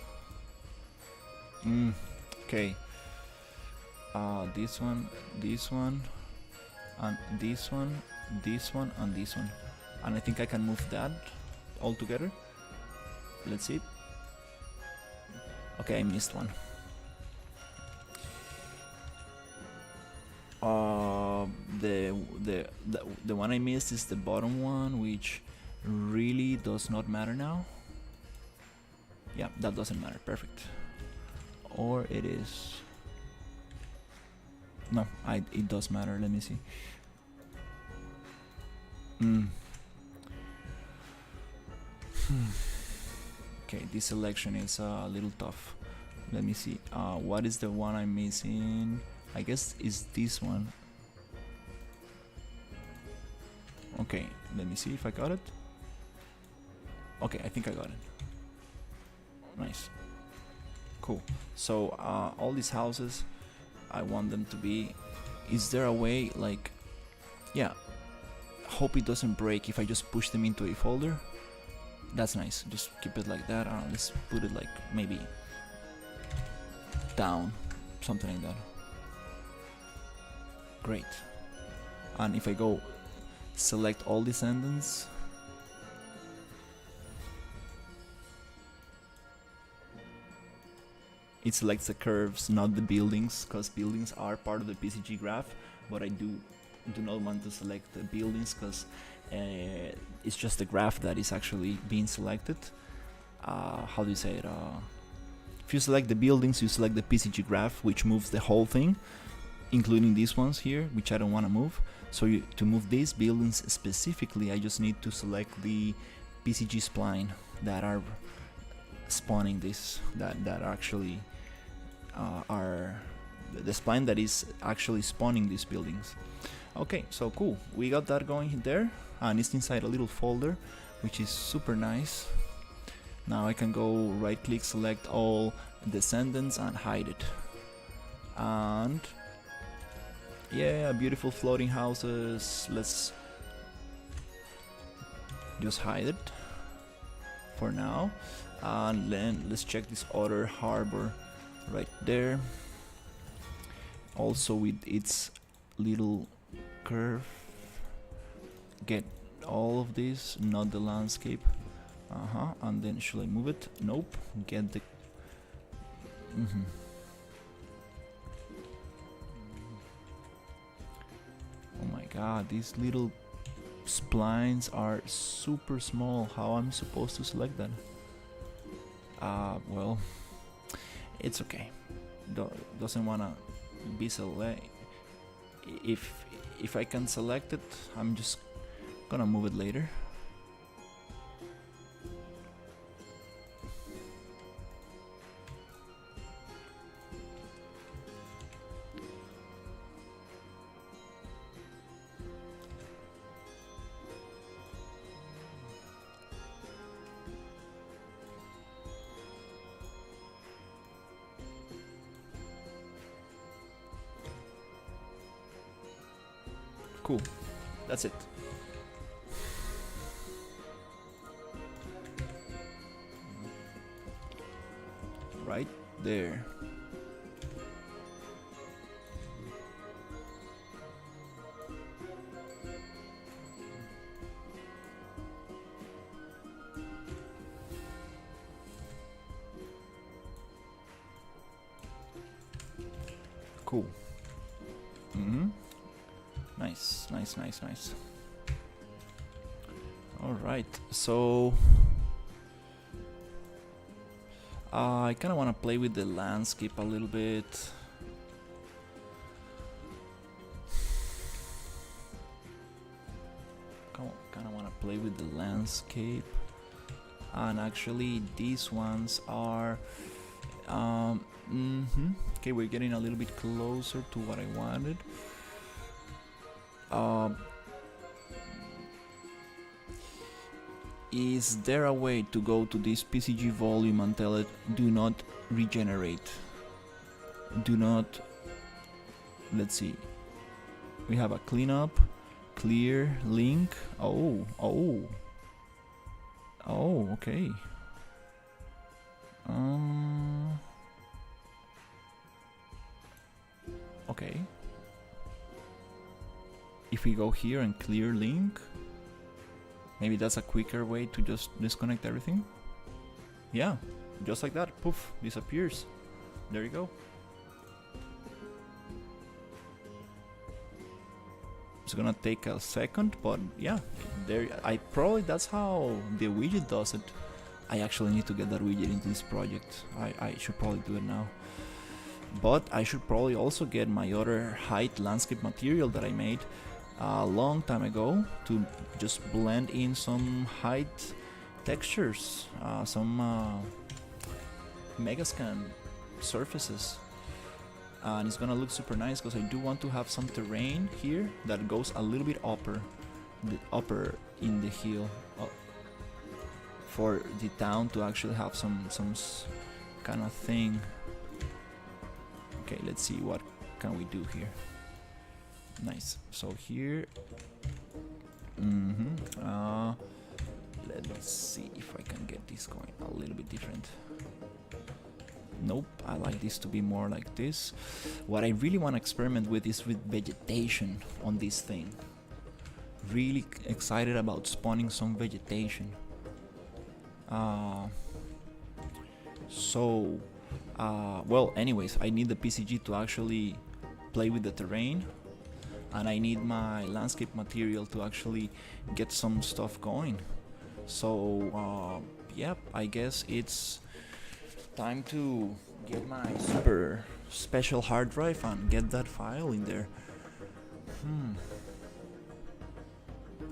Okay. This one, and this one, and this one. And I think I can move that all together. Let's see. Okay, I missed one. The one I missed is the bottom one, which really does not matter now. Yeah, that doesn't matter. Perfect. Or it is. No, it does matter. Let me see. Okay, this selection is a little tough. Let me see. What is the one I'm missing? I guess is this one. Okay, let me see if I got it. Okay, I think I got it. Nice. Cool. So all these houses, I want them to be. Is there a way, like, yeah, hope it doesn't break if I just push them into a folder? That's nice. Just keep it like that. Let's put it like maybe down, something like that. Great. And if I go select all descendants, it selects the curves, not the buildings, because buildings are part of the PCG graph, but I do not want to select the buildings because it's just the graph that is actually being selected. How do you say it? If you select the buildings, you select the PCG graph, which moves the whole thing, including these ones here, which I don't want to move. So to move these buildings specifically, I just need to select the PCG spline that are spawning this, that actually are the spline that is actually spawning these buildings. Okay, so cool. We got that going there, and it's inside a little folder, which is super nice. Now I can go right click, select all descendants and hide it. And yeah, beautiful floating houses. Let's just hide it for now. And then let's check this other harbor right there. Also with its little curve. Get all of this, not the landscape. And then should I move it? Nope. Get the Oh my god, these little splines are super small. How I'm supposed to select that? Well, it's okay. Doesn't wanna be select. If I can select it, I'm just gonna move it later. Cool. That's it. Right there. Cool. Nice, nice, nice, nice. All right, so I kind of want to play with the landscape a little bit. Kind of want to play with the landscape, and actually these ones are okay, we're getting a little bit closer to what I wanted. Is there a way to go to this PCG volume and tell it do not regenerate? do not, let's see, we have a cleanup, clear, link. Oh, okay. Okay. If we go here and clear link, maybe that's a quicker way to just disconnect everything. Yeah, just like that, poof, disappears. There you go. It's gonna take a second, but yeah, there. That's how the widget does it. I actually need to get that widget into this project. I should probably do it now. But I should probably also get my other height landscape material that I made a long time ago to just blend in some height textures, some Megascan surfaces. And it's gonna look super nice because I do want to have some terrain here that goes a little bit upper in the hill for the town to actually have some kind of thing. Okay, let's see what can we do here. Nice. So here, let's see if I can get this going a little bit different. Nope, I like this to be more like this. What I really want to experiment with is with vegetation on this thing. Really excited about spawning some vegetation. Well, anyways, I need the PCG to actually play with the terrain, and I need my landscape material to actually get some stuff going. So, yep, I guess it's time to get my super special hard drive and get that file in there.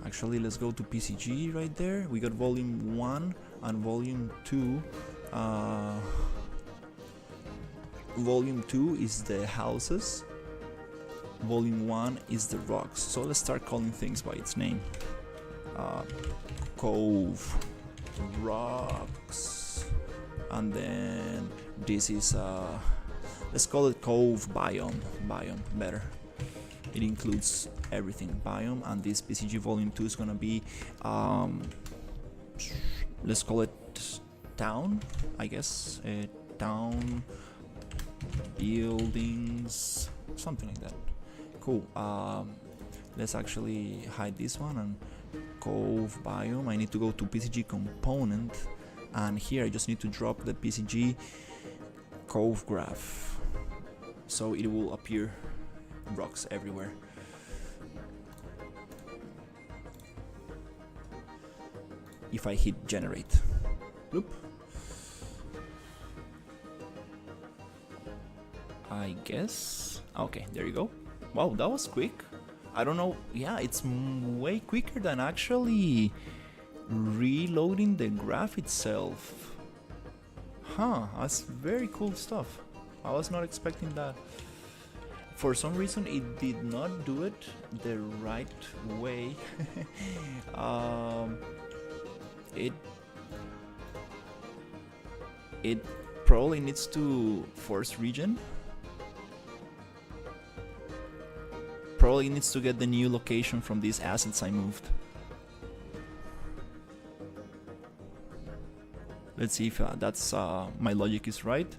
Actually, let's go to PCG right there. We got volume 1 and volume 2. Volume 2 is the houses. Volume 1 is the rocks. So let's start calling things by its name. Cove, rocks, and then this is let's call it Cove biome. Biome, better. It includes everything, biome, and this PCG volume 2 is gonna be let's call it town, I guess. Town, buildings, something like that. Cool. Let's actually hide this one and Cove biome. I need to go to PCG component, and here I just need to drop the PCG Cove graph, so it will appear rocks everywhere. If I hit generate, loop, I guess. Okay, there you go. Wow, that was quick. I don't know. Yeah, it's way quicker than actually reloading the graph itself. Huh, that's very cool stuff. I was not expecting that. For some reason, it did not do it the right way. It probably needs to force region. Probably needs to get the new location from these assets I moved. Let's see if that's my logic is right.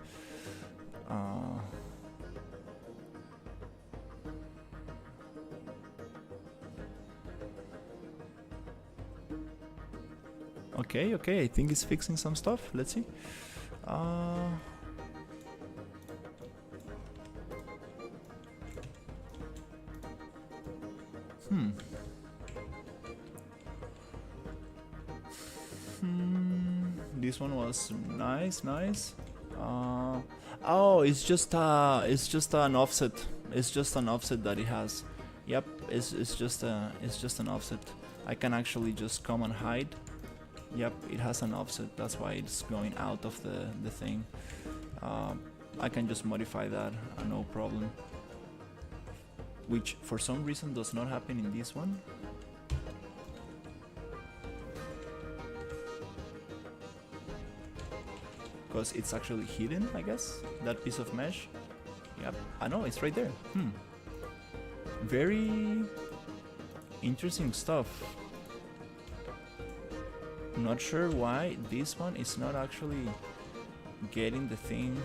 Okay, I think it's fixing some stuff. Let's see. This one was nice. Oh, it's just an offset. It's just an offset that it has. Yep, it's just an offset. I can actually just come and hide. Yep, it has an offset. That's why it's going out of the thing. I can just modify that, no problem. Which for some reason does not happen in this one. Because it's actually hidden, I guess, that piece of mesh. Yep, I know, it's right there. Very interesting stuff. Not sure why this one is not actually getting the thing.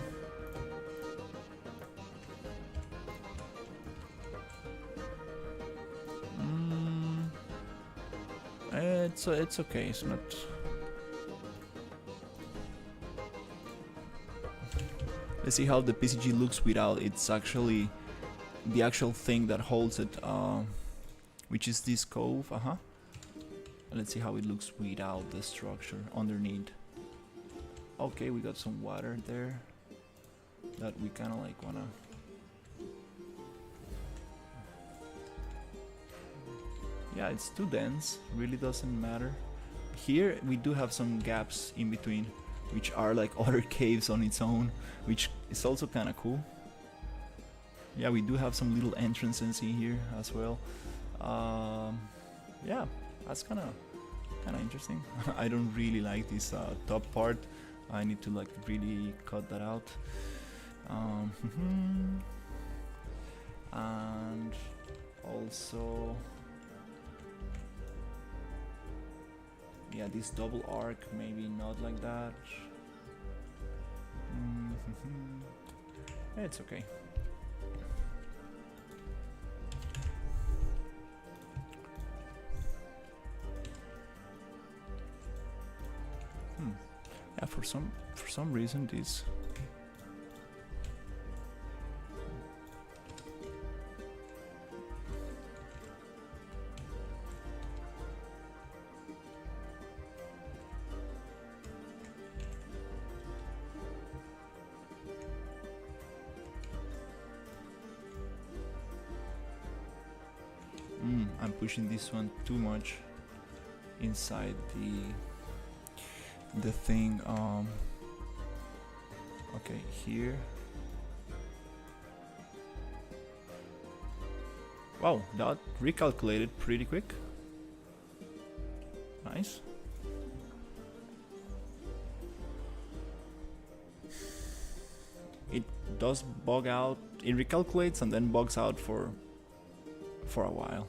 It's okay. It's not. Let's see how the PCG looks without. It's actually the actual thing that holds it, which is this cove. Let's see how it looks without the structure underneath. Okay, we got some water there that we kind of like wanna. Yeah, it's too dense. Really doesn't matter. Here we do have some gaps in between, which are like other caves on its own, which is also kind of cool. Yeah, we do have some little entrances in here as well. Yeah, that's kind of interesting. I don't really like this top part. I need to like really cut that out. And also, yeah, this double arc, maybe not like that. It's okay. Yeah, for some reason this. I'm pushing this one too much inside the thing. Okay, here. Wow, that recalculated pretty quick. Nice. It does bug out. It recalculates and then bugs out for a while.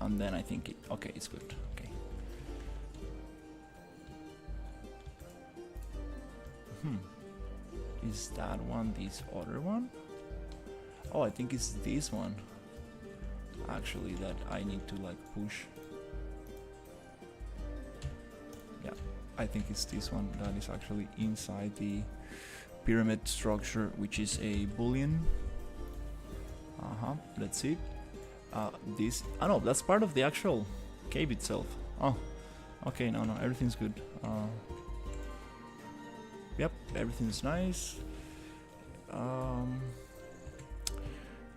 And then I think okay, it's good. Okay. Is that one this other one? Oh, I think it's this one actually that I need to like push. Yeah, I think it's this one that is actually inside the pyramid structure, which is a boolean. Let's see. This. Oh no, that's part of the actual cave itself. Oh, okay. No, everything's good. Yep, everything's nice.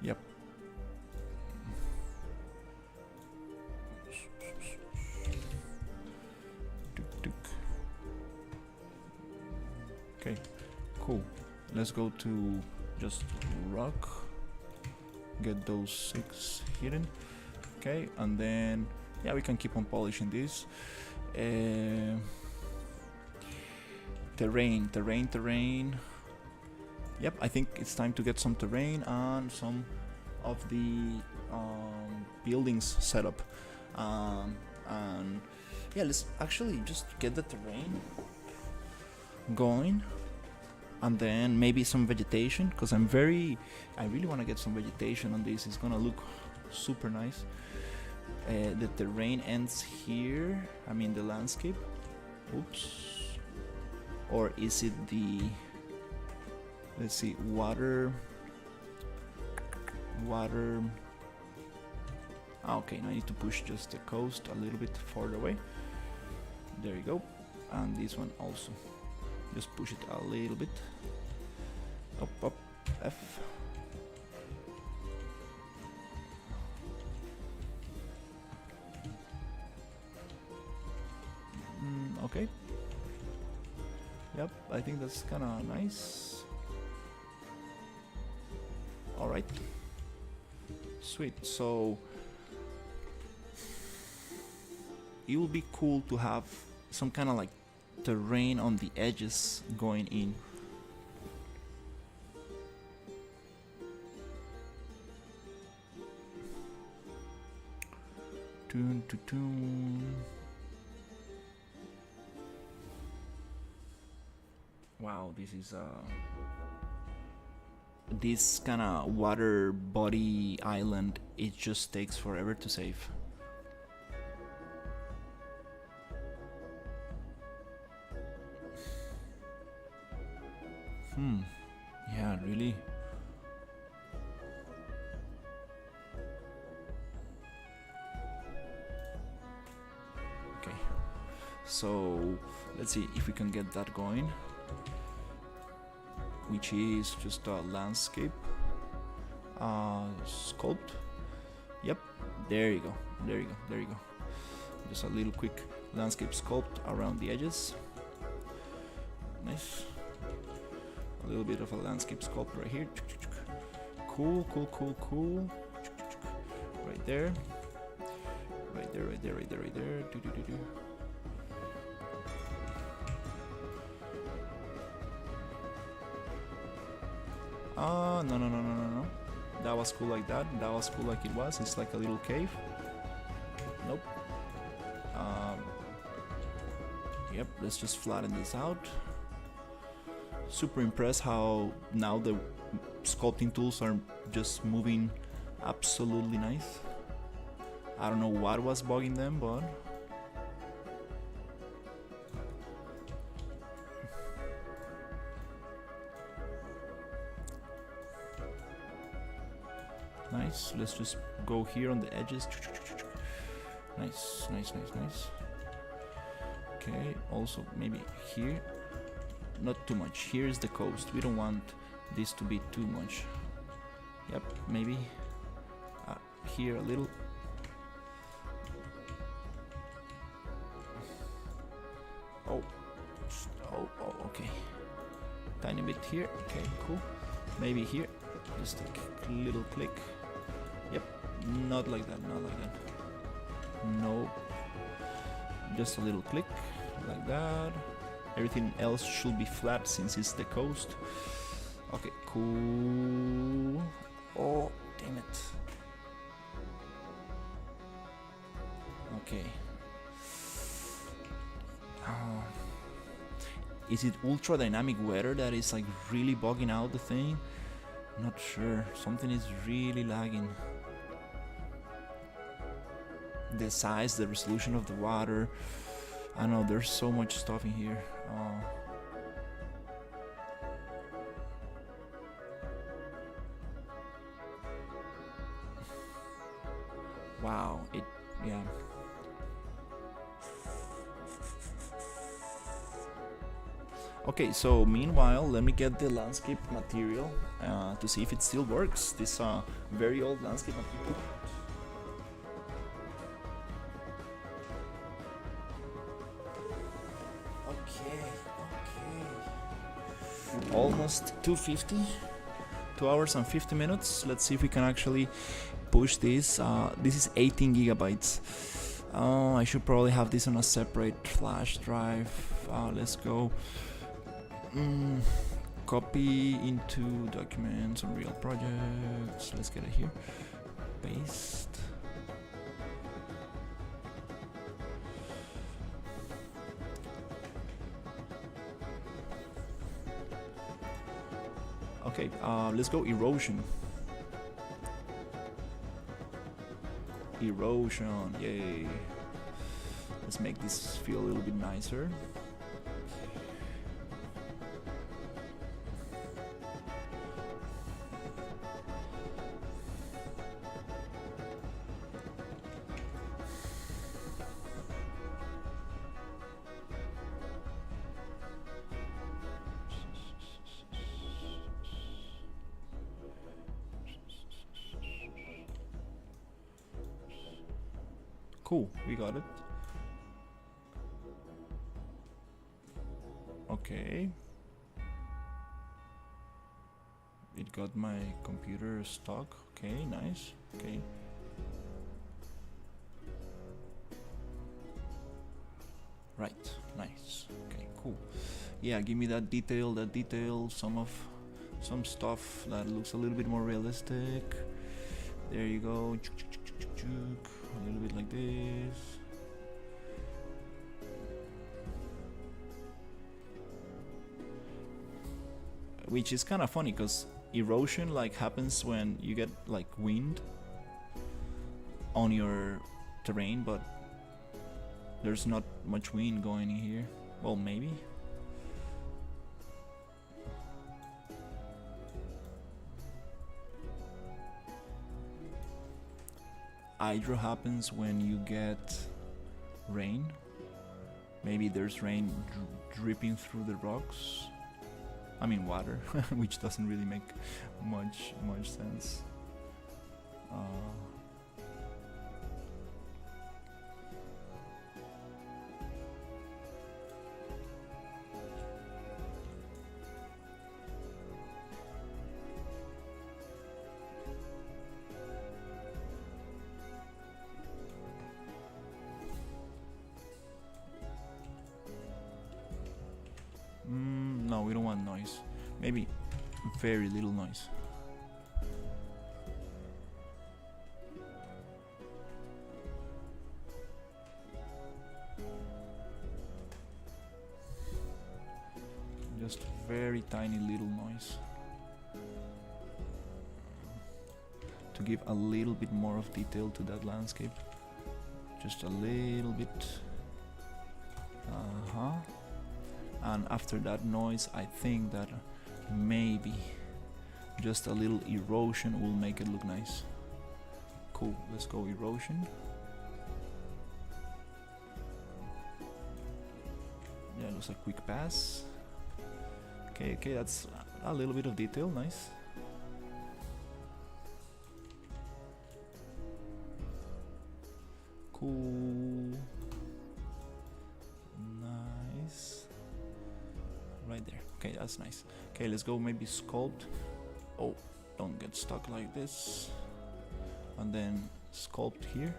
Yep. Okay, cool. Let's go to just rock. Get those 6 hidden. Okay, and then yeah, we can keep on polishing this. Terrain. Yep, I think it's time to get some terrain and some of the buildings set up. And yeah, let's actually just get the terrain going. And then maybe some vegetation, because I really want to get some vegetation on this. It's gonna look super nice. The terrain ends here. I mean the landscape. Oops. Or is it the? Let's see. Water. Okay, now I need to push just the coast a little bit further away. There you go. And this one also. Just push it a little bit. Up, F. Okay. Yep, I think that's kind of nice. All right. Sweet. So it will be cool to have some kind of like terrain on the edges going in. Tune to tune. Wow, this is this kind of water body island, it just takes forever to save. Yeah, really. Okay, so let's see if we can get that going, which is just a landscape sculpt. Yep, there you go, there you go, there you go. Just a little quick landscape sculpt around the edges. Nice. A little bit of a landscape sculpt right here. Cool, cool, cool, cool. Right there. Right there, right there, right there, right there. Do, do, do, do. No, no, no, no, no, no. That was cool like that. That was cool like it was. It's like a little cave. Nope. Yep, let's just flatten this out. Super impressed how now the sculpting tools are just moving absolutely nice. I don't know what was bugging them, but nice. Let's just go here on the edges. Nice, nice, nice, nice. Okay, also maybe here. Not too much. Here's the coast. We don't want this to be too much. Yep, maybe here a little. Oh, oh, okay. Tiny bit here. Okay, cool. Maybe here. Just a little click. Yep, not like that. Not like that. Nope. Just a little click like that. Everything else should be flat since it's the coast. Okay, cool. Oh, damn it. Okay. Is it ultra dynamic weather that is like really bugging out the thing? Not sure. Something is really lagging. The size, the resolution of the water. I know there's so much stuff in here. Wow, yeah. Okay, so meanwhile, let me get the landscape material to see if it still works. This very old landscape material. Almost 2:50, 2 hours and 50 minutes. Let's see if we can actually push this. This is 18 gigabytes. I should probably have this on a separate flash drive. Let's go. Copy into documents on real projects. Let's get it here. Paste. Okay, let's go erosion. Erosion, yay. Let's make this feel a little bit nicer. Cool, we got it. Okay. It got my computer stuck. Okay, nice. Okay. Right, nice. Okay. yeah, give me that detail, some stuff that looks a little bit more realistic. There you go. A little bit like this. Which is kind of funny because erosion like happens when you get like wind on your terrain, but there's not much wind going in here. Well, maybe. Hydro happens when you get rain. Maybe there's rain dripping through the rocks. I mean water, which doesn't really make much sense. No, we don't want noise. Maybe very little noise. Just very tiny little noise. To give a little bit more of detail to that landscape. Just a little bit. And after that noise, I think that maybe just a little erosion will make it look nice. Cool, let's go erosion. Yeah, it looks like quick pass. Okay, that's a little bit of detail, nice. Cool. Nice. Right there. Okay, that's nice. Okay, let's go maybe sculpt. Oh, don't get stuck like this. And then sculpt here.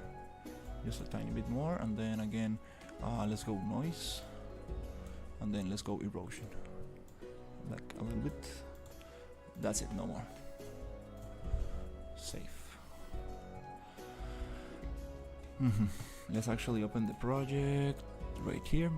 Just a tiny bit more. And then again, let's go noise. And then let's go erosion. Like a little bit. That's it, no more. Save. Let's actually open the project right here.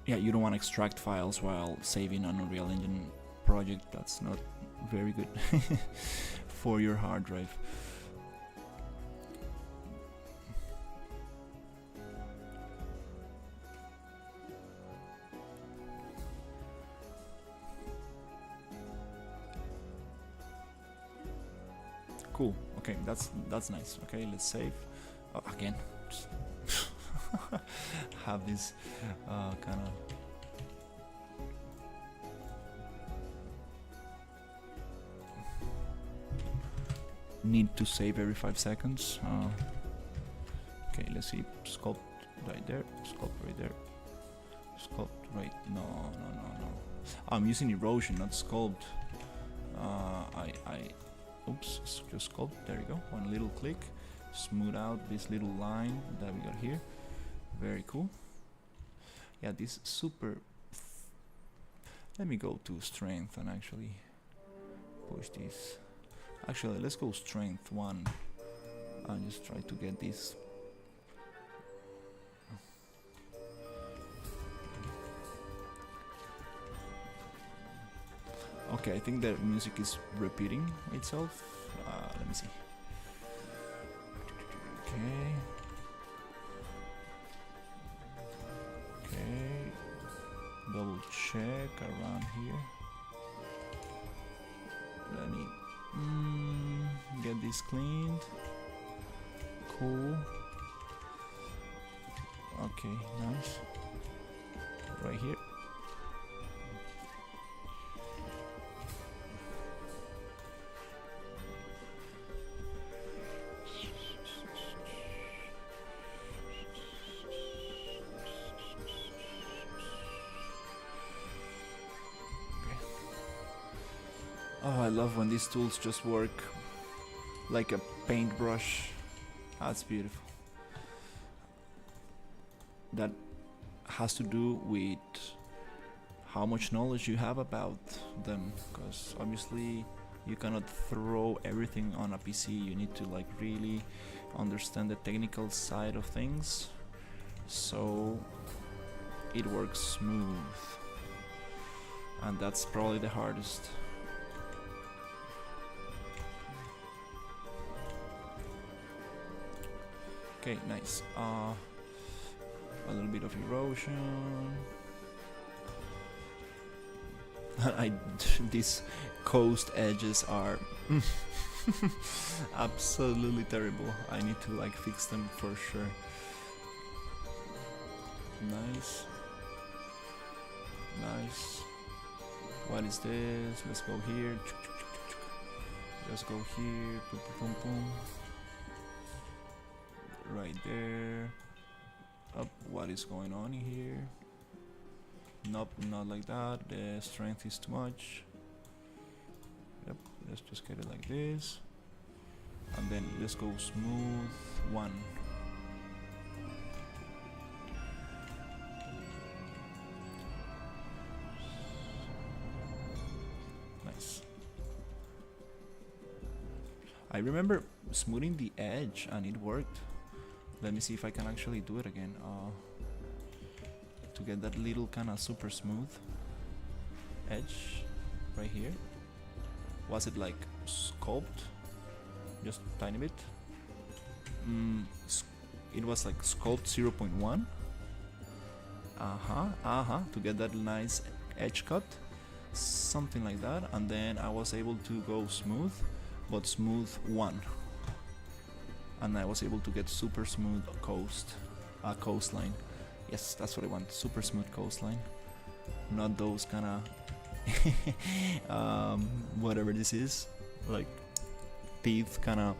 Yeah, you don't want to extract files while saving an Unreal Engine project. That's not very good for your hard drive. Cool. Okay, that's nice. Okay, let's save. Again, have this kind of need to save every 5 seconds. Okay, let's see. Sculpt right there. Sculpt right there. Sculpt right. No. I'm using erosion, not sculpt. Oops, just sculpt. There you go. One little click. Smooth out this little line that we got here. Very cool. Yeah, this super. Let me go to strength and actually push this. Actually, let's go strength 1 and just try to get this. Okay, I think the music is repeating itself. Let me see. Okay. Double check around here. Let me get this cleaned. Cool. Okay, nice. Right here. love when these tools just work like a paintbrush. That's beautiful. That has to do with how much knowledge you have about them, because obviously you cannot throw everything on a PC. You need to like really understand the technical side of things so it works smooth, and that's probably the hardest. Okay, nice. A little bit of erosion. These coast edges are absolutely terrible. I need to like fix them for sure. Nice. Nice. What is this? Let's go here. Let's go here. Boom, boom, boom. Right there. Up. What is going on here? Nope, not like that. The strength is too much. Yep, let's just get it like this. And then let's go smooth one. Nice. I remember smoothing the edge and it worked. Let me see if I can actually do it again. To get that little kind of super smooth edge right here. Was it like sculpt? Just a tiny bit? It was like sculpt 0.1. To get that nice edge cut. Something like that. And then I was able to go smooth, but smooth 1. And I was able to get super smooth coastline. Yes, that's what I want. Super smooth coastline. Not those kind of whatever this is, like teeth kind of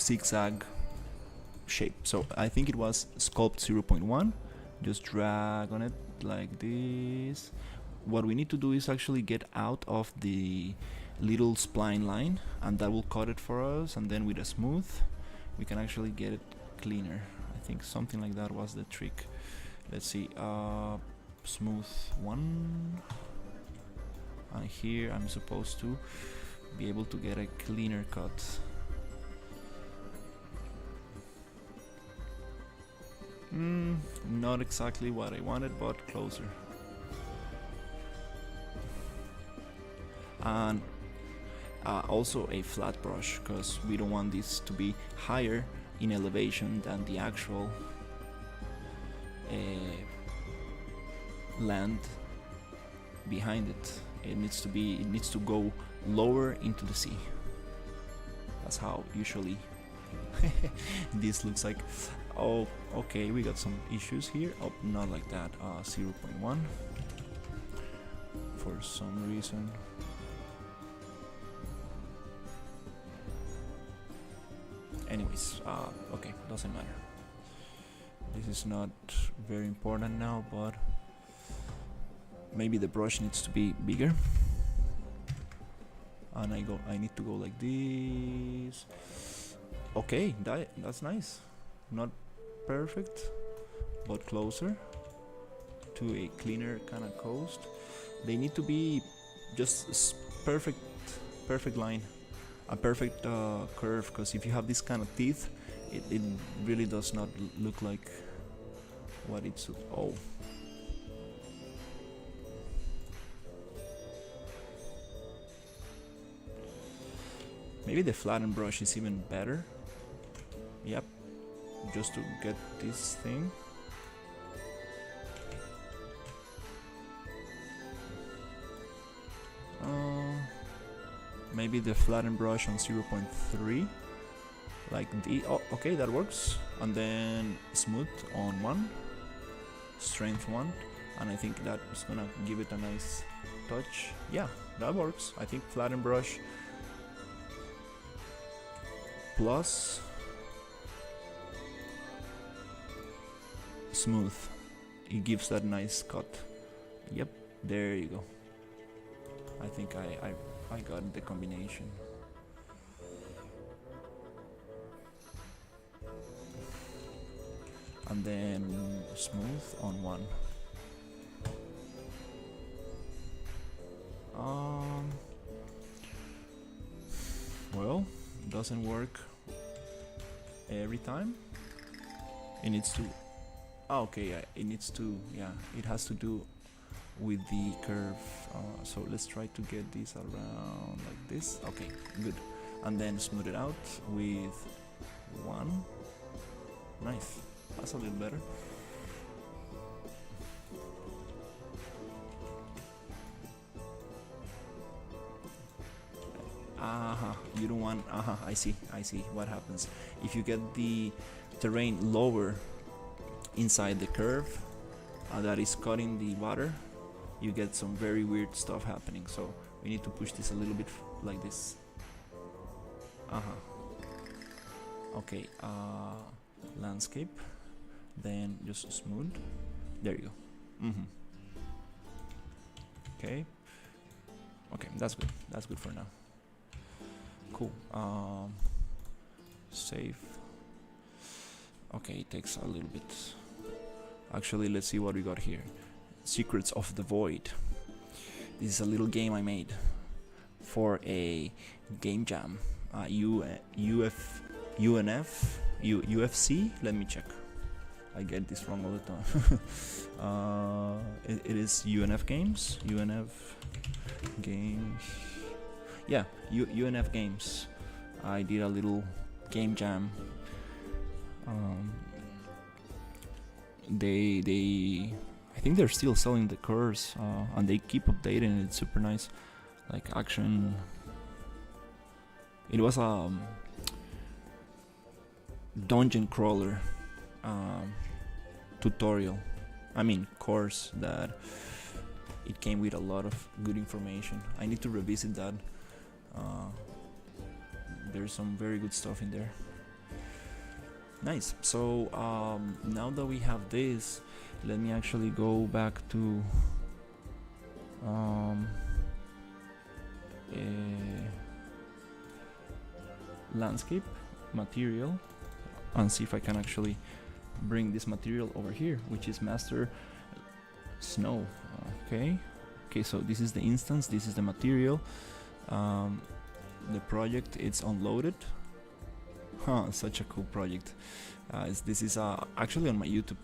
zigzag shape. So I think it was sculpt 0.1. Just drag on it like this. What we need to do is actually get out of the little spline line, and that will cut it for us, and then with a smooth we can actually get it cleaner. I think something like that was the trick. Let's see. Smooth 1, and here I'm supposed to be able to get a cleaner cut. Not exactly what I wanted, but closer. And also a flat brush, because we don't want this to be higher in elevation than the actual land behind it. It needs to go lower into the sea. That's how usually this looks like. Oh, okay, we got some issues here. Oh, not like that. 0.1 for some reason. Anyways, okay, doesn't matter. This is not very important now, but maybe the brush needs to be bigger. And I need to go like this. Okay, that's nice. Not perfect, but closer to a cleaner kind of coast. They need to be just perfect line, a perfect curve, because if you have this kind of teeth, it really does not look like what it should. Oh. Maybe the flattened brush is even better. Yep. Just to get this thing. Maybe the flattened brush on 0.3. Like the. Oh, okay, that works. And then smooth on 1. Strength 1. And I think that is gonna give it a nice touch. Yeah, that works. I think flattened brush plus smooth, it gives that nice cut. Yep, there you go. I think I got the combination. And then smooth on 1. Well, doesn't work every time. It needs to. Oh, okay, yeah, it needs to. Yeah, it has to do with the curve. So let's try to get this around like this. Okay, good. And then smooth it out with 1. Nice. That's a little better. You don't want. I see what happens if you get the terrain lower inside the curve that is cutting the water. You get some very weird stuff happening, so we need to push this a little bit like this. Okay, landscape, then just smooth. There you go. Okay, that's good for now. Cool. Save. Okay, it takes a little bit. Actually, let's see what we got here. Secrets of the Void. This is a little game I made for a game jam. UFC. Let me check. I get this wrong all the time. It is UNF games. UNF games. Yeah, UNF games. I did a little game jam. I think they're still selling the cars, and they keep updating. It's super nice, like action. It was a dungeon crawler tutorial. I mean course that it came with a lot of good information. I need to revisit that. There's some very good stuff in there. Nice. So now that we have this, let me actually go back to landscape material and see if I can actually bring this material over here, which is master snow. Okay, so this is the instance, this is the material. The project, it's unloaded. Such a cool project. This is actually on my YouTube.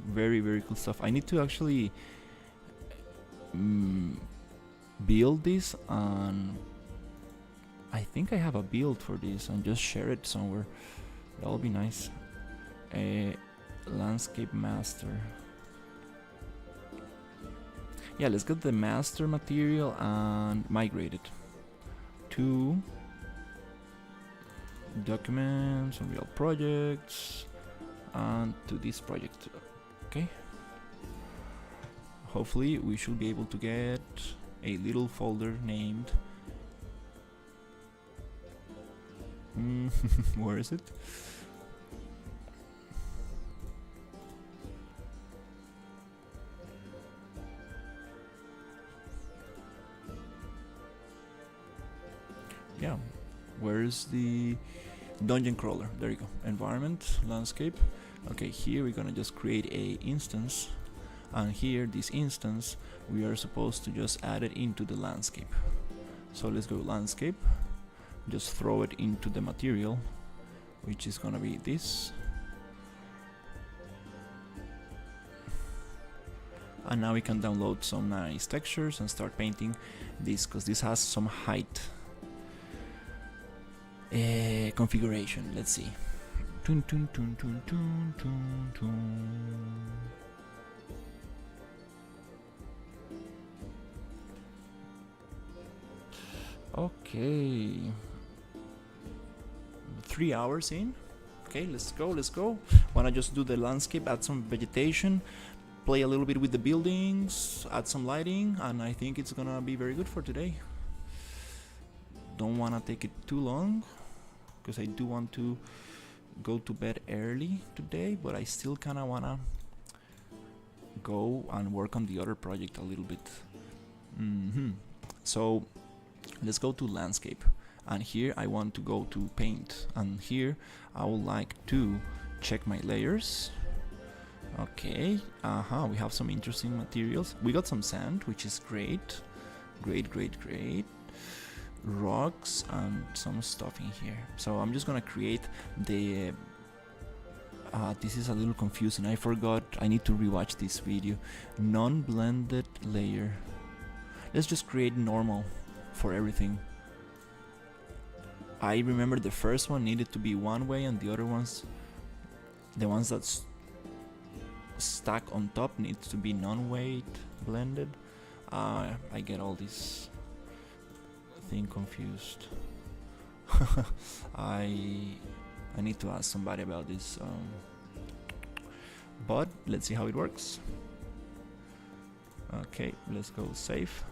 Very cool stuff. I need to actually build this, and I think I have a build for this, and just share it somewhere. That'll be nice. Landscape master. Yeah, let's get the master material and migrate it to documents, Unreal projects, and to this project. Okay, hopefully we should be able to get a little folder named where is it? Yeah, where's the dungeon crawler? There you go. Environment, landscape. Okay, here we're gonna just create a instance, and here this instance we are supposed to just add it into the landscape. So let's go landscape, just throw it into the material, which is gonna be this. And now we can download some nice textures and start painting this, because this has some height configuration. Let's see. Tun, tun, tun, tun, tun, tun, tun. Okay, 3 hours in. Okay, let's go. Wanna just do the landscape, add some vegetation, play a little bit with the buildings, add some lighting, and I think it's gonna be very good for today. Don't wanna take it too long, because I do want to go to bed early today, but I still kinda wanna go and work on the other project a little bit. So let's go to landscape, and here I want to go to paint, and here I would like to check my layers. Okay, we have some interesting materials. We got some sand, which is great. Great. Rocks and some stuff in here. So I'm just gonna create the this is a little confusing. I forgot. I need to rewatch this video. Non-blended layer. Let's just create normal for everything. I remember the first one needed to be one way, and the other ones, the ones that's stack on top, needs to be non-weight blended. I get all this thing confused. I need to ask somebody about this, but let's see how it works. Okay, let's go save.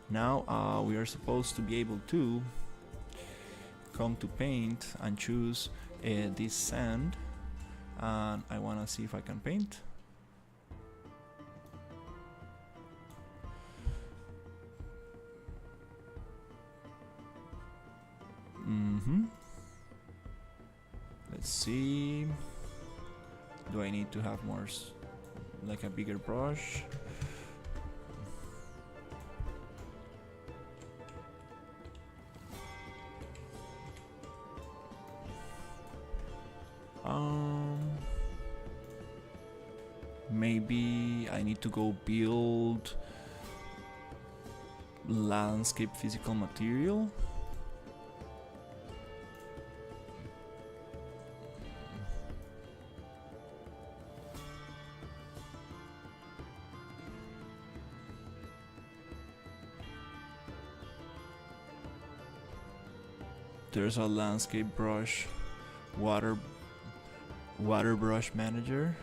Now we are supposed to be able to come to paint and choose this sand, and I want to see if I can paint. Let's see. Do I need to have more, like a bigger brush? Maybe I need to go build landscape physical material. There's a landscape brush, water brush manager.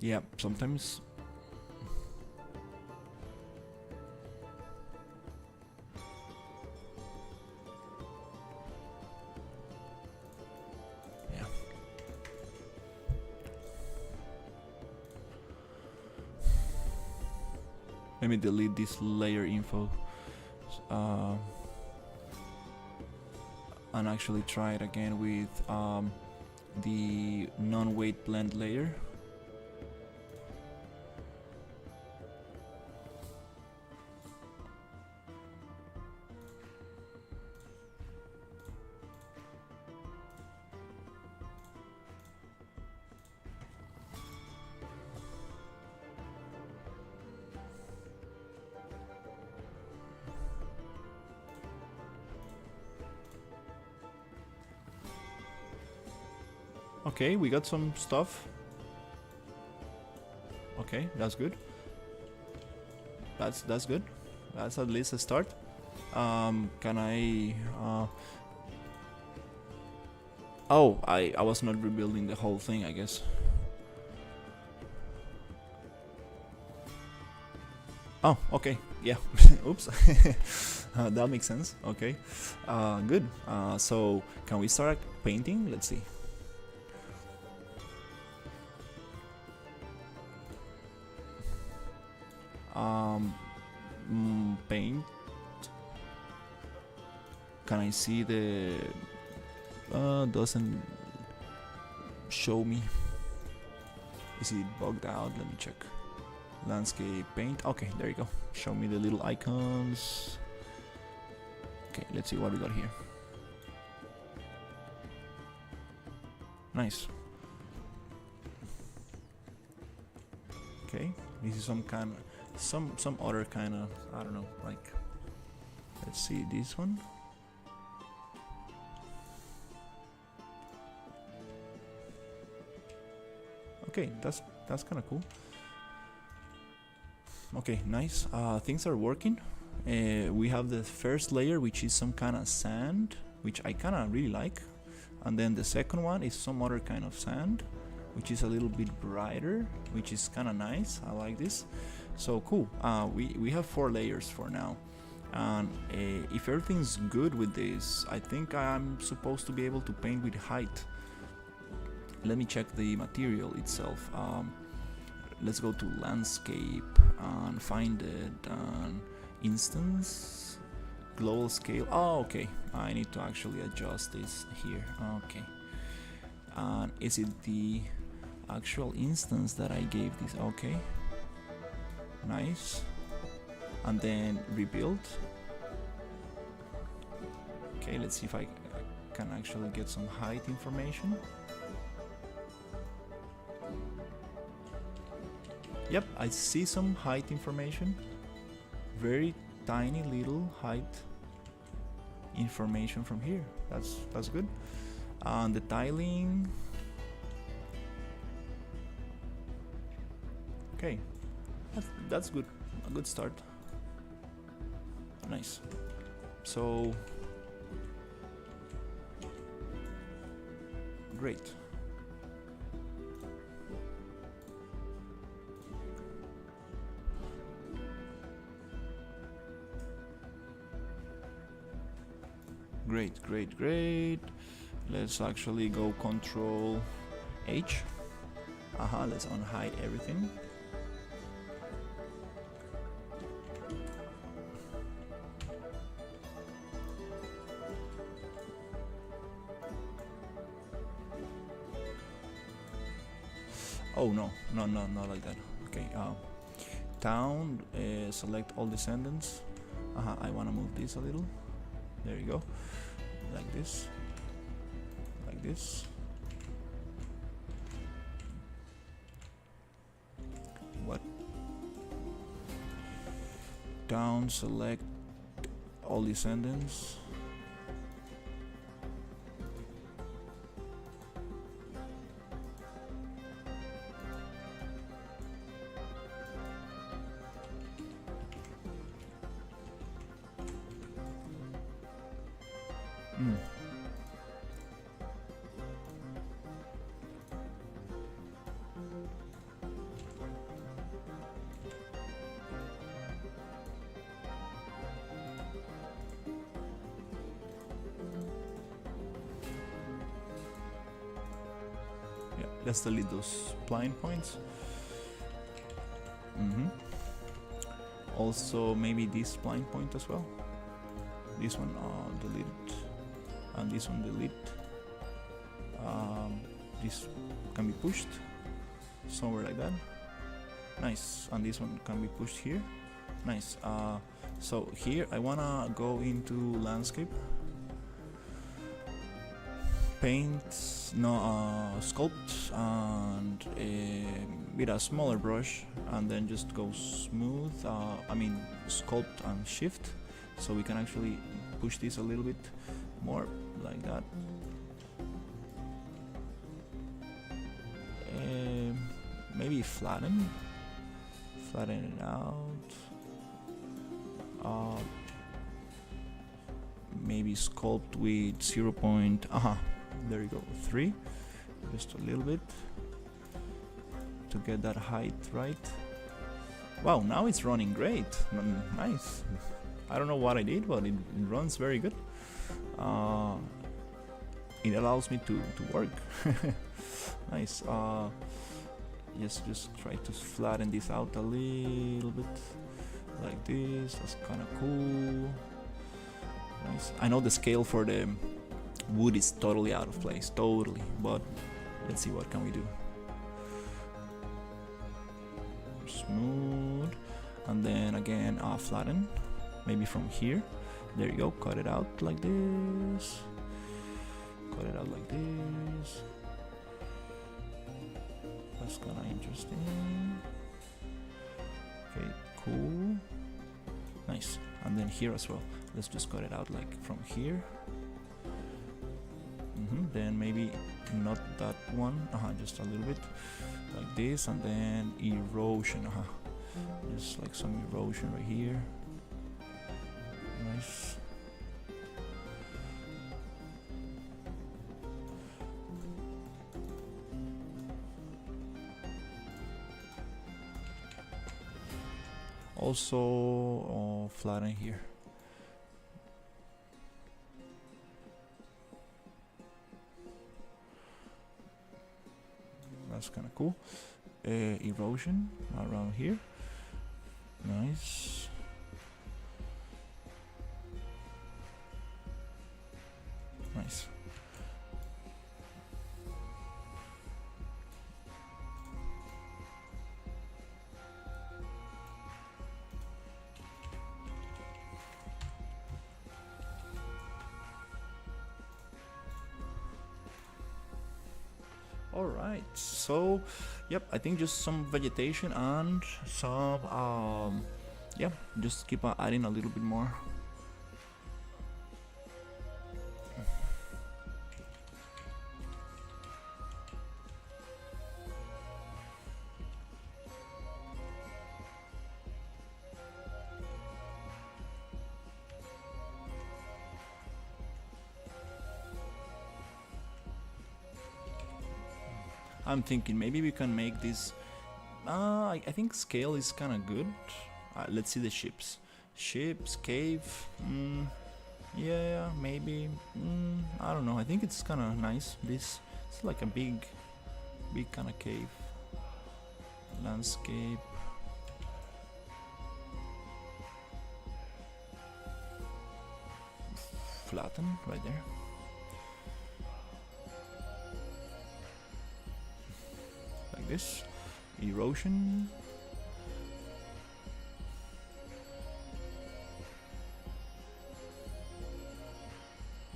Yeah, sometimes. Yeah. Let me delete this layer info and actually try it again with the non-weight blend layer. Okay, we got some stuff. Okay, that's good. That's good. That's at least a start. Can I? Oh, I was not rebuilding the whole thing, I guess. Oh, okay. Yeah. Oops. That makes sense. Okay. Good. So can we start painting? Let's see. Paint. Can I see the? Doesn't show me. Is it bugged out? Let me check. Landscape paint. Okay, there you go. Show me the little icons. Okay, let's see what we got here. Nice. Okay, this is some kind of some other kind of, I don't know, like, let's see this one. Okay, that's kind of cool. Okay, nice. Things are working. We have the first layer, which is some kind of sand, which I kind of really like, and then the second one is some other kind of sand, which is a little bit brighter, which is kind of nice. I like this. So cool. We have 4 layers for now, and if everything's good with this, I think I'm supposed to be able to paint with height. Let me check the material itself. Let's go to landscape and find it. Instance, global scale. Oh, okay. I need to actually adjust this here. Okay. And is it the actual instance that I gave this? Okay. Nice. And then rebuild. Okay, let's see if I can actually get some height information. Yep, I see some height information. Very tiny little height information from here. That's good. And the tiling. Okay, that's good. A good start. Nice. So great. Great. Let's actually go Control H. Let's unhide everything. Oh no, not like that. Okay, town, select all descendants. I want to move this a little. There you go. Like this. Like this. What? Down, select all descendants. Yeah, let's delete those blind points. Also, maybe this blind point as well. This one delete, and this one delete. This can be pushed somewhere like that. Nice. And this one can be pushed here. Nice. So here I wanna go into landscape, paint, sculpt, and with a smaller brush, and then just go smooth. I mean sculpt and shift, so we can actually push this a little bit more like that. Maybe flatten it out. Maybe sculpt with 0. There you go, 3, just a little bit to get that height right. Wow, now it's running great. Nice. I don't know what I did, but it runs very good. It allows me to work. Nice. Yes, just try to flatten this out a little bit like this. That's kind of cool. Nice. I know the scale for the wood is totally out of place, totally, but let's see what can we do. Smooth, and then again flatten, maybe from here. There you go. Cut it out like this. Cut it out like this. That's kind of interesting. Okay, cool. Nice. And then here as well. Let's just cut it out like from here. Then maybe not that one. Just a little bit like this, and then erosion. Just like some erosion right here. Nice. Also, flatten here. That's kind of cool. Erosion around here. Nice. Nice. All right, so yep, I think just some vegetation and some yeah, just keep adding a little bit more. I'm thinking maybe we can make this. I think scale is kind of good. Let's see the ships. Ships, cave. Yeah, maybe. I don't know. I think it's kind of nice. This it's like a big kind of cave. Landscape. Flatten right there. This erosion.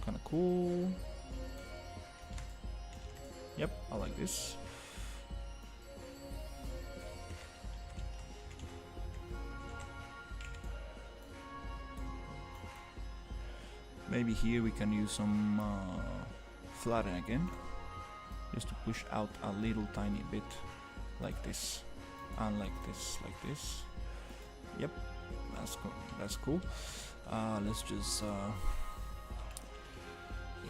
Kind of cool. Yep, I like this. Maybe here we can use some flatten again. Just to push out a little tiny bit like this and like this. Yep, that's cool. Let's just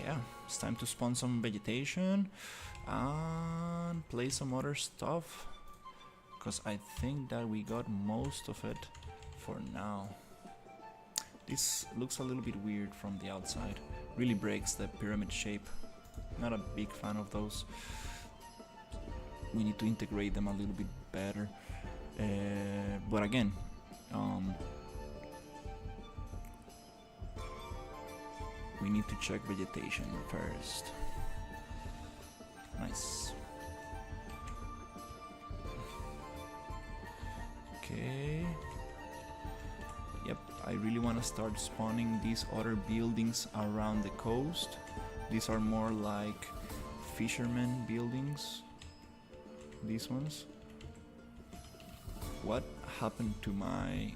yeah, it's time to spawn some vegetation and play some other stuff, because I think that we got most of it for now. This looks a little bit weird from the outside, really breaks the pyramid shape. Not a big fan of those. We need to integrate them a little bit better. But again, we need to check vegetation first. Nice. Okay. Yep, I really want to start spawning these other buildings around the coast. These are more like fishermen buildings. These ones. What happened to my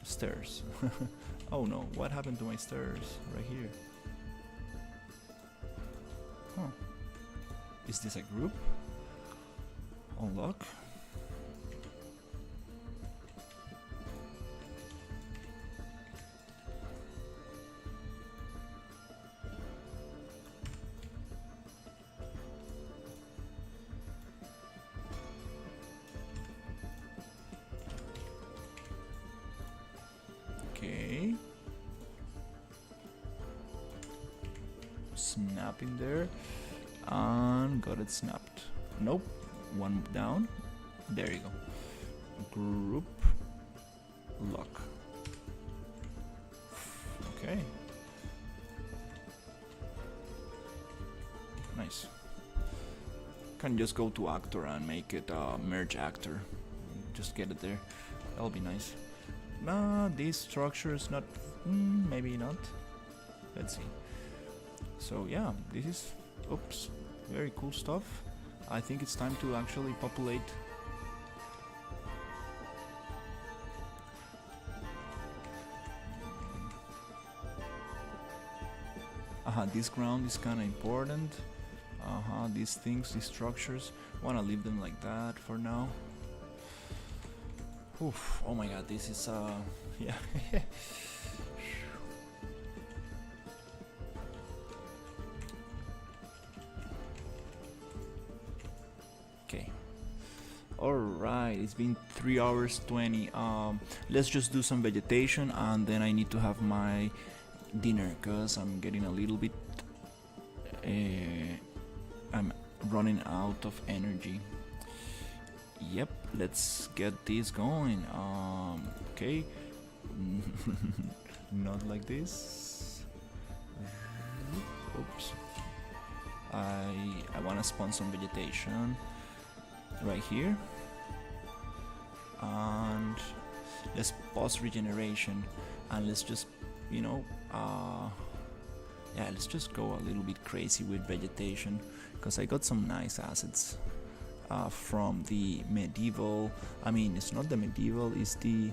stairs? Oh no, what happened to my stairs? Right here. Huh. Is this a group? Unlock? Okay. Snap in there. And got it snapped. Nope. One down. There you go. Group. Lock. Okay. Nice. Can just go to actor and make it merge actor. Just get it there. That'll be nice. Nah, this structure is not. Maybe not. Let's see. So yeah, this is. Oops. Very cool stuff. I think it's time to actually populate. This ground is kind of important. These things, these structures, wanna leave them like that for now. Oof, oh my god, this is yeah. right, it's been 3 hours 20. Let's just do some vegetation and then I need to have my dinner because I'm getting a little bit. I'm running out of energy. Yep, let's get this going. Okay. Not like this. Oops. I want to spawn some vegetation right here, and let's pause regeneration, and let's just, you know, yeah, let's just go a little bit crazy with vegetation because I got some nice assets from the medieval. I mean, it's not the medieval, it's the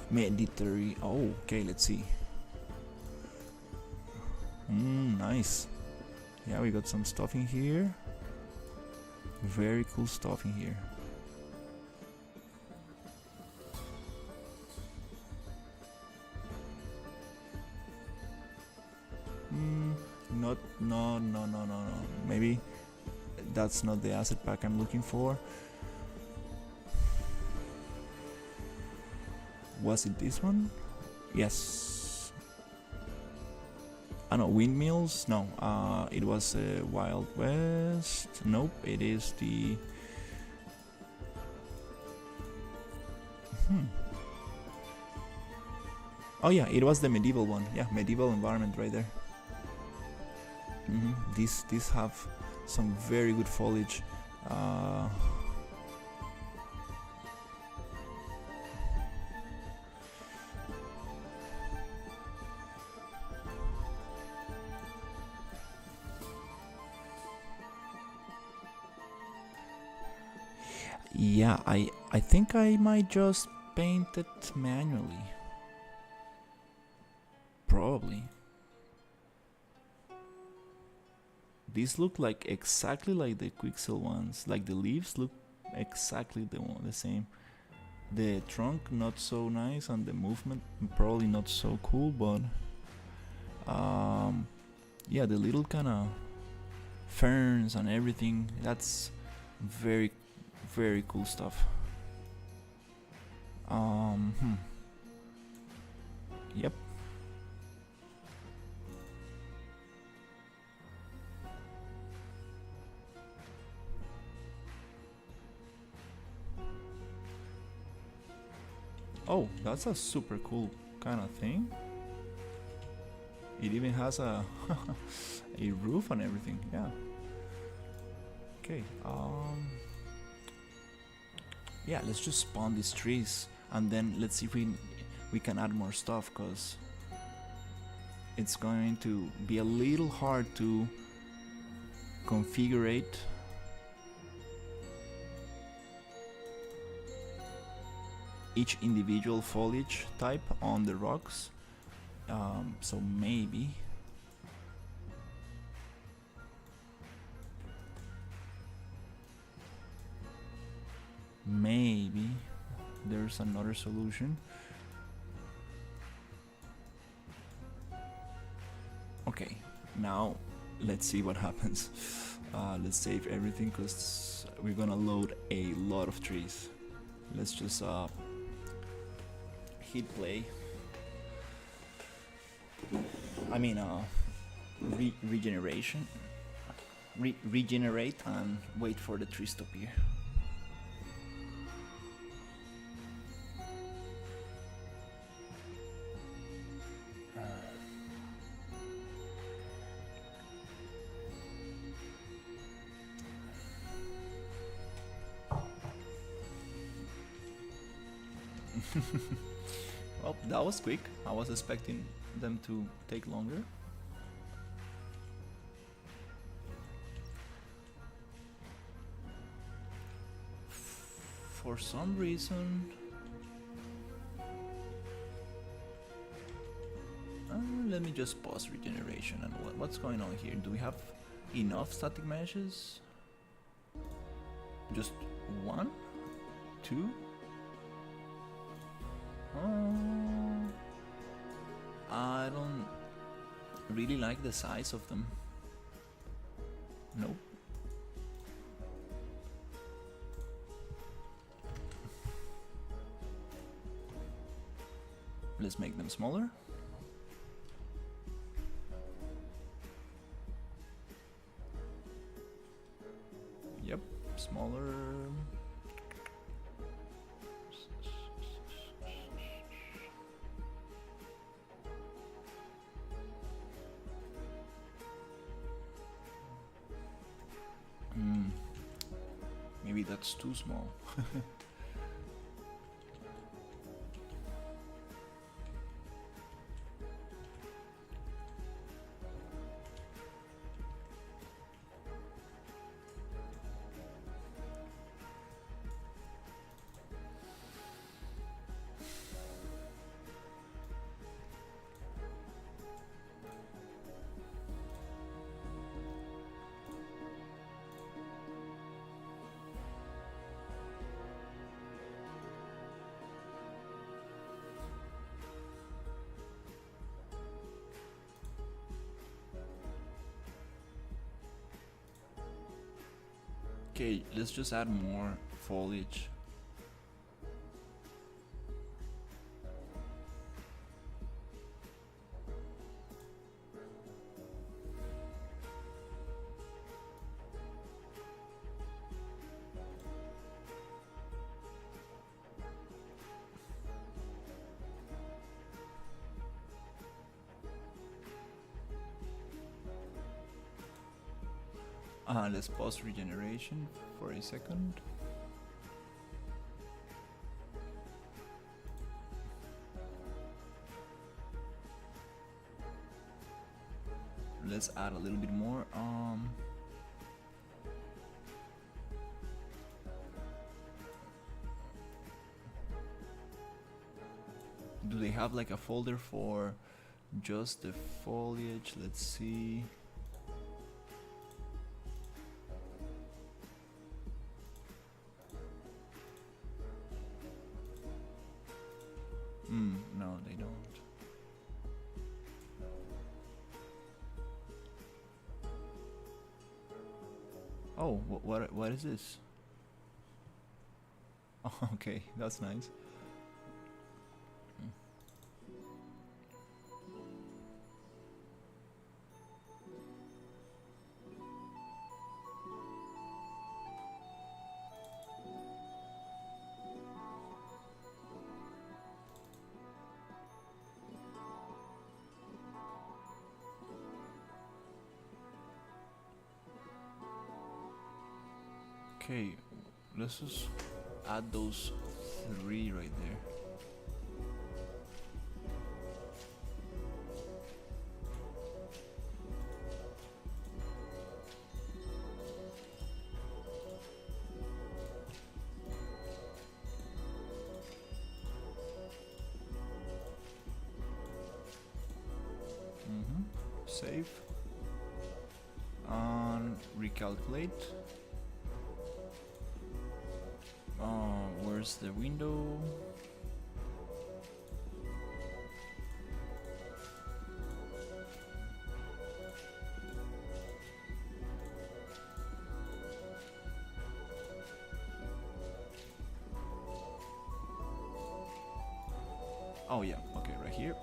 Mediterranean. Oh, okay, let's see. Nice. Yeah, we got some stuff in here. Very cool stuff in here. No. Maybe that's not the asset pack I'm looking for. Was it this one? Yes. No, windmills? No, it was Wild West. Nope, it is the... Oh yeah, it was the medieval one. Yeah, medieval environment right there. These have some very good foliage. Yeah, I think I might just paint it manually. Probably. These look like exactly like the Quixel ones. Like the leaves look exactly the same. The trunk not so nice, and the movement probably not so cool, but yeah, the little kind of ferns and everything, that's very cool stuff. Yep. Oh, that's a super cool kind of thing. It even has a a roof and everything. Yeah. Okay. Yeah, let's just spawn these trees and then let's see if we can add more stuff, because it's going to be a little hard to configure each individual foliage type on the rocks. So maybe there's another solution. Okay, now let's see what happens. Let's save everything because we're gonna load a lot of trees. Let's just hit play. I mean regenerate and wait for the trees to appear. Well, that was quick. I was expecting them to take longer. For some reason, let me just pause regeneration. And what's going on here? Do we have enough static meshes? Just 1, 2? I don't really like the size of them. Nope. Let's make them smaller. Yep, smaller. Maybe that's too small. Okay, let's just add more foliage. Let's pause regeneration for a second. Let's add a little bit more. Do they have like a folder for just the foliage? Let's see. No, they don't. Oh, what is this? Oh, okay, that's nice. Okay, let's just add those 3 right there. Save and recalculate. Where's the window? Oh yeah, okay, right here.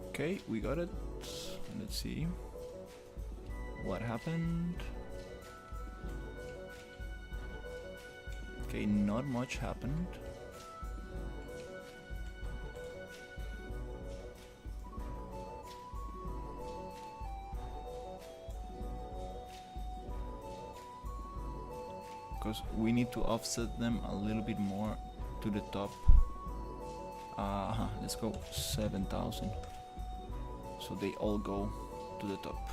Okay, we got it. Let's see what happened. Okay, not much happened. Because we need to offset them a little bit more to the top. Let's go 7,000. So they all go to the top.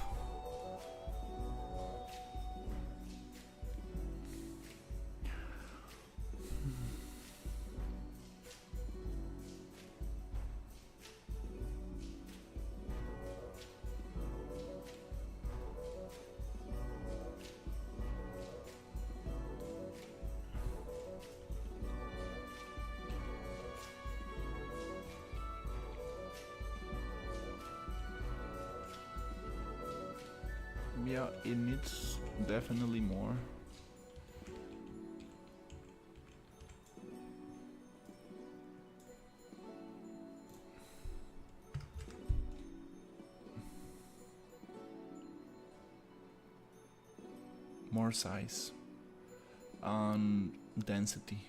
Yeah, it needs definitely more. More size and density.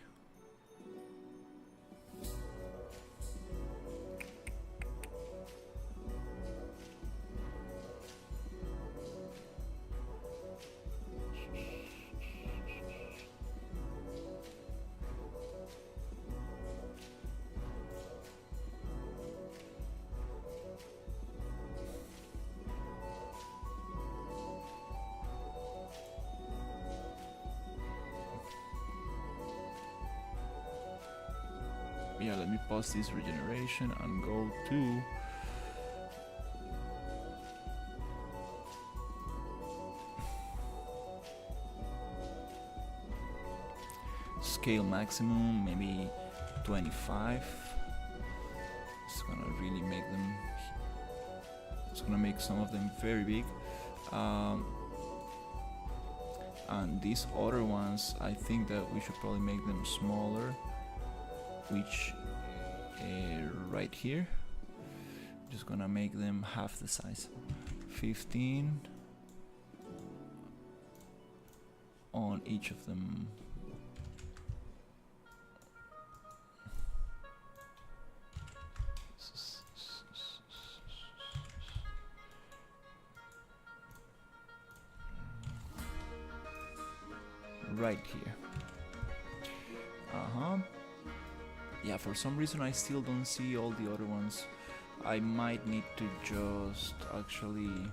Yeah, let me pause this regeneration and go to scale maximum, maybe 25. It's gonna really make them, it's gonna make some of them very big. And these other ones, I think that we should probably make them smaller, which right here, just gonna make them half the size, 15 on each of them. Right here. Yeah, for some reason I still don't see all the other ones. I might need to just actually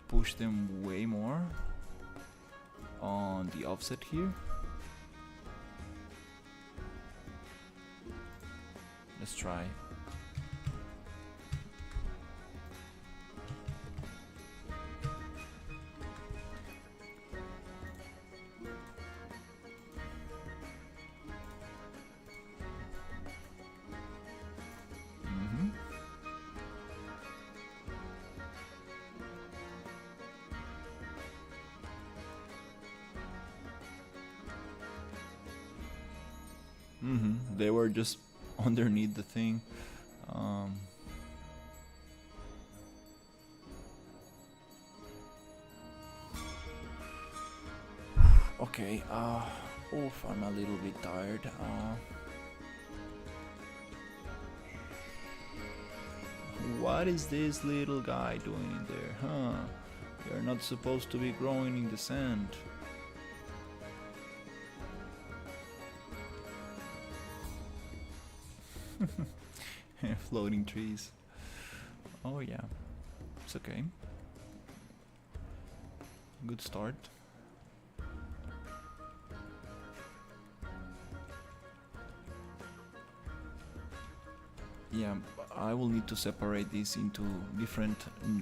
push them way more on the offset here. Let's try. They were just underneath the thing. Okay, oof, I'm a little bit tired. What is this little guy doing in there, huh? You're not supposed to be growing in the sand. Floating trees. Oh yeah, it's okay. Good start. Yeah, I will need to separate these into different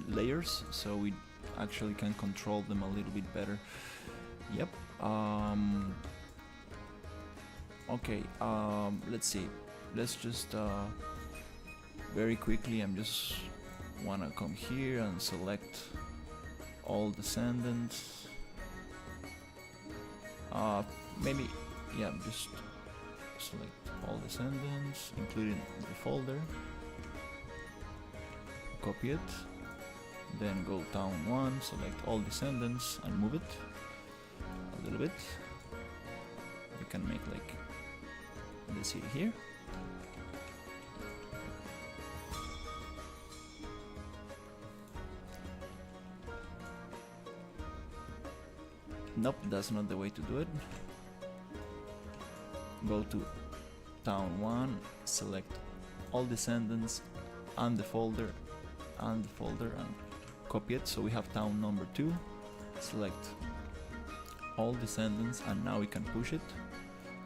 layers so we actually can control them a little bit better. Yep. Okay, let's see. Let's just very quickly, I'm just wanna come here and select all descendants. Maybe, yeah, just select all descendants, including the folder. Copy it. Then go down one, select all descendants and move it a little bit. You can make like the city here. Nope, that's not the way to do it. Go to town 1, select all descendants and the folder and copy it, so we have town number 2. Select all descendants and now we can push it.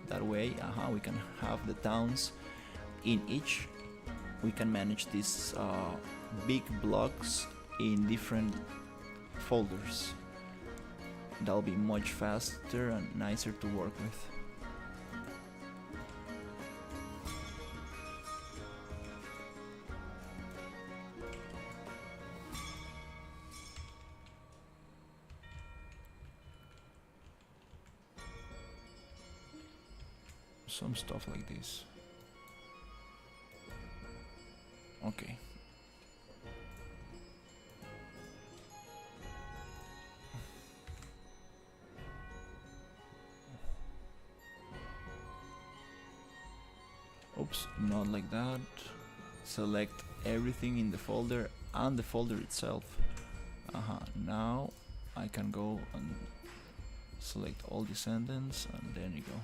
That way, we can have the towns in each. We can manage these big blocks in different folders. That'll be much faster and nicer to work with. some stuff like this. Okay. Oops, not like that. Select everything in the folder and the folder itself. Now I can go and select all descendants, and there you go.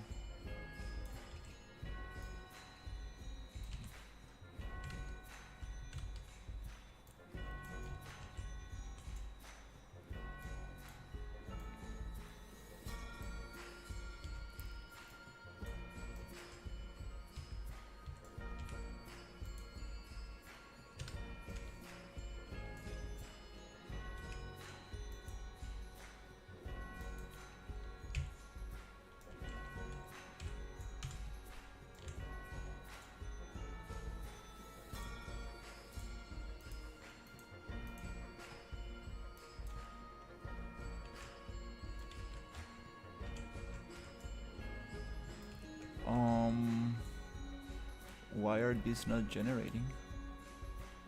Why are these not generating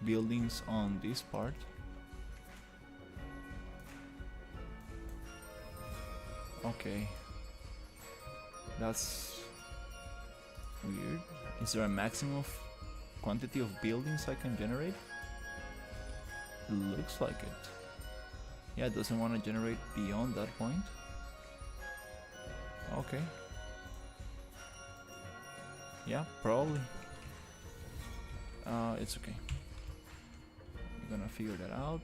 buildings on this part? Okay, that's weird. Is there a maximum quantity of buildings I can generate? Looks like it. Yeah, it doesn't want to generate beyond that point. Okay. Yeah, probably. It's okay. We're gonna figure that out.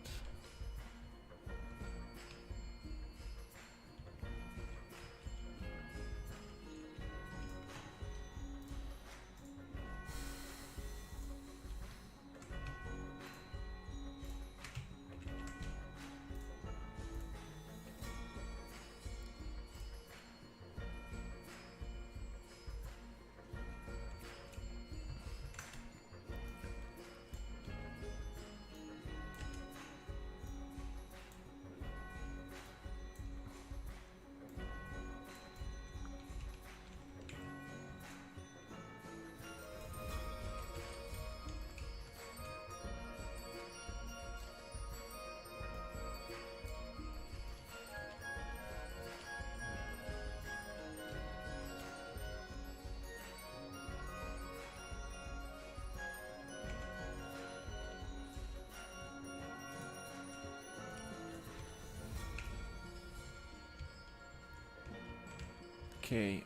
Okay,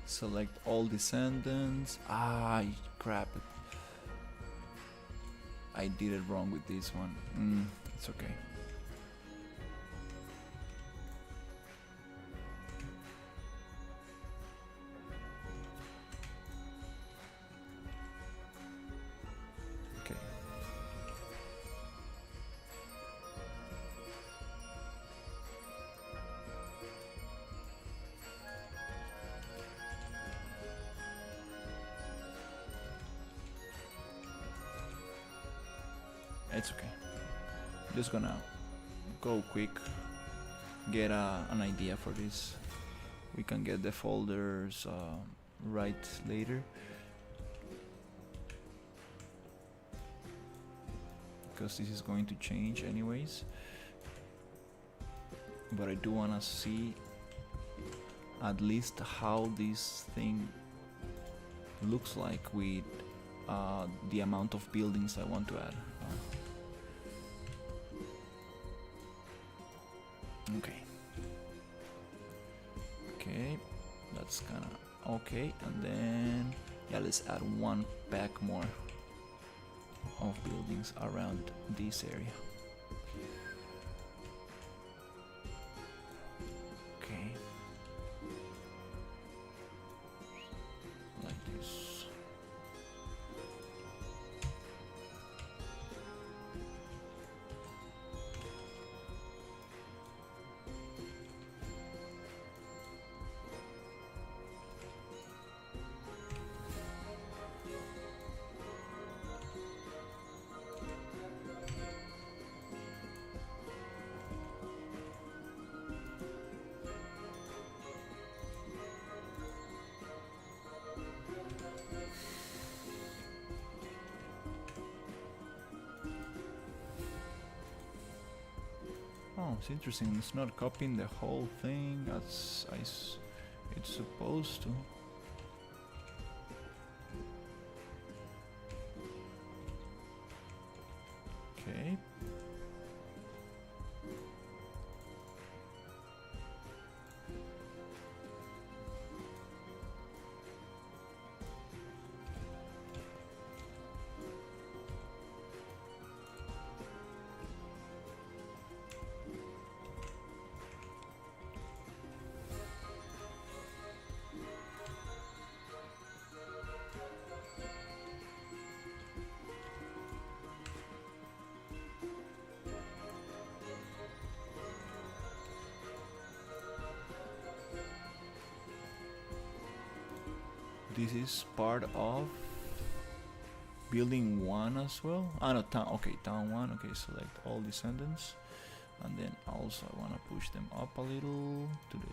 select all descendants. Crap. I did it wrong with this one. It's okay. It's okay. Just gonna go quick, get an idea for this. We can get the folders right later, because this is going to change anyways. But I do wanna see at least how this thing looks like with the amount of buildings I want to add. Okay, that's kinda okay, and then yeah, let's add one pack more of buildings around this area. Okay, like this. Oh, it's interesting. It's not copying the whole thing as it's supposed to. Okay. This is part of building 1 as well. Ah no, town. Okay, town 1. Okay, select all descendants, and then also I want to push them up a little to the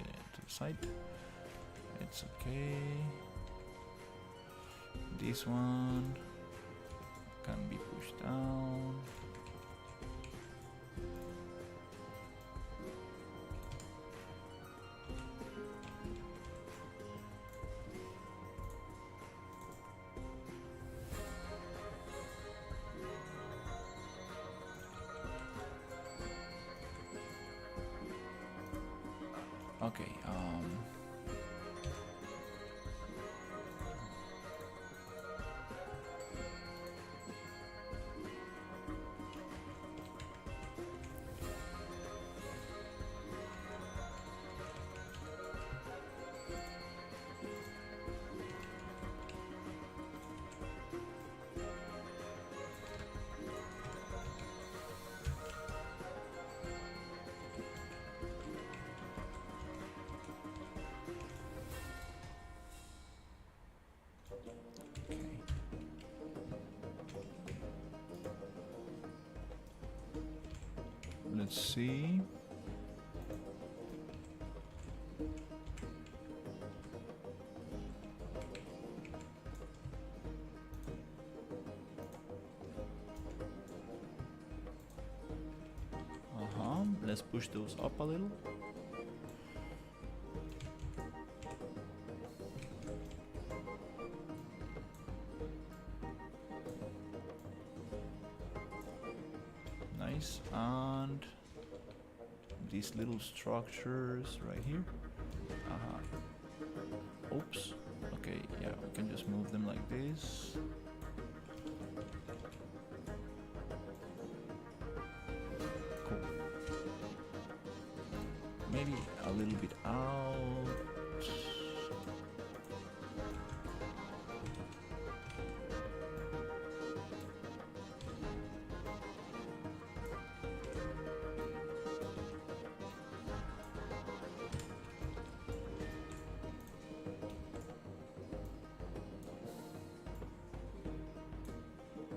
side. It's okay. This one can be pushed down. Okay, let's see. Let's push those up a little. Nice. And these little structures right here. Oops. Okay, yeah, we can just move them like this. Cool. Maybe a little bit out.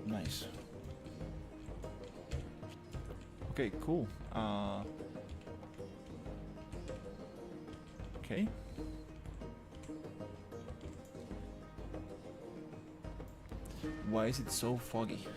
Nice. Okay, cool. Okay. Why is it so foggy?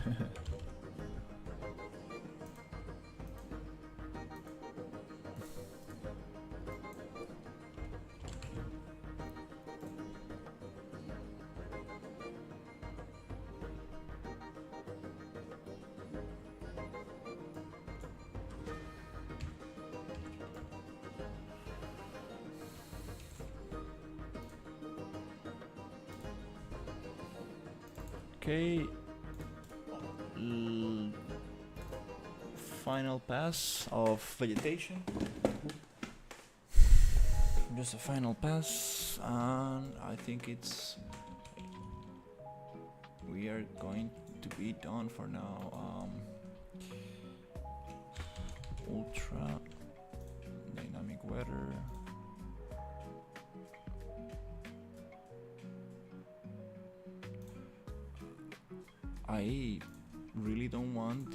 Okay. Final pass of vegetation. Just a final pass, and I think we are going to be done for now. Ultra dynamic weather. I really don't want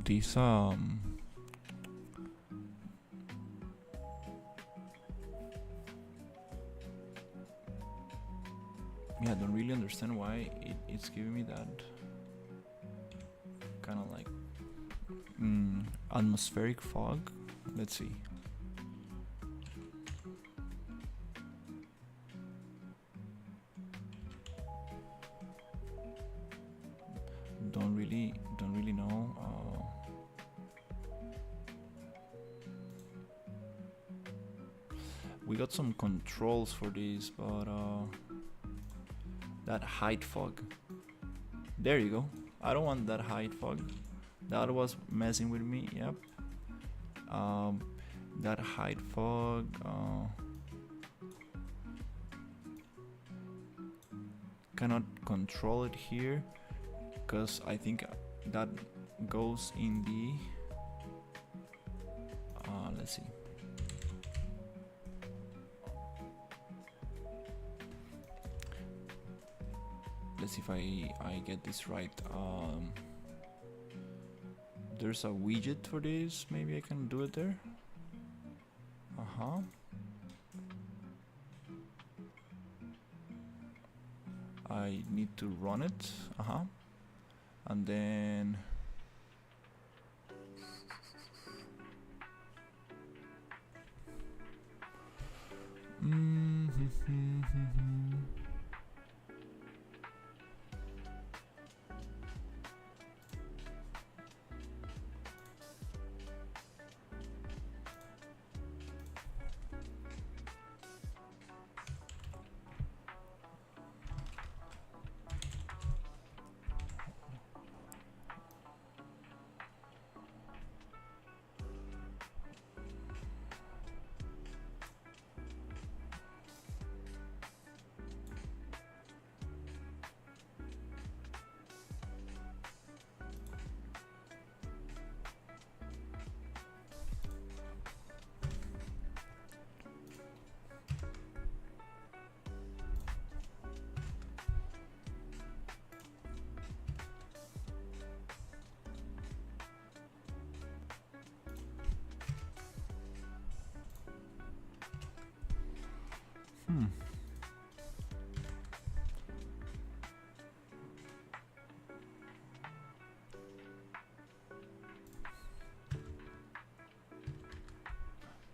this understand why it's giving me that kind of like atmospheric fog. Let's see. Don't really know. We got some controls for this, but that height fog. There you go. I don't want that height fog. That was messing with me. Yep. That height fog. Cannot control it here because I think that goes in the. Let's see. Let's see if I get this right. There's a widget for this. Maybe I can do it there. I need to run it. And then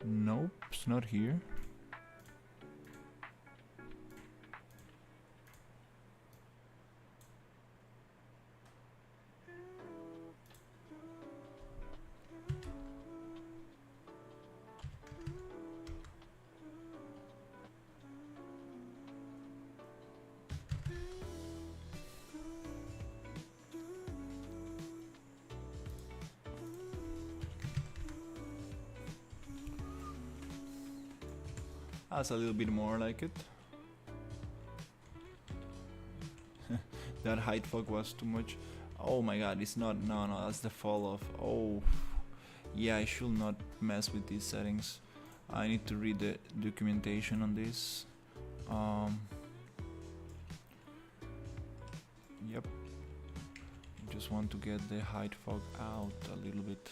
nope, it's not here. That's a little bit more like it. That height fog was too much. Oh my god, it's not. No, that's the fall off. Oh, yeah, I should not mess with these settings. I need to read the documentation on this. Yep. Just want to get the height fog out a little bit.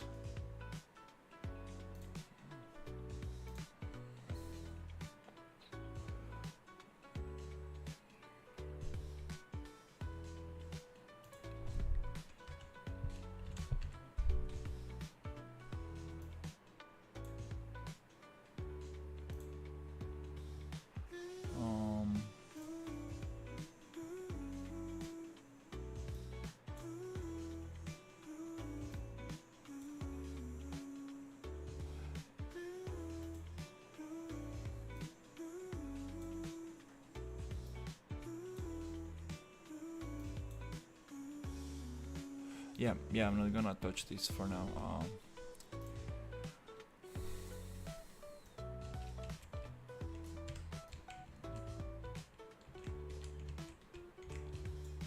Yeah, I'm not gonna touch this for now.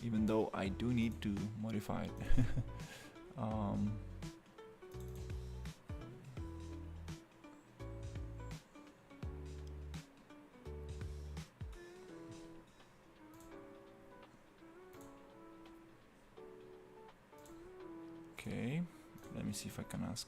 Even though I do need to modify it. Okay, let me see if I can ask.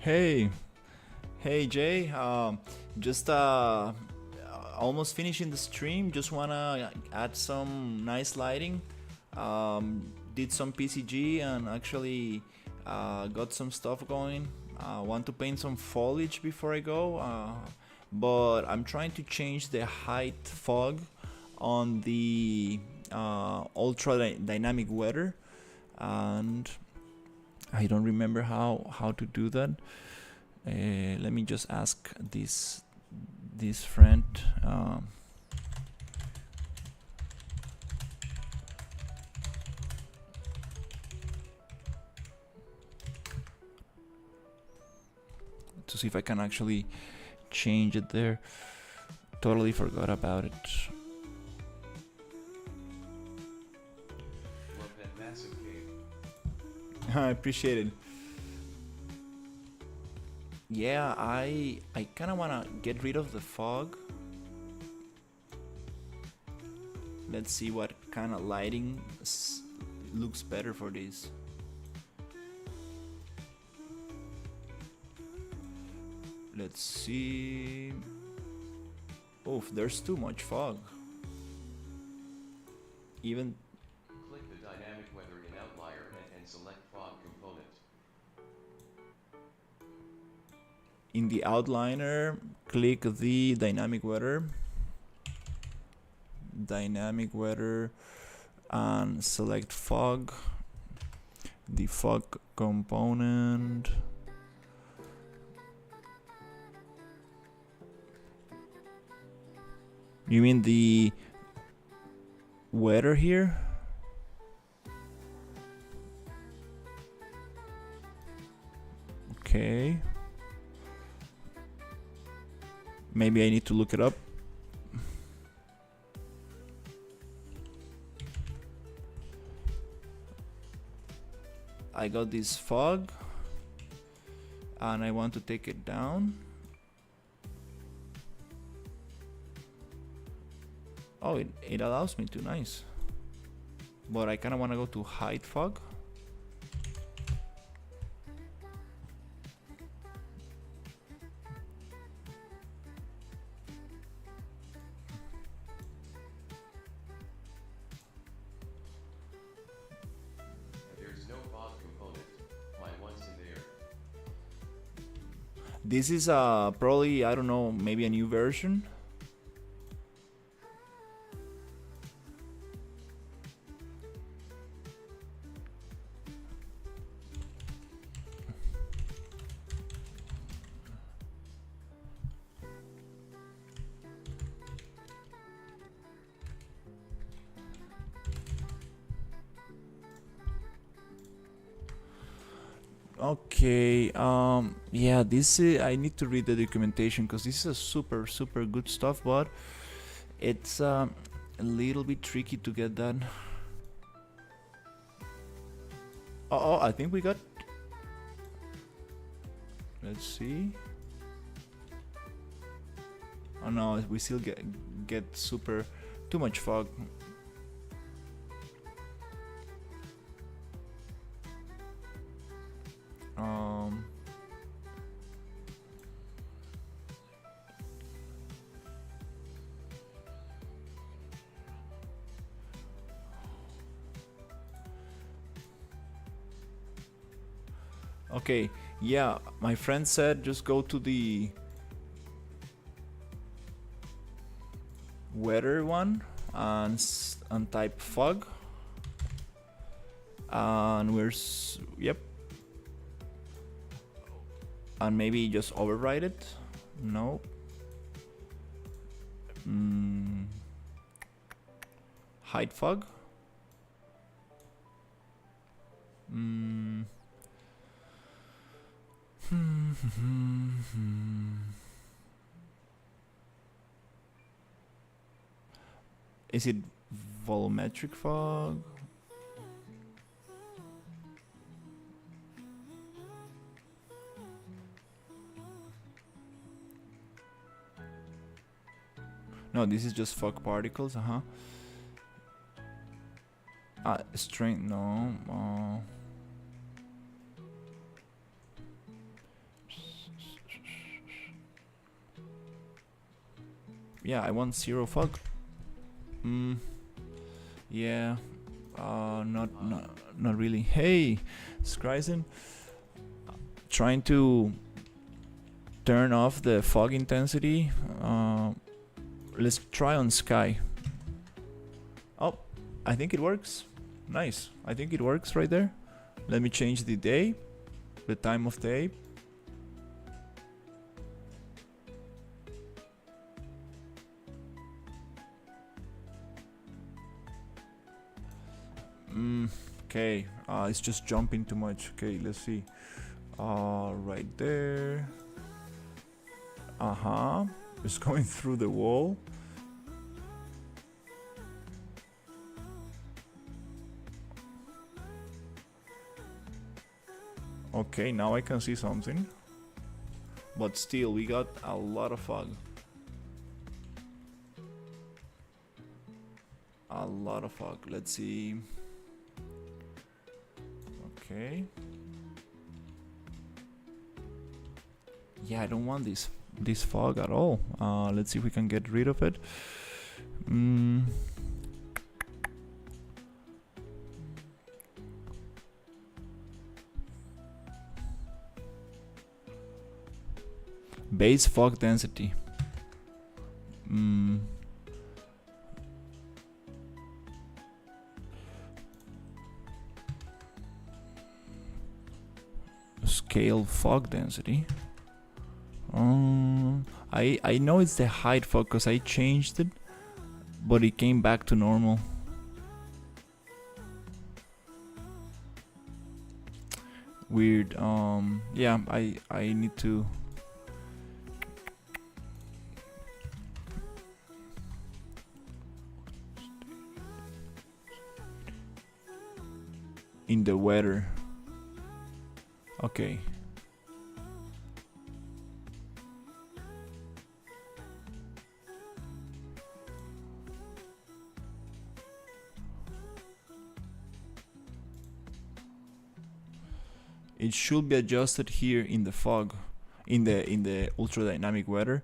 Hey, hey Jay. Just almost finishing the stream. Just wanna add some nice lighting. Did some PCG and actually got some stuff going. Want to paint some foliage before I go, but I'm trying to change the height fog on the ultra dynamic weather, and I don't remember how to do that. Let me just ask this friend. To see if I can actually change it there. Totally forgot about it. Love that massive cave. I appreciate it. Yeah, I kind of want to get rid of the fog. Let's see what kind of lighting looks better for this. Let's see. Oof, there's too much fog. Even Click the dynamic weather in outlier and select fog component. in the outliner, click the dynamic weather. Dynamic weather and select fog. The fog component. You mean the weather here? Okay. Maybe I need to look it up. I got this fog and I want to take it down. Oh, it allows me to, nice. But I kind of want to go to hide fog. There's no fog component. Why once in there? This is probably, I don't know, maybe a new version. Okay, yeah, this is, I need to read the documentation because this is a super good stuff, but it's a little bit tricky to get that. Oh, I think we got. Let's see. Oh no, we still get super too much fog. Okay, yeah, my friend said just go to the weather one and type fog, and yep, and maybe just override it. No. Hide fog. Is it volumetric fog? No, this is just fog particles. Strength, no. Yeah, I want zero fog. Yeah. Not really. Hey, Skryzen. Trying to turn off the fog intensity. Let's try on sky. Oh, I think it works. Nice. I think it works right there. Let me change the day, the time of day. Okay, it's just jumping too much. Okay, let's see. Right there. It's going through the wall. Okay, now I can see something. But still, we got a lot of fog. A lot of fog. Let's see. Okay. Yeah, I don't want this fog at all. Let's see if we can get rid of it. Base fog density. Scale fog density. I know it's the height fog because I changed it, but it came back to normal. Weird. Yeah, I need to. In the weather. Okay. It should be adjusted here in the fog, in the ultra dynamic weather,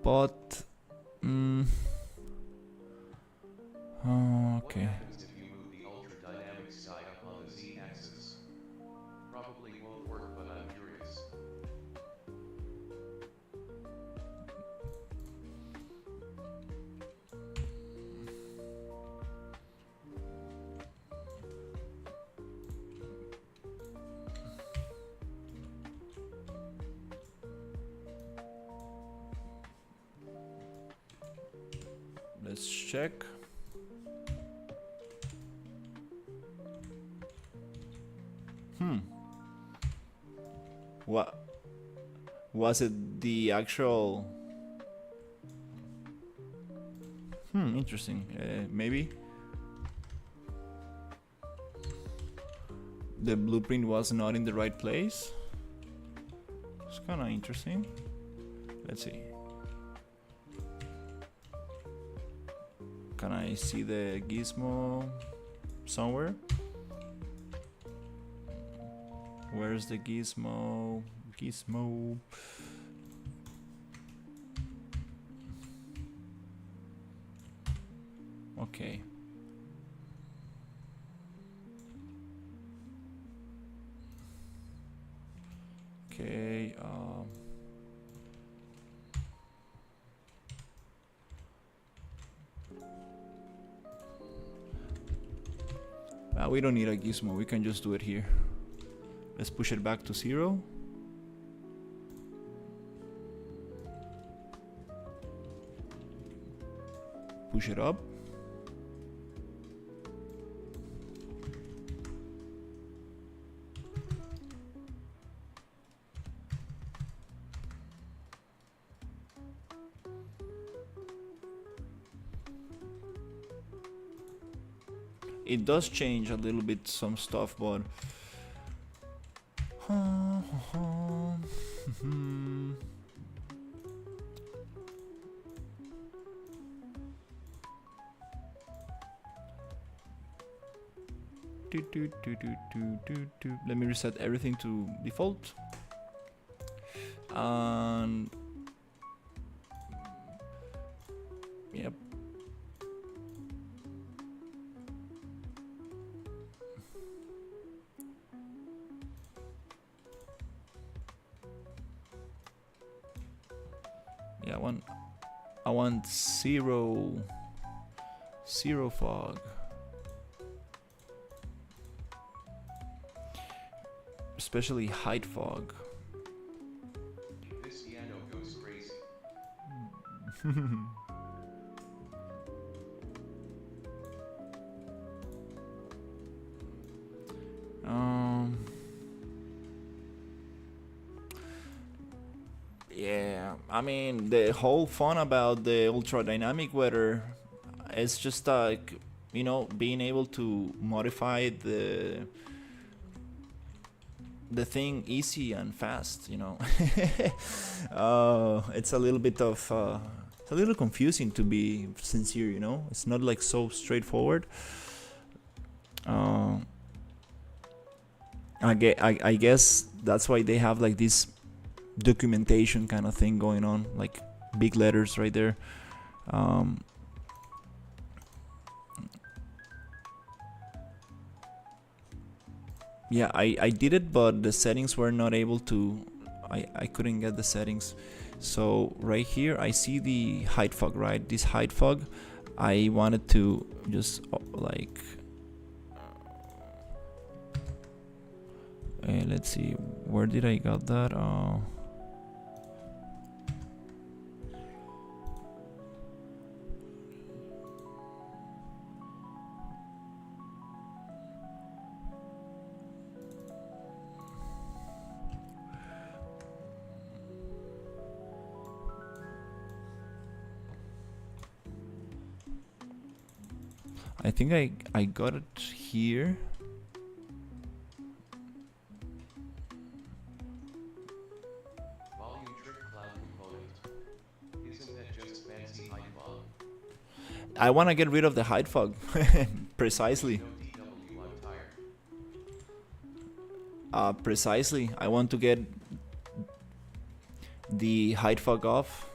but okay. What happens if you move the ultra dynamic sky up on the z-axis? Probably won't work, but I'm curious. Let's check. What was it? The actual. Interesting. Maybe the blueprint was not in the right place. It's kind of interesting. Let's see. Can I see the gizmo somewhere? Where's the gizmo? Gizmo. Okay. Okay. We don't need a gizmo. We can just do it here. Let's push it back to 0. Push it up. It does change a little bit some stuff, but let me reset everything to default. And Yep. Yeah, I want zero fog. Especially height fog. This piano goes crazy. um yeah, I mean, the whole fun about the ultra dynamic weather is just like, you know, being able to modify the thing easy and fast, you know. It's a little bit of it's a little confusing, to be sincere, you know. It's not like so straightforward. uh, I guess that's why they have like this documentation kind of thing going on, like big letters right there. um, yeah, I did it, but the settings were not able to, I couldn't get the settings. So right here I see the height fog, right? This height fog, I wanted to just like let's see, where did I got that? I think I got it here. Volume trick cloud component. Isn't that just fancy height fog? I want to get rid of the height fog. Precisely. No DW, I'm tired. Precisely. I want to get the height fog off.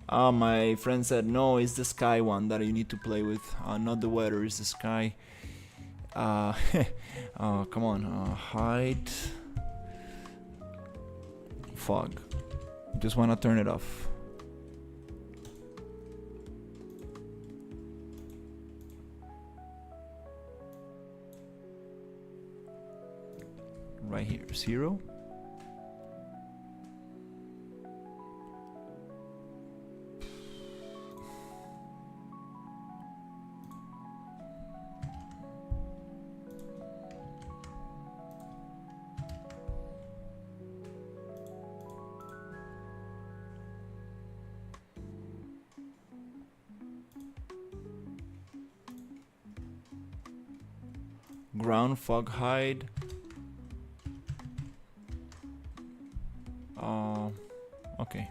My friend said, no, it's the sky one that you need to play with. Not the weather, it's the sky. Come on. Height fog. Just want to turn it off. Right here, 0. Ground fog hide. Okay.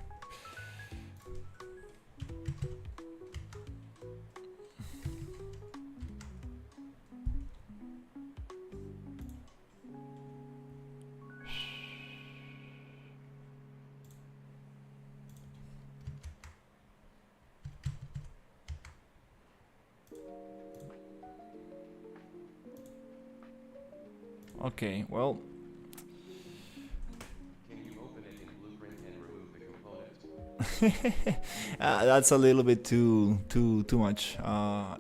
Okay, well, Can you open it in Blueprint and remove the component? that's a little bit too much.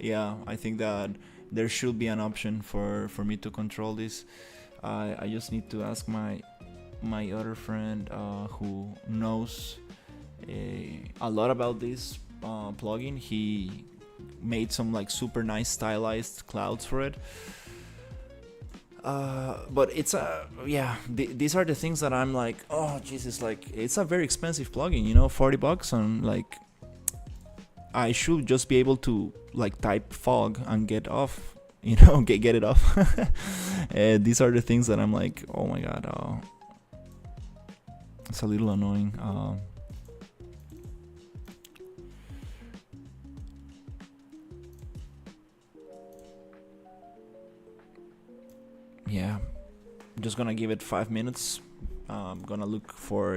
Yeah, I think that there should be an option for me to control this. I just need to ask my other friend who knows a lot about this plugin. He made some like super nice stylized clouds for it. But it's yeah, these are the things that I'm like, oh Jesus, like it's a very expensive plugin, you know, $40. And like I should just be able to like type fog and get off, you know, get it off. These are the things that I'm like, oh my god, it's a little annoying. Yeah, I'm just gonna give it 5 minutes I'm gonna look for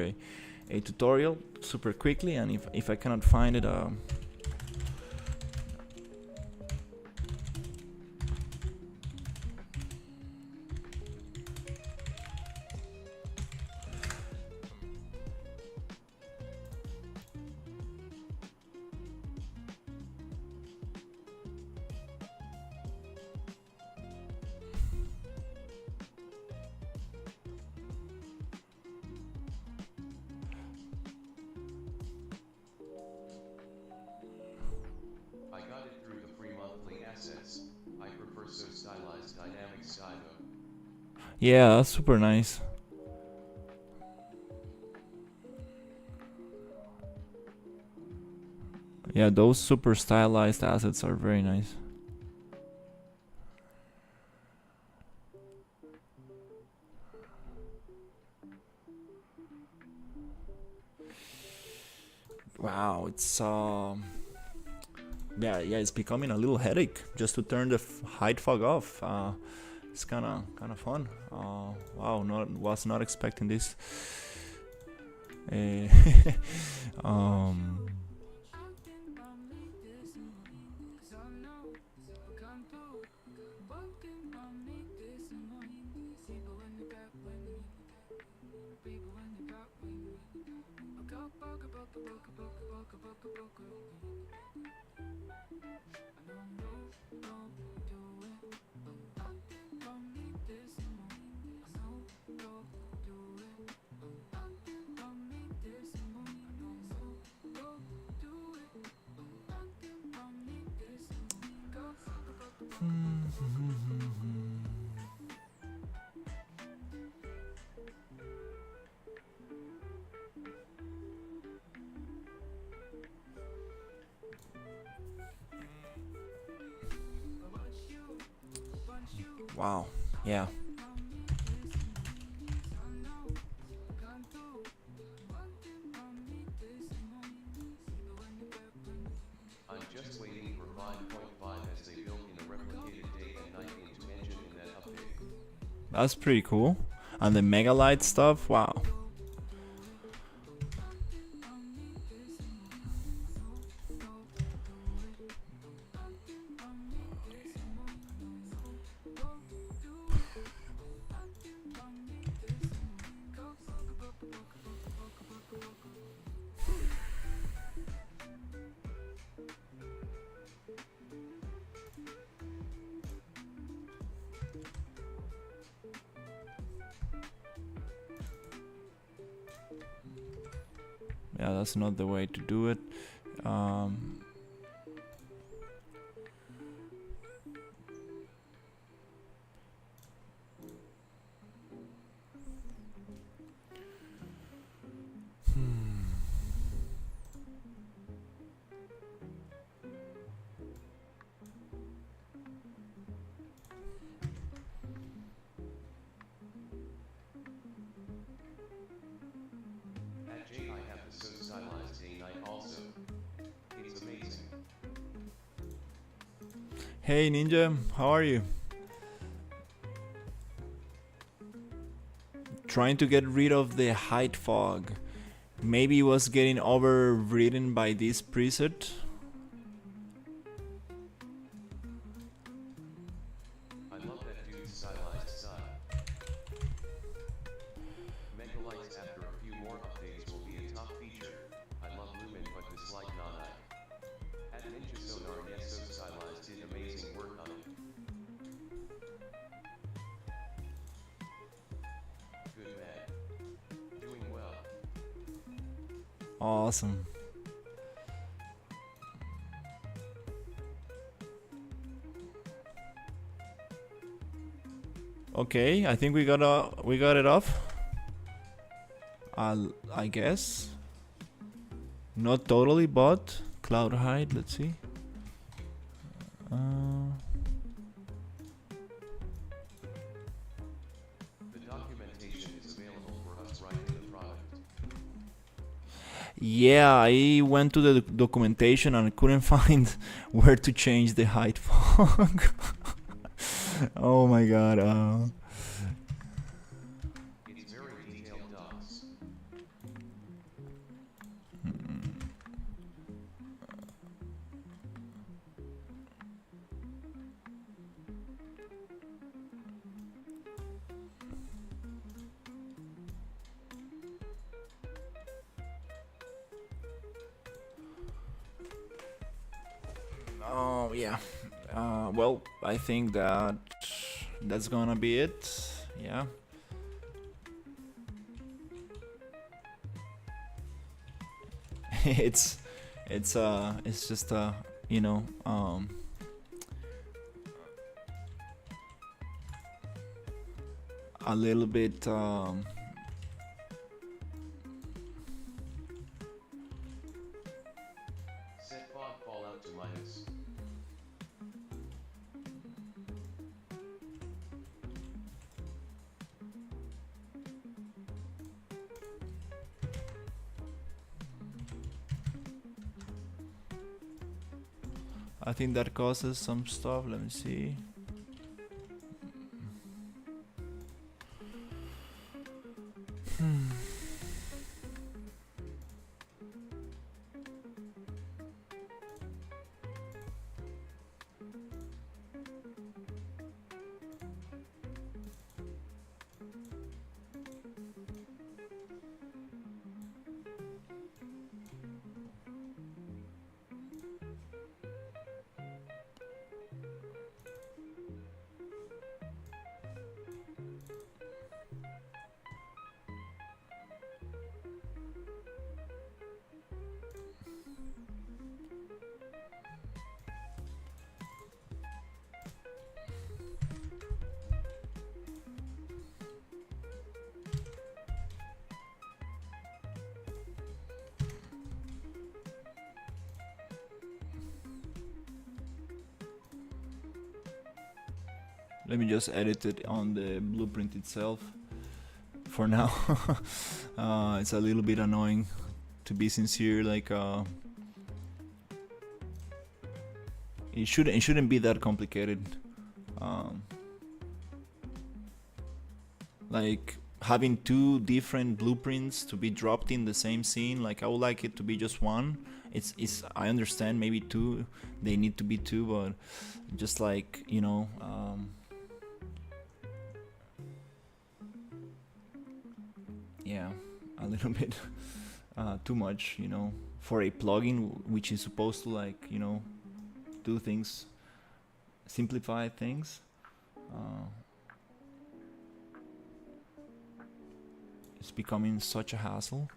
a tutorial super quickly, and if I cannot find it, I got it through the free monthly assets. I prefer so stylized dynamic sky though. yeah, that's super nice. Yeah, those super stylized assets are very nice. Wow, it's yeah, it's becoming a little headache just to turn the height fog off. It's kind of fun. Wow, was not expecting this. Eh, um, wow, yeah. I'm just waiting for 5.5 as they built in a replicated day and night into engine in that update. That's pretty cool. And the Megalight stuff, wow. Yeah, that's not the way to do it. At J I have the so stylized day night also. It's amazing. Hey Ninja, how are you? Trying to get rid of the height fog. Maybe it was getting overridden by this preset. I love that dude's stylized style. Megalights after a few more updates will be a top feature. I love Lumen but dislike non-I. At Ninja Sonar yes so stylized did amazing work on it. Good man. Doing well. Awesome. Okay, I think we got it off. I guess. Not totally, but cloud height. Let's see. The documentation is available for us right in the product. Yeah, I went to the documentation and couldn't find where to change the height fog. Oh my god. It's very detailed doc. Oh yeah. Well, I think that's gonna be it. Yeah. it's it's just you know a little bit Set fog fallout to minus. I think that causes some stuff. Let me see. Let me just edit it on the blueprint itself for now. It's a little bit annoying, to be sincere. Like it shouldn't be that complicated. Like having two different blueprints to be dropped in the same scene. Like I would like it to be just one. It's I understand maybe two, they need to be two, but just like yeah, a little bit too much, for a plugin which is supposed to like do things, simplify things. It's becoming such a hassle.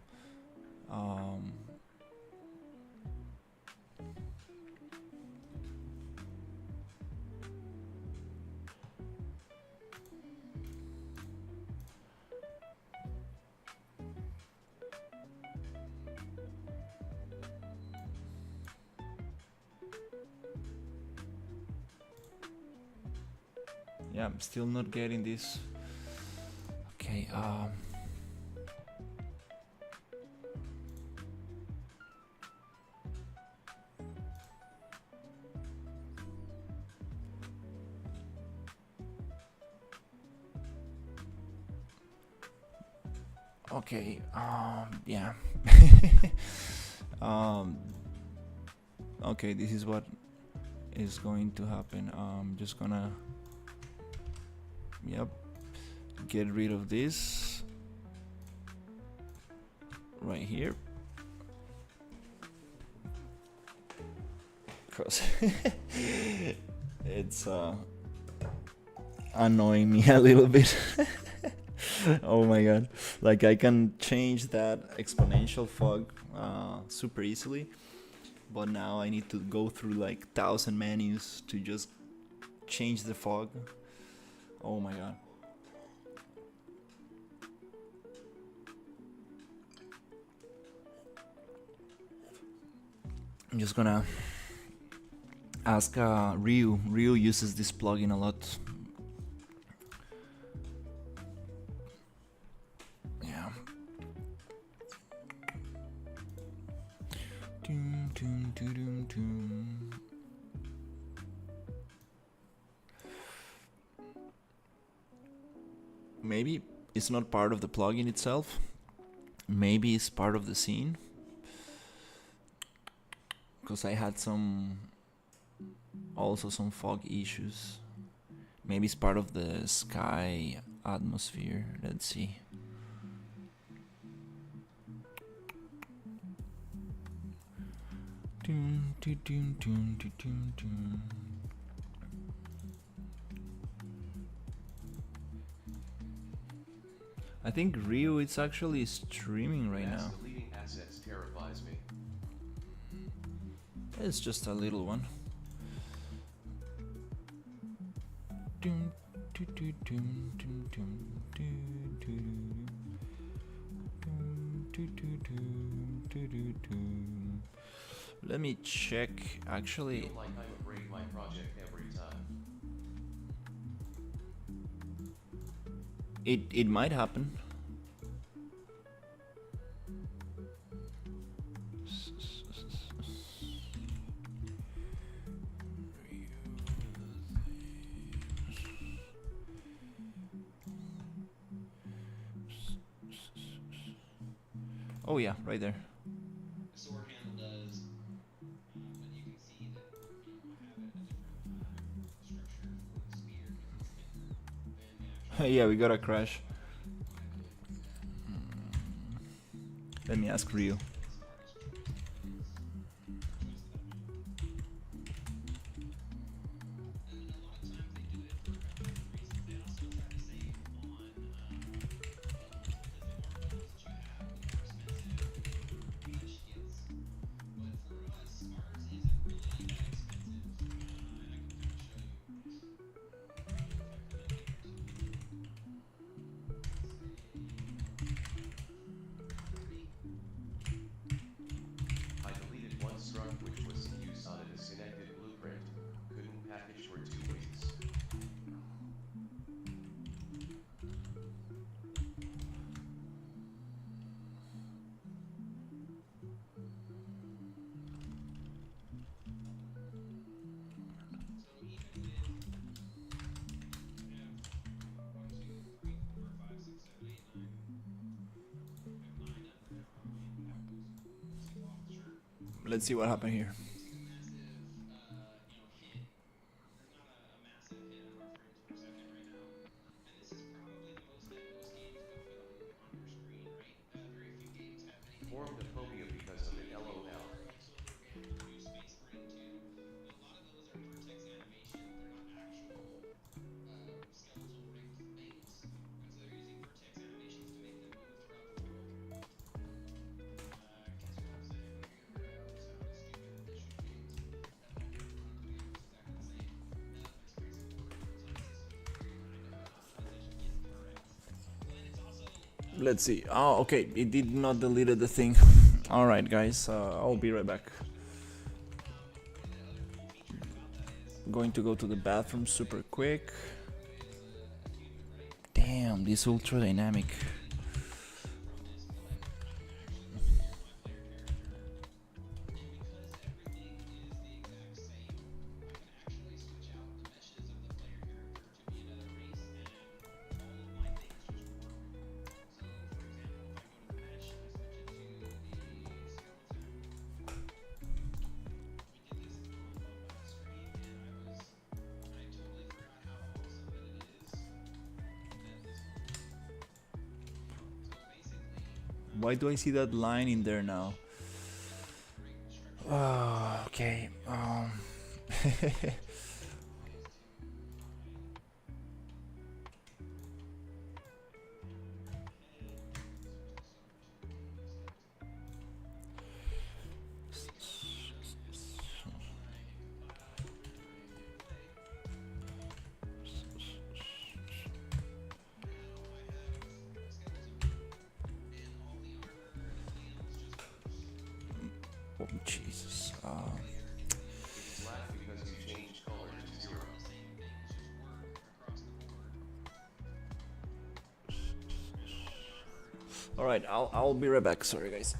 Yeah, I'm still not getting this. Okay, okay, yeah. Okay, this is what is going to happen. I'm just gonna, yep, get rid of this right here, because it's annoying me a little bit. Oh my god, like I can change that exponential fog super easily, but now I need to go through like 1,000 menus to just change the fog. Oh my god. I'm just gonna ask Ryu. Ryu uses this plugin a lot. Yeah. Doom, doom, doom, doom, doom. Maybe it's not part of the plugin itself. Maybe it's part of the scene. Because I had also some fog issues. Maybe it's part of the sky atmosphere. Let's see. Dun, dun, dun, dun, dun, dun, dun. I think Ryu is actually streaming right Mass now. deleting assets terrifies me. It's just a little one. Dun, dun, dun, dun, dun, dun, dun, dun, dun, dun, dun, dun, dun, dun. Let me check. I Actually, feel like I'm a break my project every time. it might happen. Oh yeah, right there. sword handle does, but you can see that I have a different structure for the spear because it's thicker than the actual. Yeah, we got a crash. What I believe is that Let me ask Ryu. the smartest choice is the choice that I made. And a lot of times they do it for a couple different reasons. They also try to save on bows because the more bows that you have, the more expensive your finish gets. But for us, ours isn't really that expensive. And I can kind of show you if I put it in here too. I deleted one struct which was in use on a disconnected blueprint. Couldn't package for 2 weeks. So even with, I have 1, 2, 3, 4, 5, 6, 7, 8, 9. We have 9 up there now. I mean, what happens? Let's see cloth, sure. Let's see what happened here. You see the massive, hit. There's not a massive hit on our frames per second right now. And this is probably the most that most games go with on your screen, right? Very few games have anything Formed more a than phobia like because of it, 2 or LOL. 4 pixels per game. You do Space Marine 2. A lot of those are vertex animations. They're not actual skeletal rigged things. And so they're using vertex animations to make them move throughout the world. Guess what I'm saying? Let me get rid of sound is stupid at this shoot games. That might work on other games exactly the same. Netflix brings it forward real time systems where your kind of optimization gets correct. But then it's also Let's see. Oh, okay. It did not deleted the thing. All right, guys. I'll be right back. one of the other cool features about that is Going to go to the bathroom super quick. is attunement, right? Damn, this ultra dynamic. From this, but I can actually control my player character. And because everything is the exact same, I can actually switch out the meshes of the player character to be another race, and all of my things just work. So, for example, if I go to the mesh and I switch it to the skeleton, we did this on the last stream, and I totally forgot how awesome that it is that this one works. So basically, Why do I see that line in there now? great structure. Oh, okay. Oh, Jesus. It's black because you changed color to 0. All right, I'll be right back. Sorry, guys.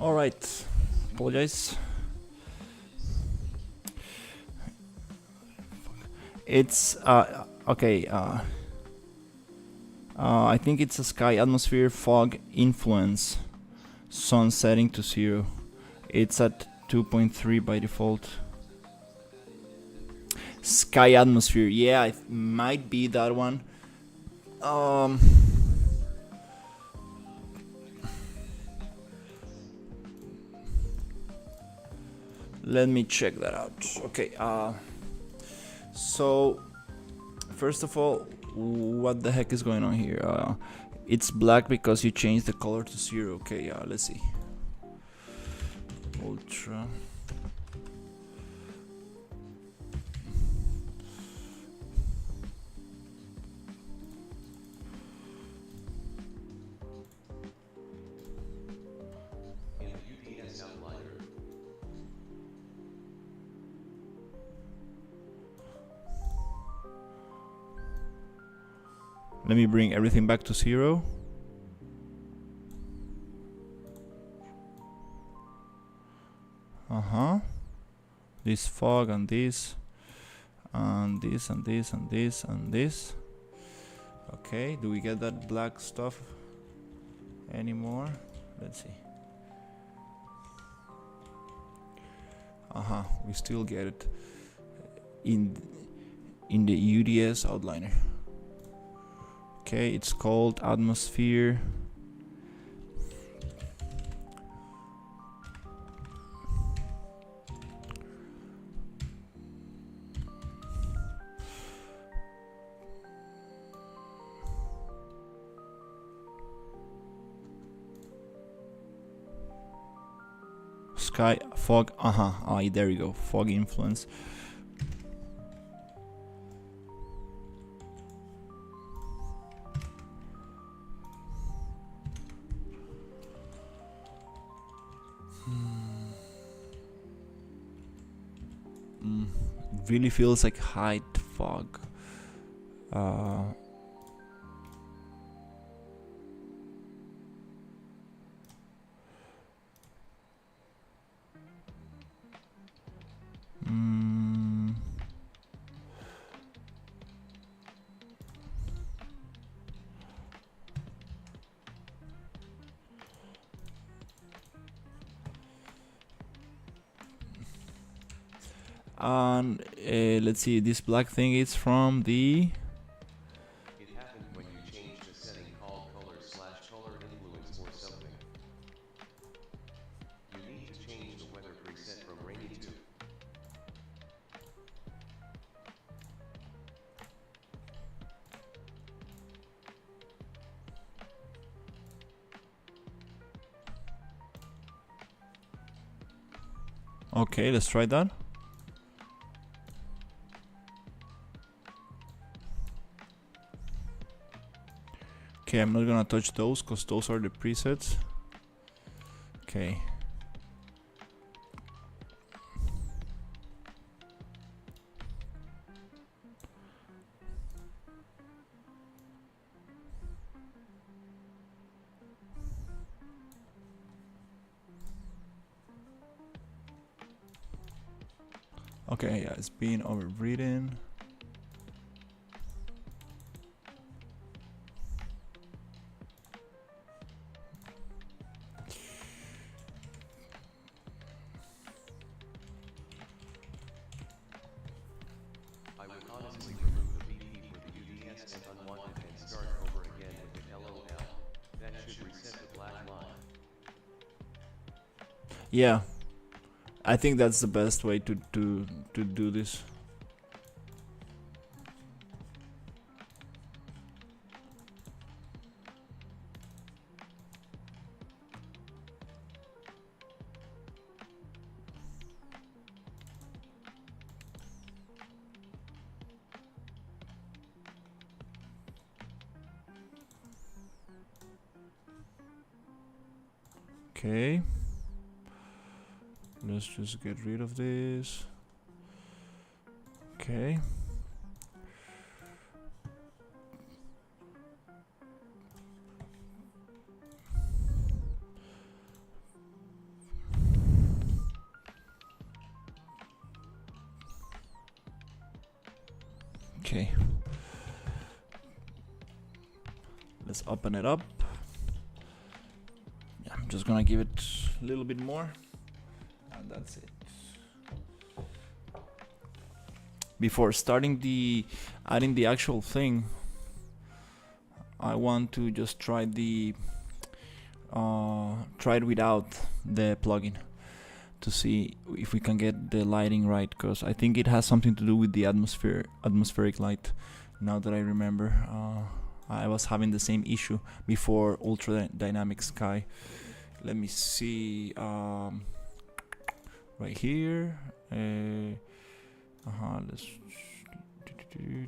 All right, apologize. It's okay. I think it's a sky atmosphere fog influence. Sun setting to 0. It's at 2.3 by default. Sky atmosphere. Yeah, it might be that one. Um. Let me check that out. Okay. So first of all, what the heck is going on here? It's black because you changed the color to 0. Okay. Let's see. Ultra. In the UDS outliner, Let me bring everything back to 0. This fog and this and this and this and this and this. Okay, do we get that black stuff anymore? Let's see. We still get it in the UDS outliner. Okay, it's called atmosphere. Sky fog. There you go. Fog influence. Really feels like height fog. And let's see, this black thing is from the it happened when you changed a setting called color/color influence or something. You need to change the weather preset from rainy to Okay, let's try that. Okay, I'm not gonna touch those because those are the presets. Okay. Okay, yeah, it's being overridden. I would honestly remove the BP for the UDS and unwanted and start over again with the LOL. That should reset the black line. Yeah, I think that's the best way to do this. Okay. Let's just get rid of this. Okay. Okay. Let's open it up. Yeah, I'm just gonna give it a little bit more, and that's it. Before starting adding the actual thing, I want to just try it without the plugin to see if we can get the lighting right, because I think it has something to do with the atmospheric light. Now that I remember, I was having the same issue before ultra dynamic sky. Let me see, right here.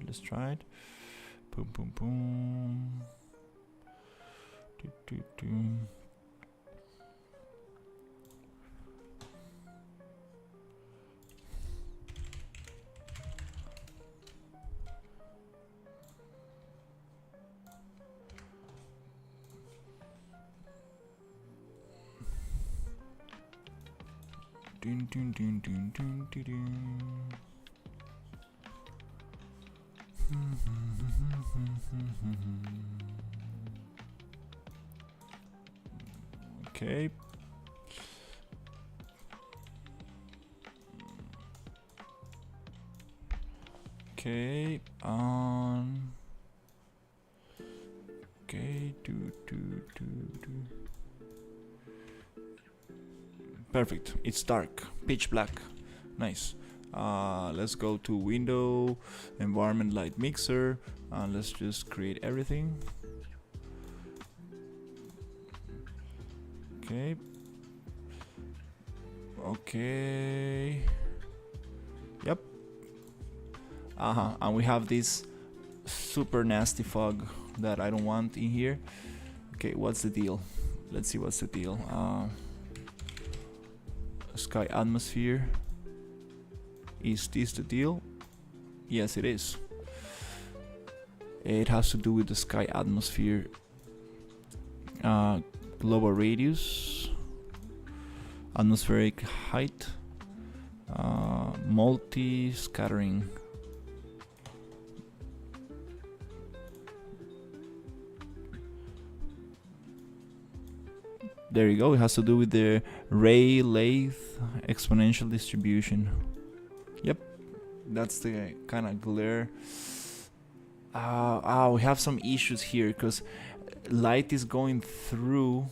Let's try it. Boom, boom, boom. Dun, dun, dun, dun, dun, dun, dun. Okay. Okay. On. Okay. Do. Perfect. It's dark, pitch black. Nice. Let's go to window, environment light mixer, and let's just create everything. Okay. Okay. Yep. And we have this super nasty fog that I don't want in here. Okay, what's the deal? Let's see what's the deal. Sky atmosphere. Is this the deal? Yes, it is. It has to do with the sky atmosphere. Global radius, atmospheric height, multi-scattering. There you go. It has to do with the Rayleigh exponential distribution. Yep, that's the kind of glare. We have some issues here because light is going through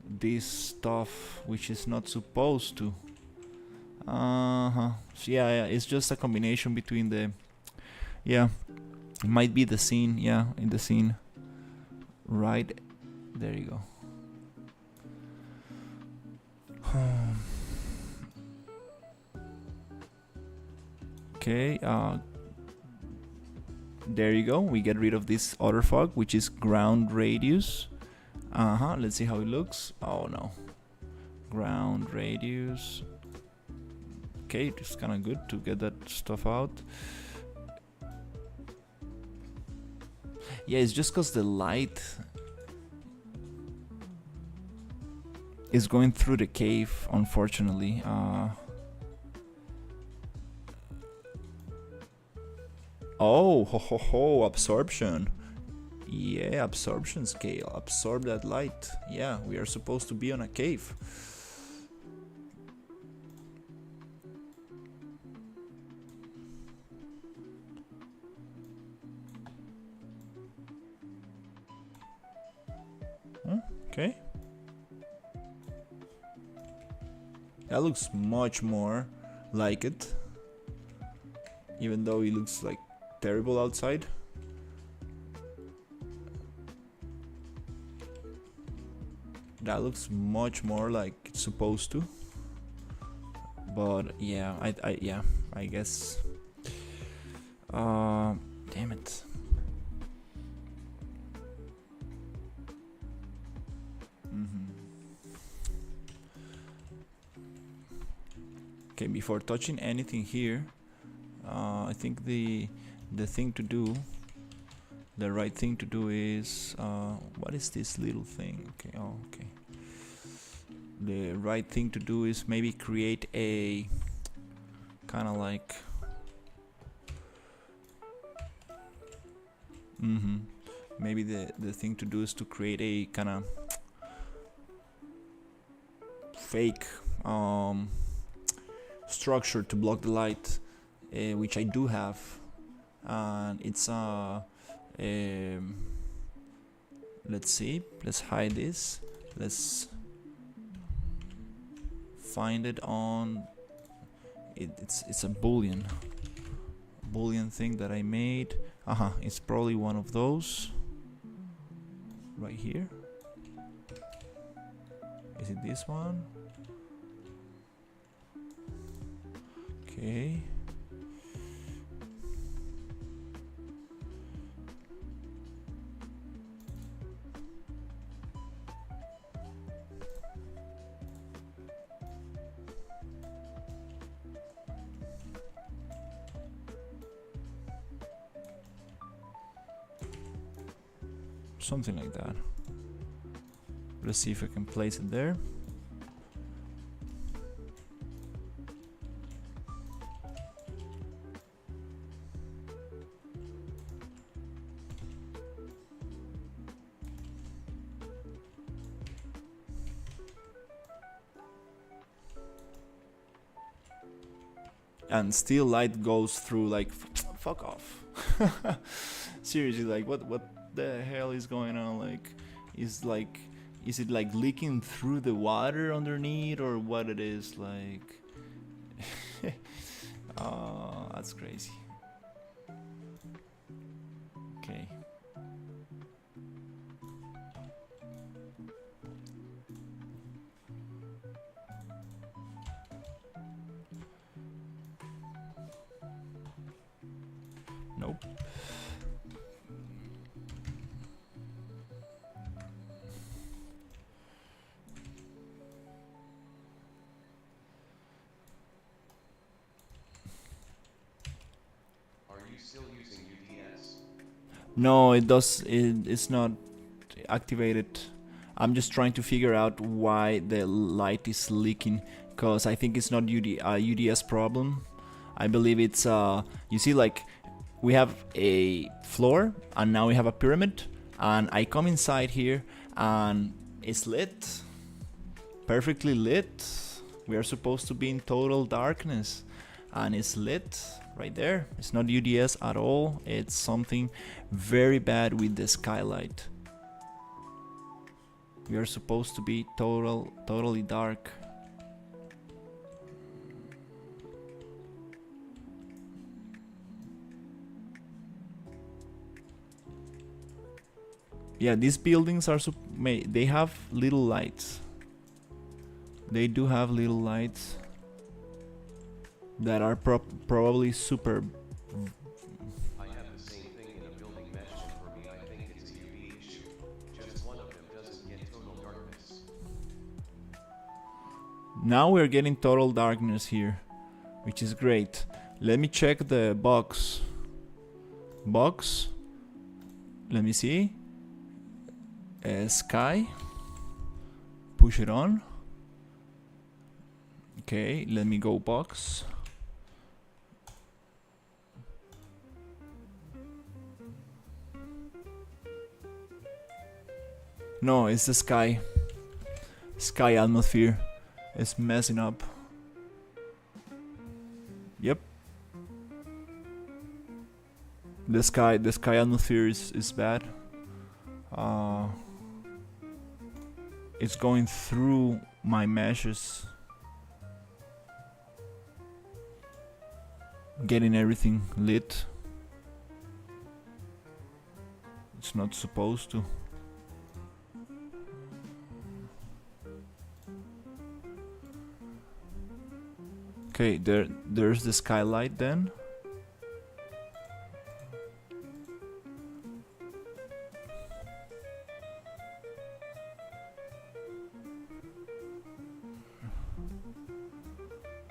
this stuff which is not supposed to. So yeah, it's just a combination between the. Yeah, it might be the scene. Yeah, in the scene. Right, there you go. Okay, there you go. We get rid of this other fog, which is ground radius. Let's see how it looks. Oh no, ground radius. Okay, it's kind of good to get that stuff out. Yeah, it's just because the light is going through the cave, unfortunately. Oh, absorption. Yeah, absorption scale. Absorb that light. Yeah, we are supposed to be on a cave. Okay. That looks much more like it. Even though it looks like terrible outside. That looks much more like it's supposed to. But yeah, I guess. Damn it. Okay, before touching anything here, I think the thing to do, the right thing to do is, what is this little thing? Okay, oh, okay. The right thing to do is maybe create a kind of like Mm-hmm. Maybe the thing to do is to create a kind of fake structure to block the light, which I do have, and it's let's see, let's hide this, let's find it on it's a boolean thing that I made. It's probably one of those right here. Is it this one? Okay. Something like that. Let's see if I can place it there. And still light goes through, like, fuck off. Seriously, like, what the hell is going on? Like, is it like leaking through the water underneath, or what it is? Like, oh, that's crazy. Okay. Nope. Are you still using UDS? No, it's not activated. I'm just trying to figure out why the light is leaking, because I think it's not UDS problem. I believe it's you see, like, we have a floor and now we have a pyramid, and I come inside here and it's lit, perfectly lit. We are supposed to be in total darkness, and it's lit right there. It's not UDS at all. It's something very bad with the skylight. We are supposed to be totally dark. Yeah, these buildings are they have little lights. They do have little lights that are probably super. I have the same thing in a building mesh, and for me I think it's a UV issue. Just one of them doesn't get total darkness. Now we're getting total darkness here, which is great. Let me check the box. Let me see. Sky. Push it on. Okay, let me go box. No, it's the sky. Sky atmosphere. It's messing up. Yep. The sky atmosphere is bad. It's going through my meshes, getting everything lit. It's not supposed to. Okay, there's the skylight then.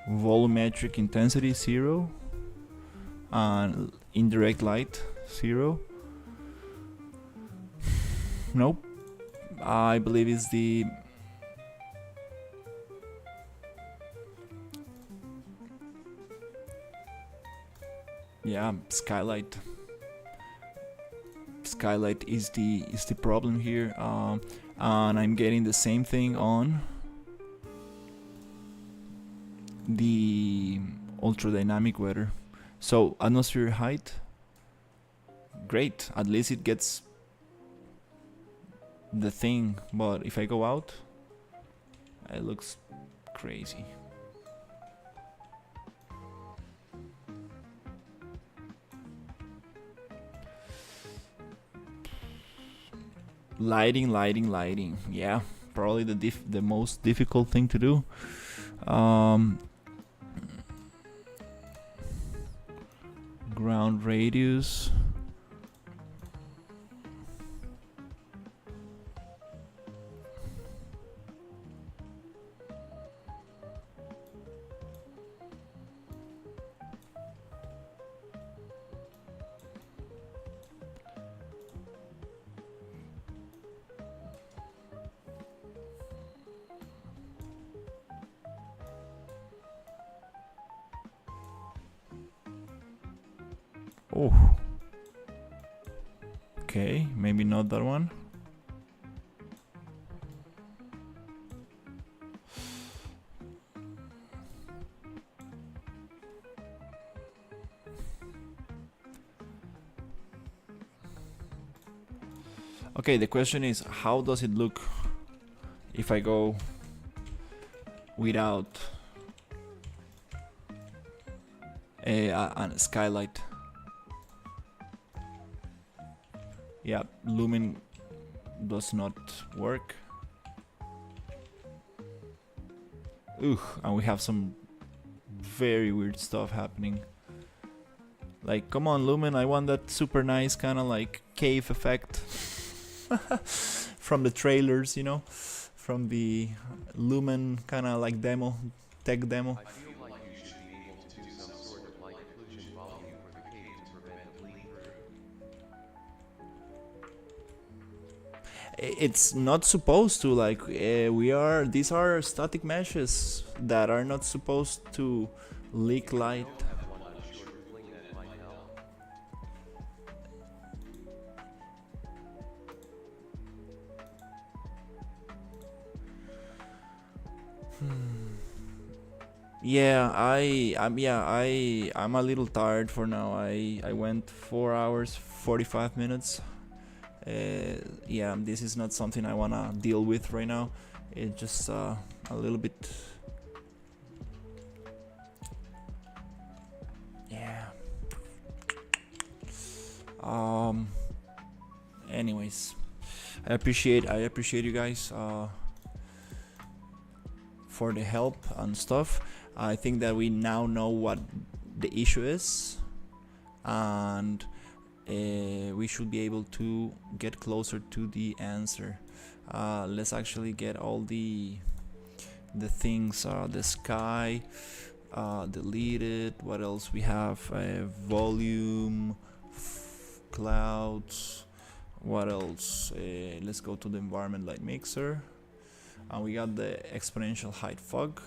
Volumetric intensity 0 and indirect light 0. Nope. I believe it's the skylight. skylight is the problem here, and I'm getting the same thing on the ultra dynamic weather. So atmosphere height, great, at least it gets the thing, but if I go out, it looks crazy. Lighting. Yeah, probably the most difficult thing to do. Ground radius. Oh. Okay, maybe not that one. Okay, the question is, how does it look if I go without a skylight? Yeah, lumen does not work. And we have some very weird stuff happening. Like, come on, lumen, I want that super nice kind of like cave effect from the trailers, you know, from the lumen kind of like demo, tech demo. I feel like you should be able to do some sort of light occlusion volume for the cave to prevent the bleed through. It's not supposed to, like, these are static meshes that are not supposed to leak light. Have one on a short fling that might help. Yeah, I'm a little tired for now. I went 4 hours 45 minutes. Yeah, this is not something I wanna deal with right now. It's just a little bit. Yeah. Anyways, I appreciate you guys for the help and stuff. I think that we now know what the issue is, and we should be able to get closer to the answer. Let's actually get all the things. The sky deleted. What else we have? Volume, clouds. What else? Let's go to the environment light mixer, and we got the exponential height fog,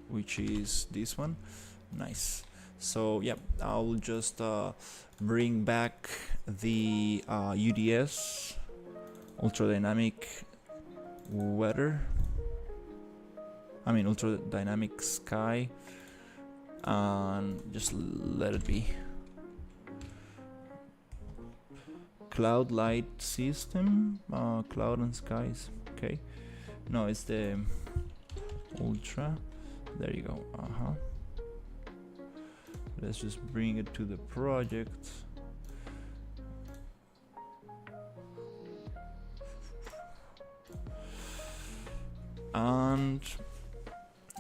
which is this one. Nice. So yeah, I'll just bring back the UDS, ultra dynamic weather. I mean ultra dynamic sky, and just let it be. Cloud light system, cloud and skies. Okay, no, it's the ultra. There you go. Let's just bring it to the project. And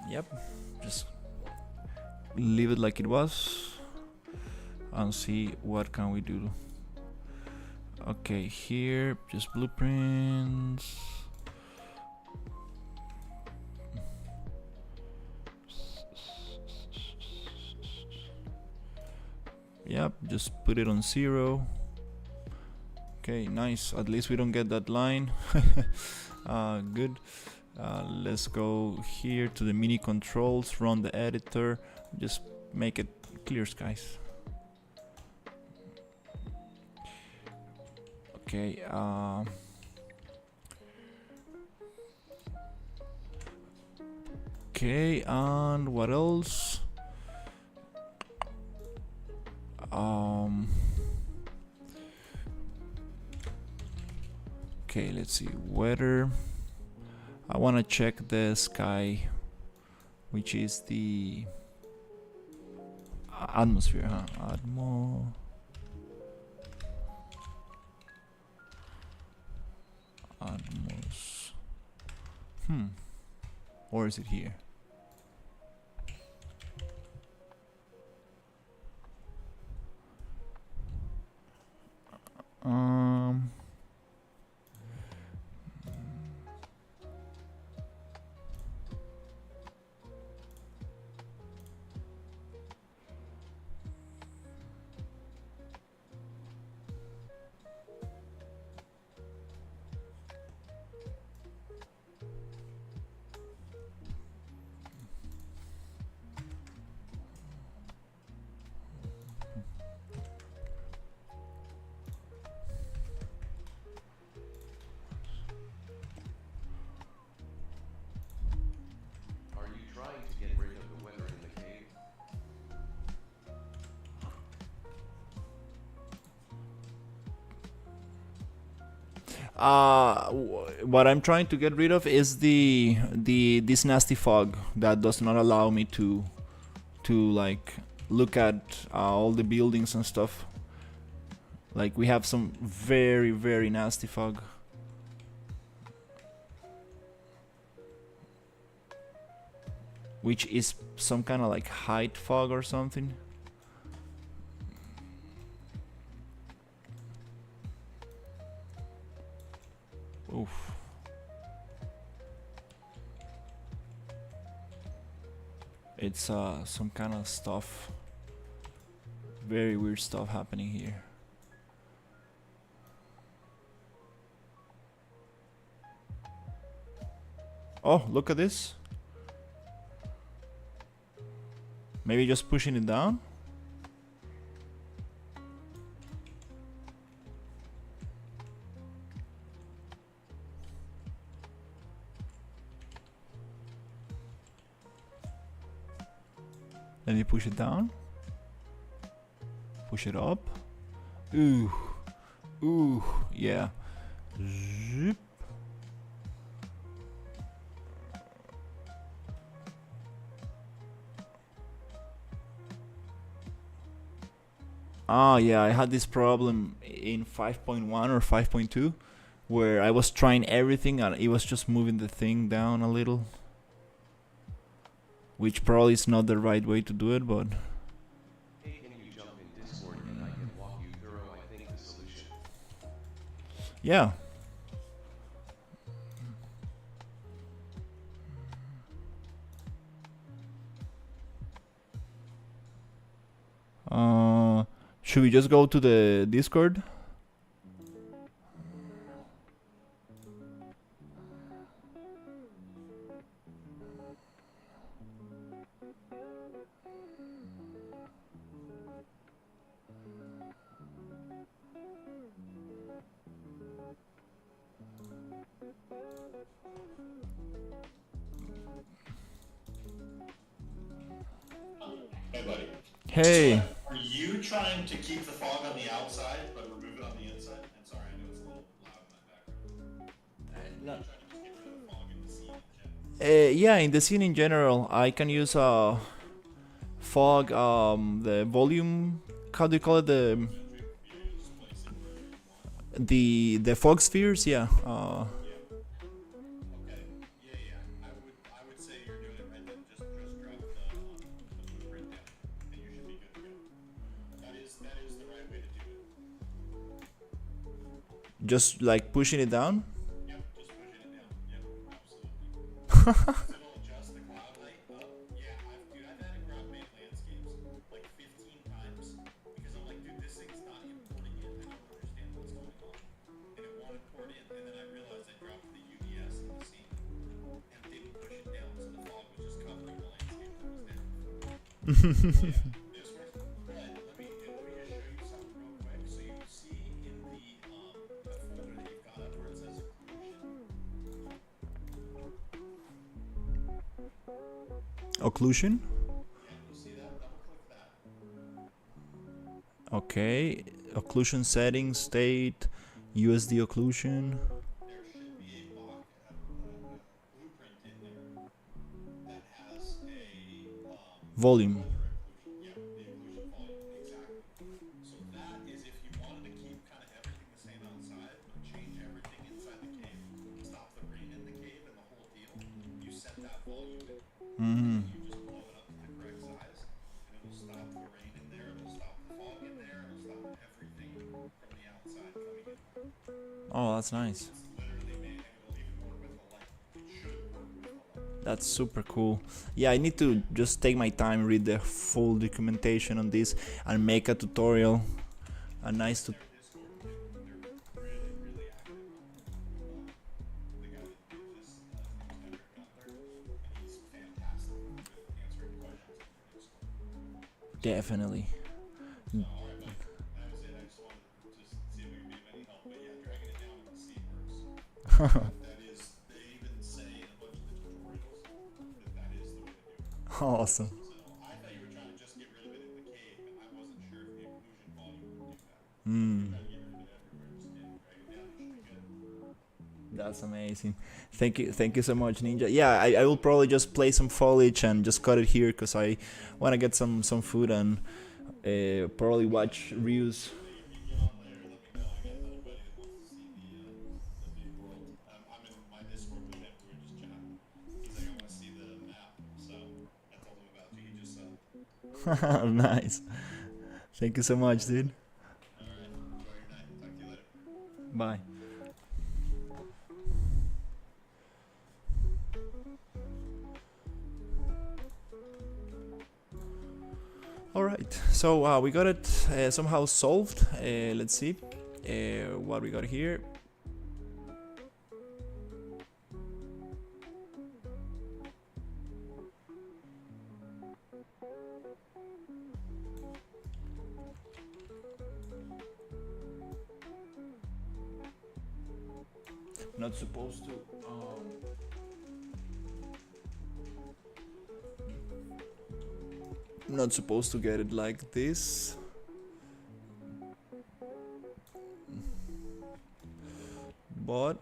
yep, just leave it like it was and see what can we do. Okay, here just blueprints. Yep, just put it on 0. Okay, nice. At least we don't get that line. Good. Let's go here to the mini controls, run the editor, just make it clear skies. Okay. Okay, and what else? Okay, let's see. Weather. I want to check the sky, which is the atmosphere, huh? Atmos. Or is it here? Um. Are you trying to get rid of the weather in the cave? What I'm trying to get rid of is the this nasty fog that does not allow me to like look at all the buildings and stuff. Like we have some very very nasty fog. Which is some kind of like height fog or something. Oof. It's some kind of stuff. Very weird stuff happening here. Oh, look at this. Maybe just pushing it down? Let me push it down. Push it up. Ooh. Ooh. Yeah. Zip. Ah, yeah, I had this problem in 5.1 or 5.2 where I was trying everything and it was just moving the thing down a little. Which probably is not the right way to do it, but Hey, can you jump in Discord and I can walk you through, I think, the solution? yeah. Should we just go to the Discord? Hey, buddy. Hey. Are you trying to keep the fog on the outside, but remove it on the inside? I'm sorry, I know it's a little loud in my background. Are you trying to just get rid of the fog in the scene in general? Yeah, in the scene in general, I can use fog, the volume. How do you call it? You just place it wherever you want. The fog spheres. Yeah. Yeah. Okay. Yeah. I would say you're doing it right then. Just drop the blueprint down, and you should be good to go. That is the right way to do it. Just like pushing it down. Yep, just pushing it down. Yep, absolutely. It'll adjust the cloud height up. Yeah, I've had it grab made landscapes like 15 times because I'm like, dude, this thing's not importing in. I don't understand what's going on. And it won't import in, and then I realized I dropped the UDS in the scene and didn't push it down, so the fog was just covering the landscape that was down. Yeah, this one. But let me just show you something real quick. So you see in the occlusion. Yeah, you'll see that. Double click that. Okay, occlusion settings, state, USD occlusion, There should be a blueprint in there that has a volume. other occlusion. Yeah, the occlusion volume, exactly. So that is if you wanted to keep kind of everything the same outside, but change everything inside the cave, stop the rain in the cave and the whole deal, you set that volume in. Mm-hmm. You just blow it up to the correct size, and it'll stop the rain in there, it'll stop the fog in there, it'll stop everything from the outside coming in. Oh, that's nice. It's literally made, and it'll even work with the light. It should work with the light. That's super cool. Yeah, I need to just take my time, read the full documentation on this, and make a tutorial. A nice Their Discord, they're really, really active on it. The guy that did this, his name's Henrik Gunther, and he's fantastic with answering questions in their Discord. Definitely. So, alright, bud. That was it. I just wanted to just see if we could be of any help. But yeah, dragging it down in the sea works. That is, they even say in a bunch of the tutorials that is the way to do it. Awesome. So I thought you were trying to just get rid of it in the cave, and I wasn't sure if the occlusion volume would do that. Mm. Try to get rid of it everywhere. Just kidding. Drag it down. You should be good. That's amazing. Thank you so much, Ninja. Yeah, I will probably just play some foliage and just cut it here because I want to get some food and probably watch Ryu's. You get on later, let me know. I got another buddy that wants to see the big world. I'm in my Discord with him. We were just chatting. He's like, I want to see the map. So I told him about you. He just saw. Nice. Thank you so much, dude. Alright, enjoy your night. Talk to you later. Bye. All right, so we got it somehow solved. Let's see what we got here. Not supposed to. Not supposed to get it like this. But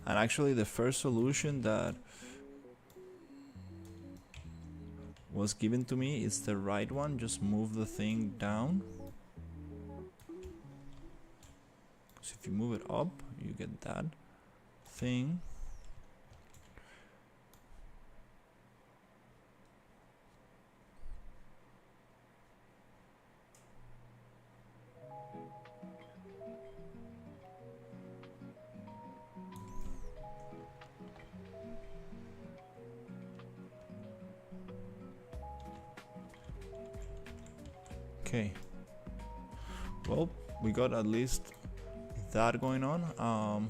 and actually the first solution that was given to me is the right one. Just move the thing down. So if you move it up, you get that thing. Okay, well, we got at least that going on.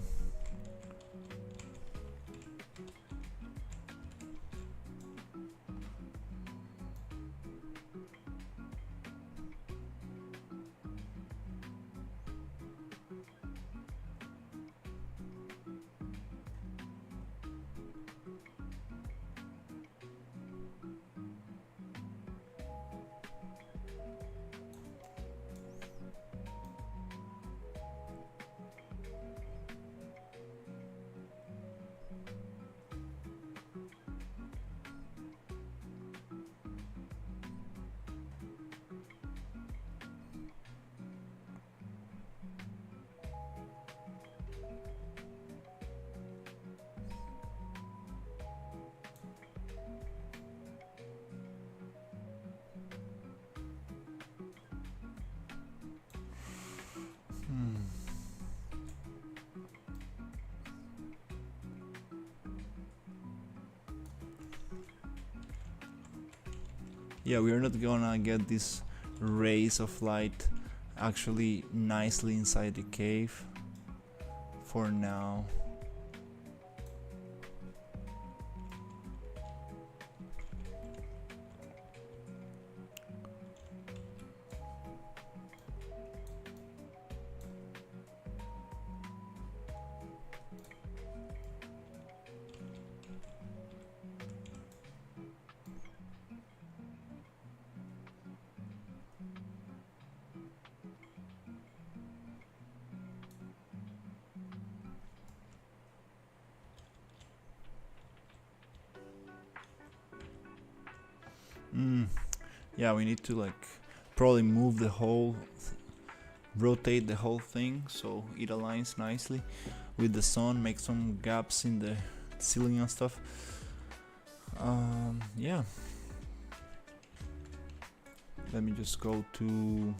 Yeah, we're not gonna get these rays of light actually nicely inside the cave for now. Yeah, we need to like probably move the whole, rotate the whole thing so it aligns nicely with the sun, make some gaps in the ceiling and stuff. Yeah. Let me just go to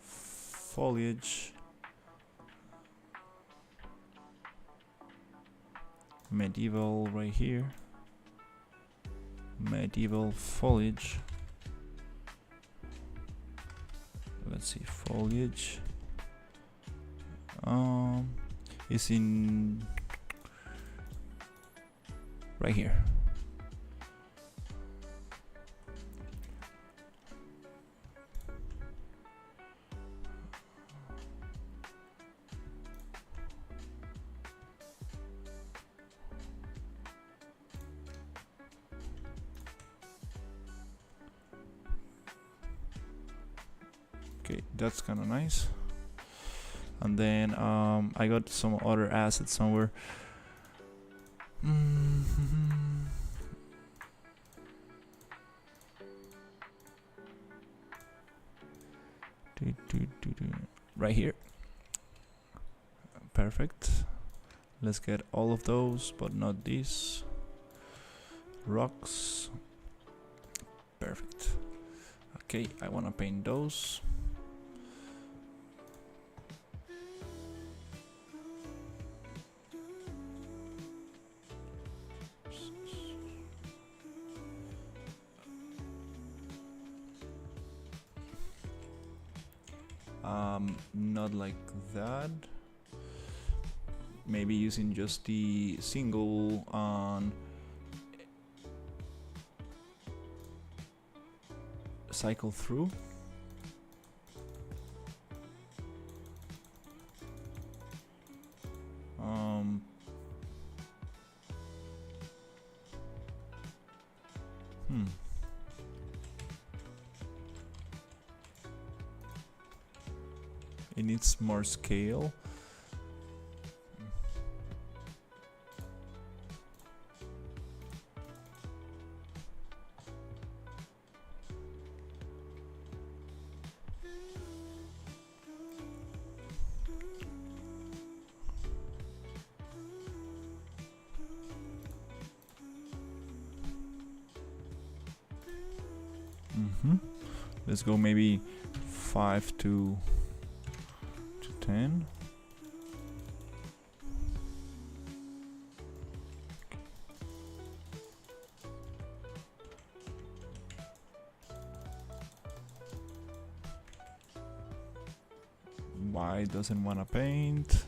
foliage, medieval right here, medieval foliage. Let's see, foliage is in right here. Okay, that's kind of nice. And then I got some other assets somewhere. Right here. Perfect. Let's get all of those, but not these. Rocks. Perfect. Okay, I want to paint those. Not like that. Maybe using just the single on cycle through. It needs more scale. Let's go maybe 5 to 10. Why doesn't wanna paint?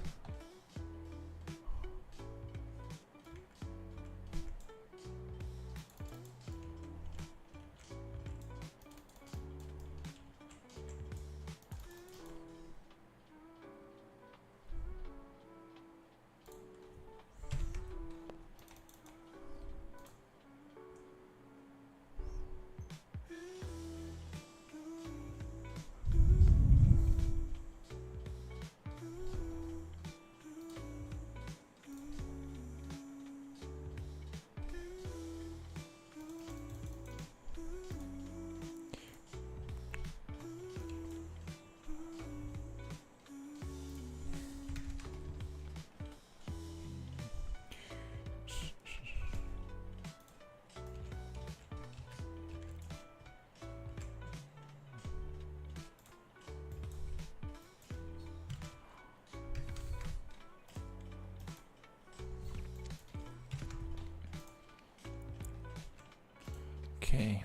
Okay.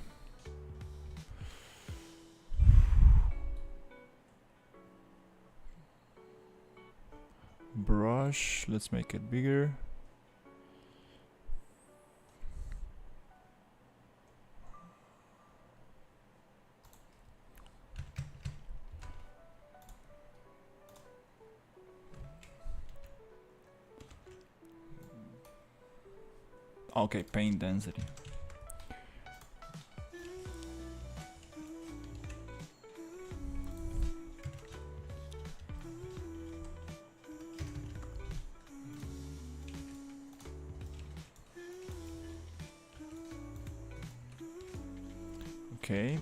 Brush, let's make it bigger. Okay, paint density. Okay.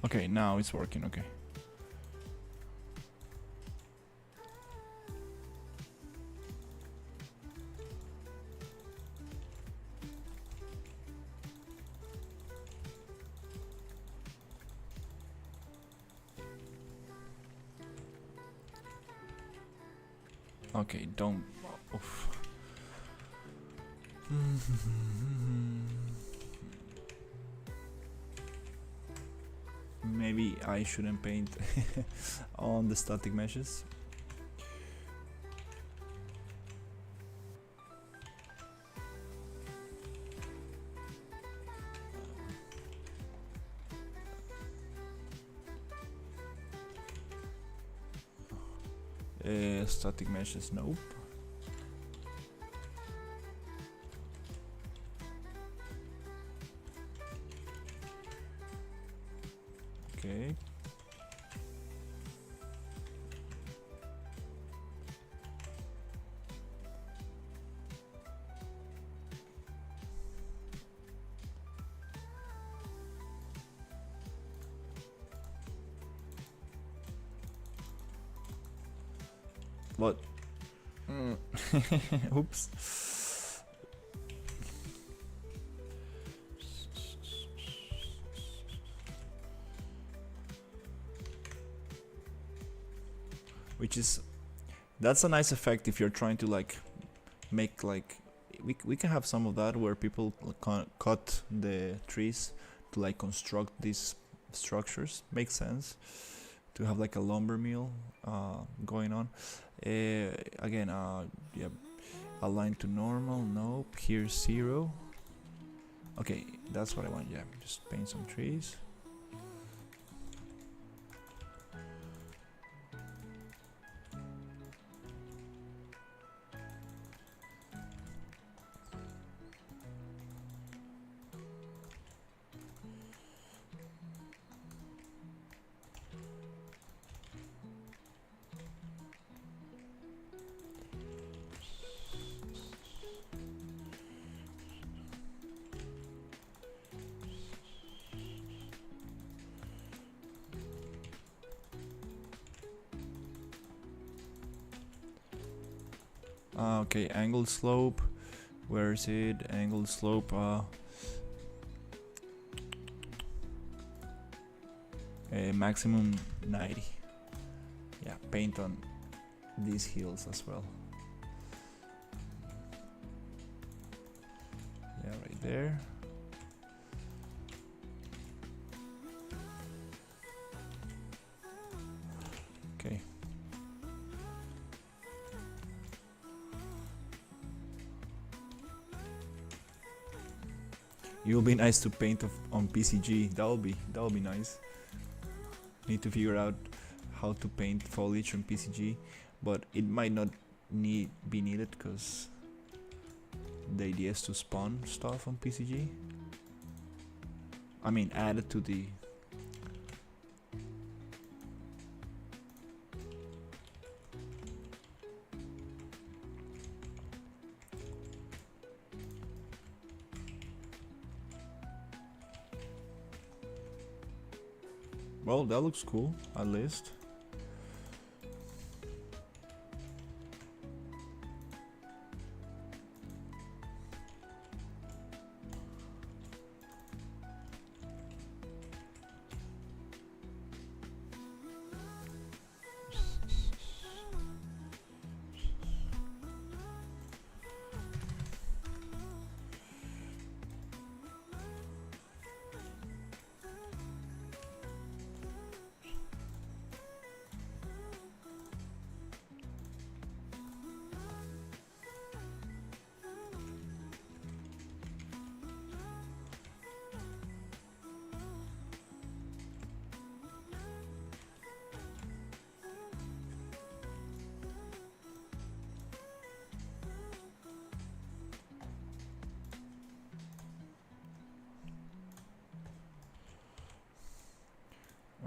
Okay, now it's working, okay. Okay, don't... Oof. Maybe I shouldn't paint on the static meshes. Static meshes, nope. Okay. What? Oops. Which is, that's a nice effect if you're trying to like make like, we can have some of that where people cut the trees to like construct these structures. Makes sense to have like a lumber mill going on. Again, yeah, align to normal, nope. Here's 0. Okay, that's what I want. Yeah, just paint some trees. Okay, angle slope. Where is it? Angle slope. Maximum 90. Yeah, paint on these hills as well. Yeah, right there. Okay. It will be nice to paint on PCG. That'll be nice. Need to figure out how to paint foliage on PCG, but it might not be needed because the idea is to spawn stuff on PCG. I mean, add it to the. Well, that looks cool, at least.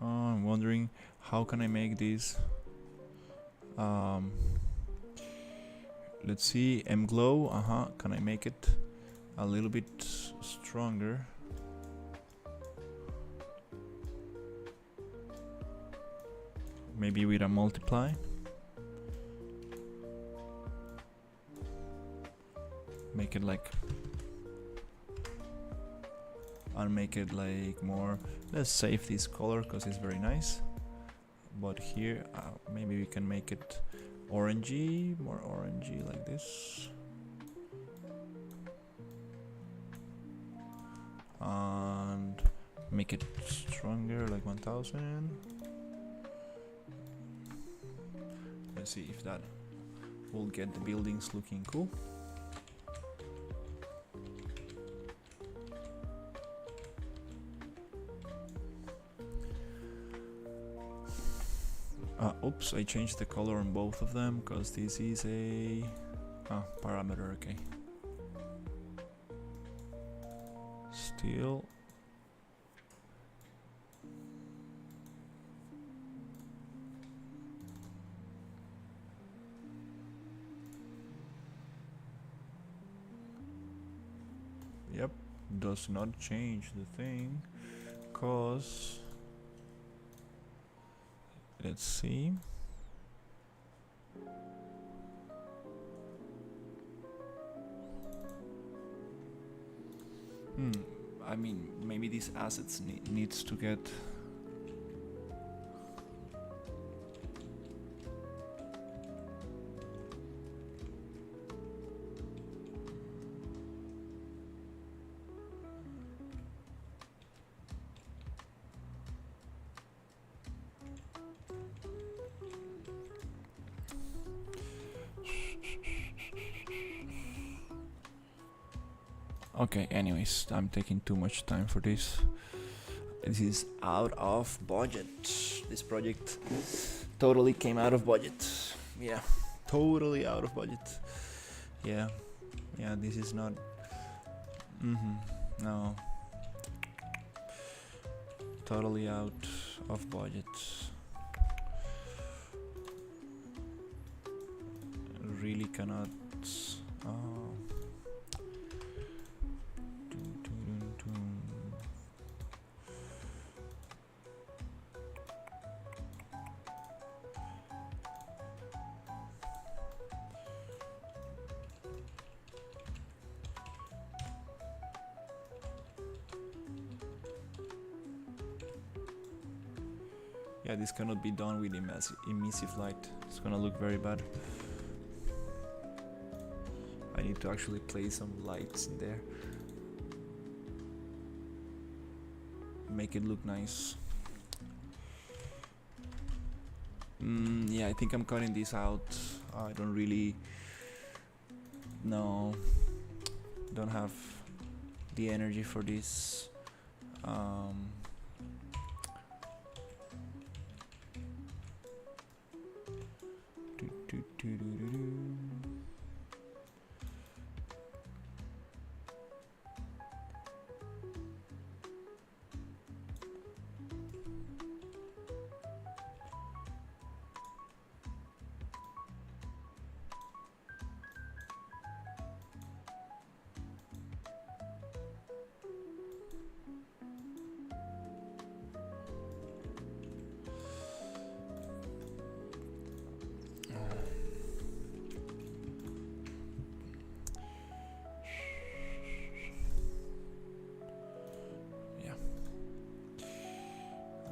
I'm wondering how can I make these. Let's see, M glow. Can I make it a little bit stronger? Maybe with a multiply. Make it like. I'll make it like more. Let's save this color because it's very nice. But here, maybe we can make it orangey, more orangey like this. And make it stronger, like 1000. Let's see if that will get the buildings looking cool. Oops, I changed the color on both of them because this is a parameter, okay. Still. Yep, does not change the thing cause let's see. I mean, maybe these assets needs to get. Okay, anyways, I'm taking too much time for this. This is out of budget. This project totally came out of budget. Yeah, totally out of budget. Yeah, this is not. No. Totally out of budget. Really cannot. Yeah, this cannot be done with emissive light. It's gonna look very bad. I need to actually place some lights in there. Make it look nice. Yeah, I think I'm cutting this out. I don't really... No. Don't have the energy for this.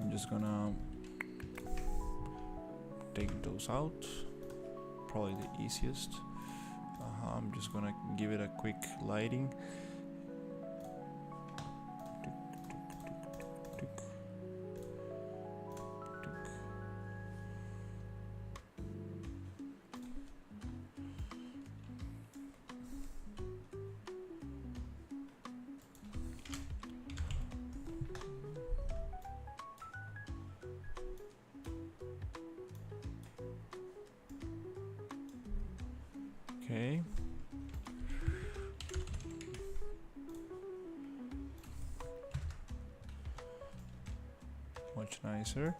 I'm just gonna take those out, probably the easiest. I'm just gonna give it a quick lighting. Okay. Much nicer.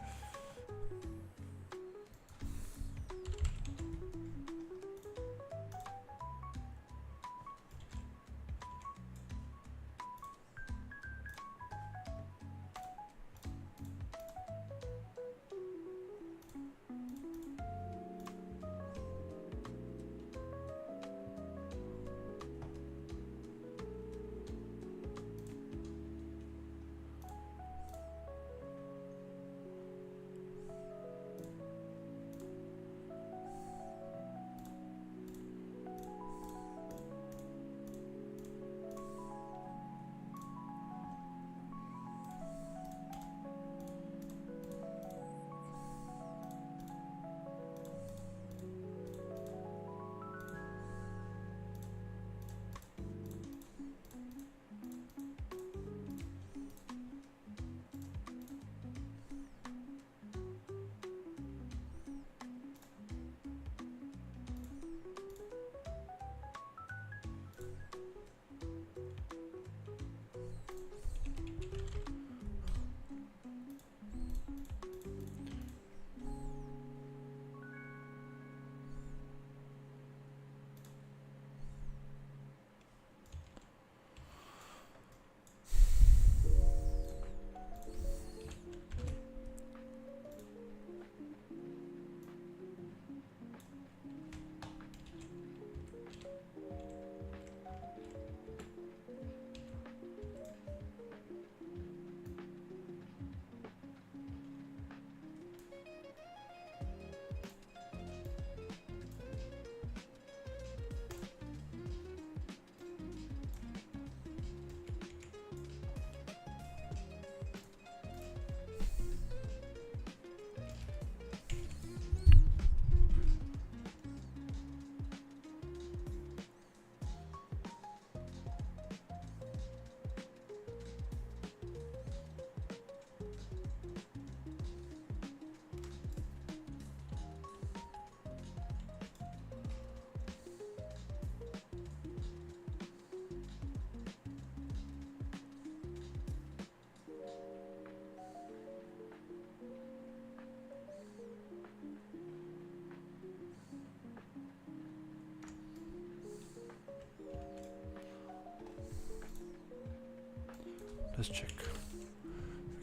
Let's check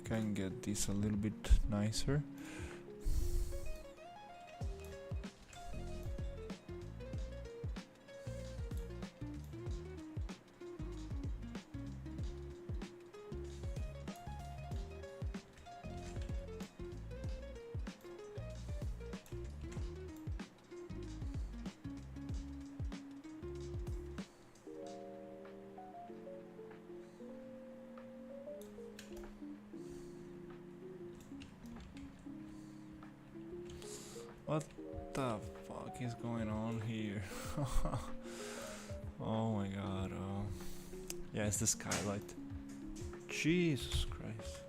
if I can get this a little bit nicer. What the fuck is going on here? Oh my god. Yeah, it's the skylight. Jesus Christ.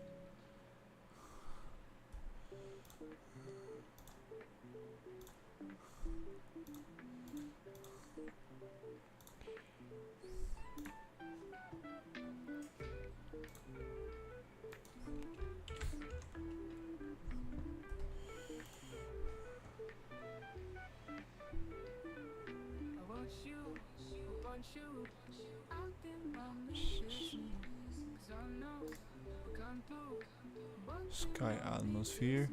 Sky atmosphere.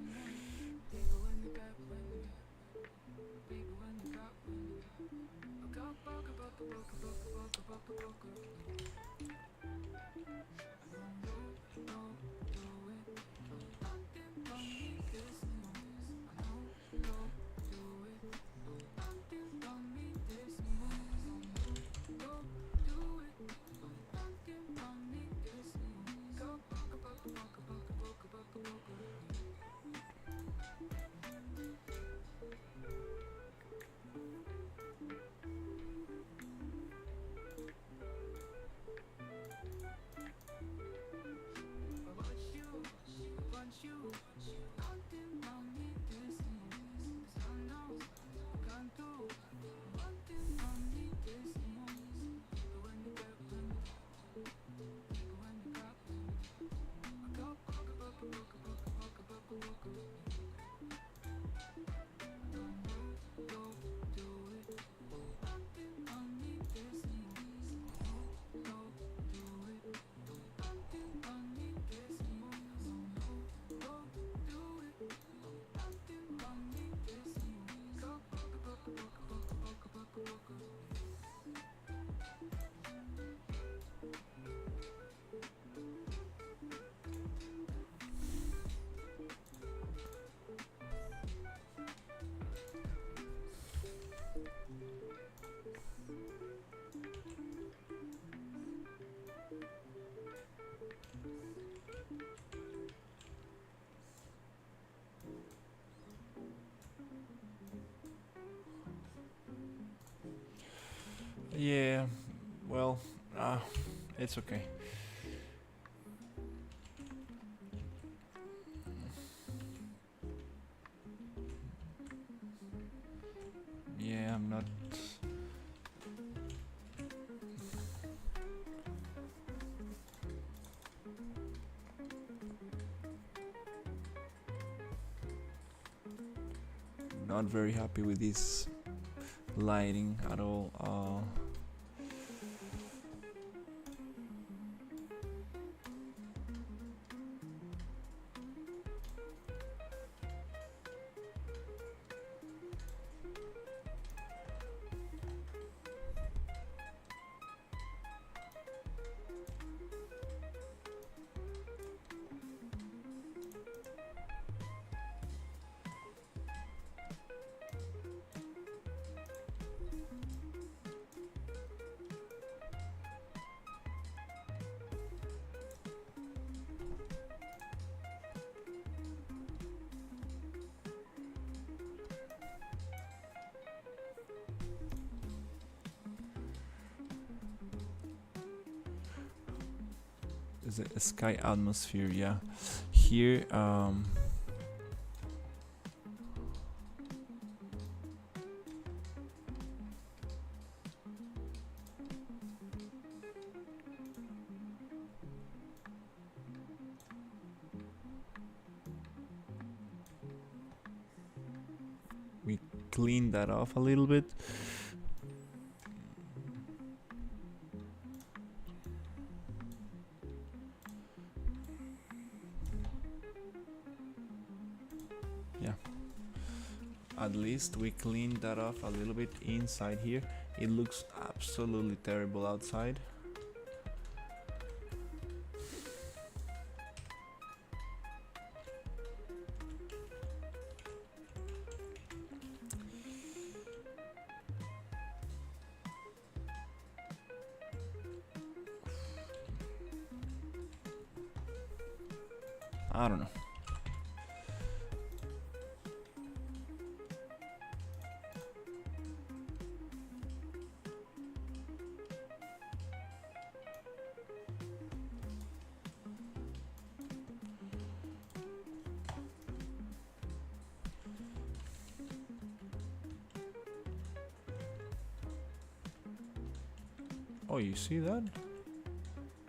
Yeah, well, it's okay. Yeah, I'm not. Not very happy with this lighting at all. Is a sky atmosphere, yeah. Here, we clean that off a little bit. Yeah, at least we cleaned that off a little bit inside here. It looks absolutely terrible outside. I don't know. Oh, you see that?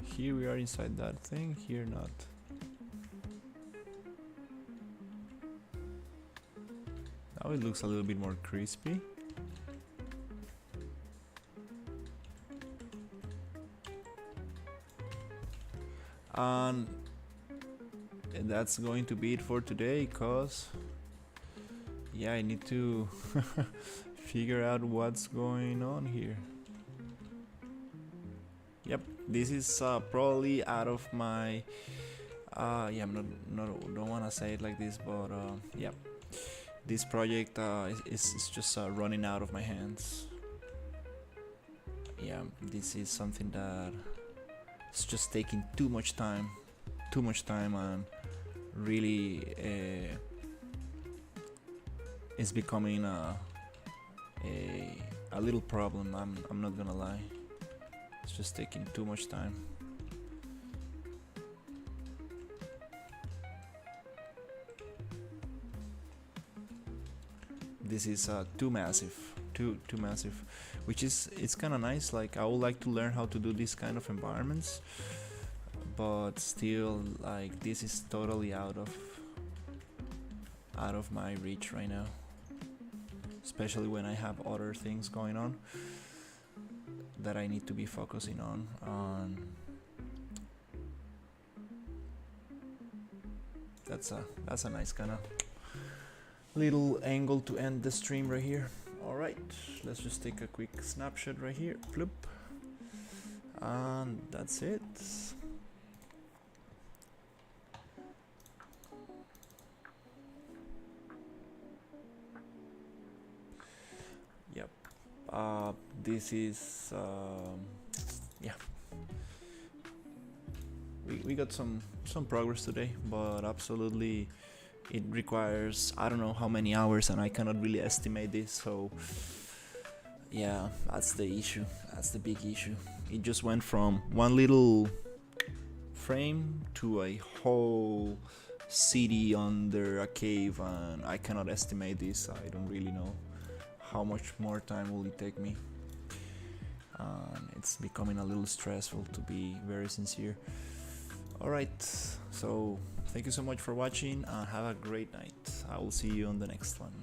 Here we are inside that thing, here not. Now it looks a little bit more crispy. And that's going to be it for today, cause yeah, I need to figure out what's going on here. Yep, this is probably out of my yeah, I'm not don't want to say it like this, but yeah, this project is just running out of my hands. Yeah, this is something that it's just taking too much time, and really it's becoming a little problem. I'm not gonna lie. It's just taking too much time. This is too massive, too massive, which is it's kind of nice. Like, I would like to learn how to do this kind of environments, but still, like, this is totally out of my reach right now, especially when I have other things going on that I need to be focusing on. That's a nice kind of little angle to end the stream right here. All right, let's just take a quick snapshot right here. Bloop. And that's it. Yep. This is yeah. We got some progress today, but absolutely it requires, I don't know how many hours, and I cannot really estimate this. So yeah, that's the issue. That's the big issue. It just went from one little frame to a whole city under a cave, and I cannot estimate this. I don't really know how much more time will it take me. It's becoming a little stressful, to be very sincere. Alright, so thank you so much for watching, and have a great night. I will see you on the next one.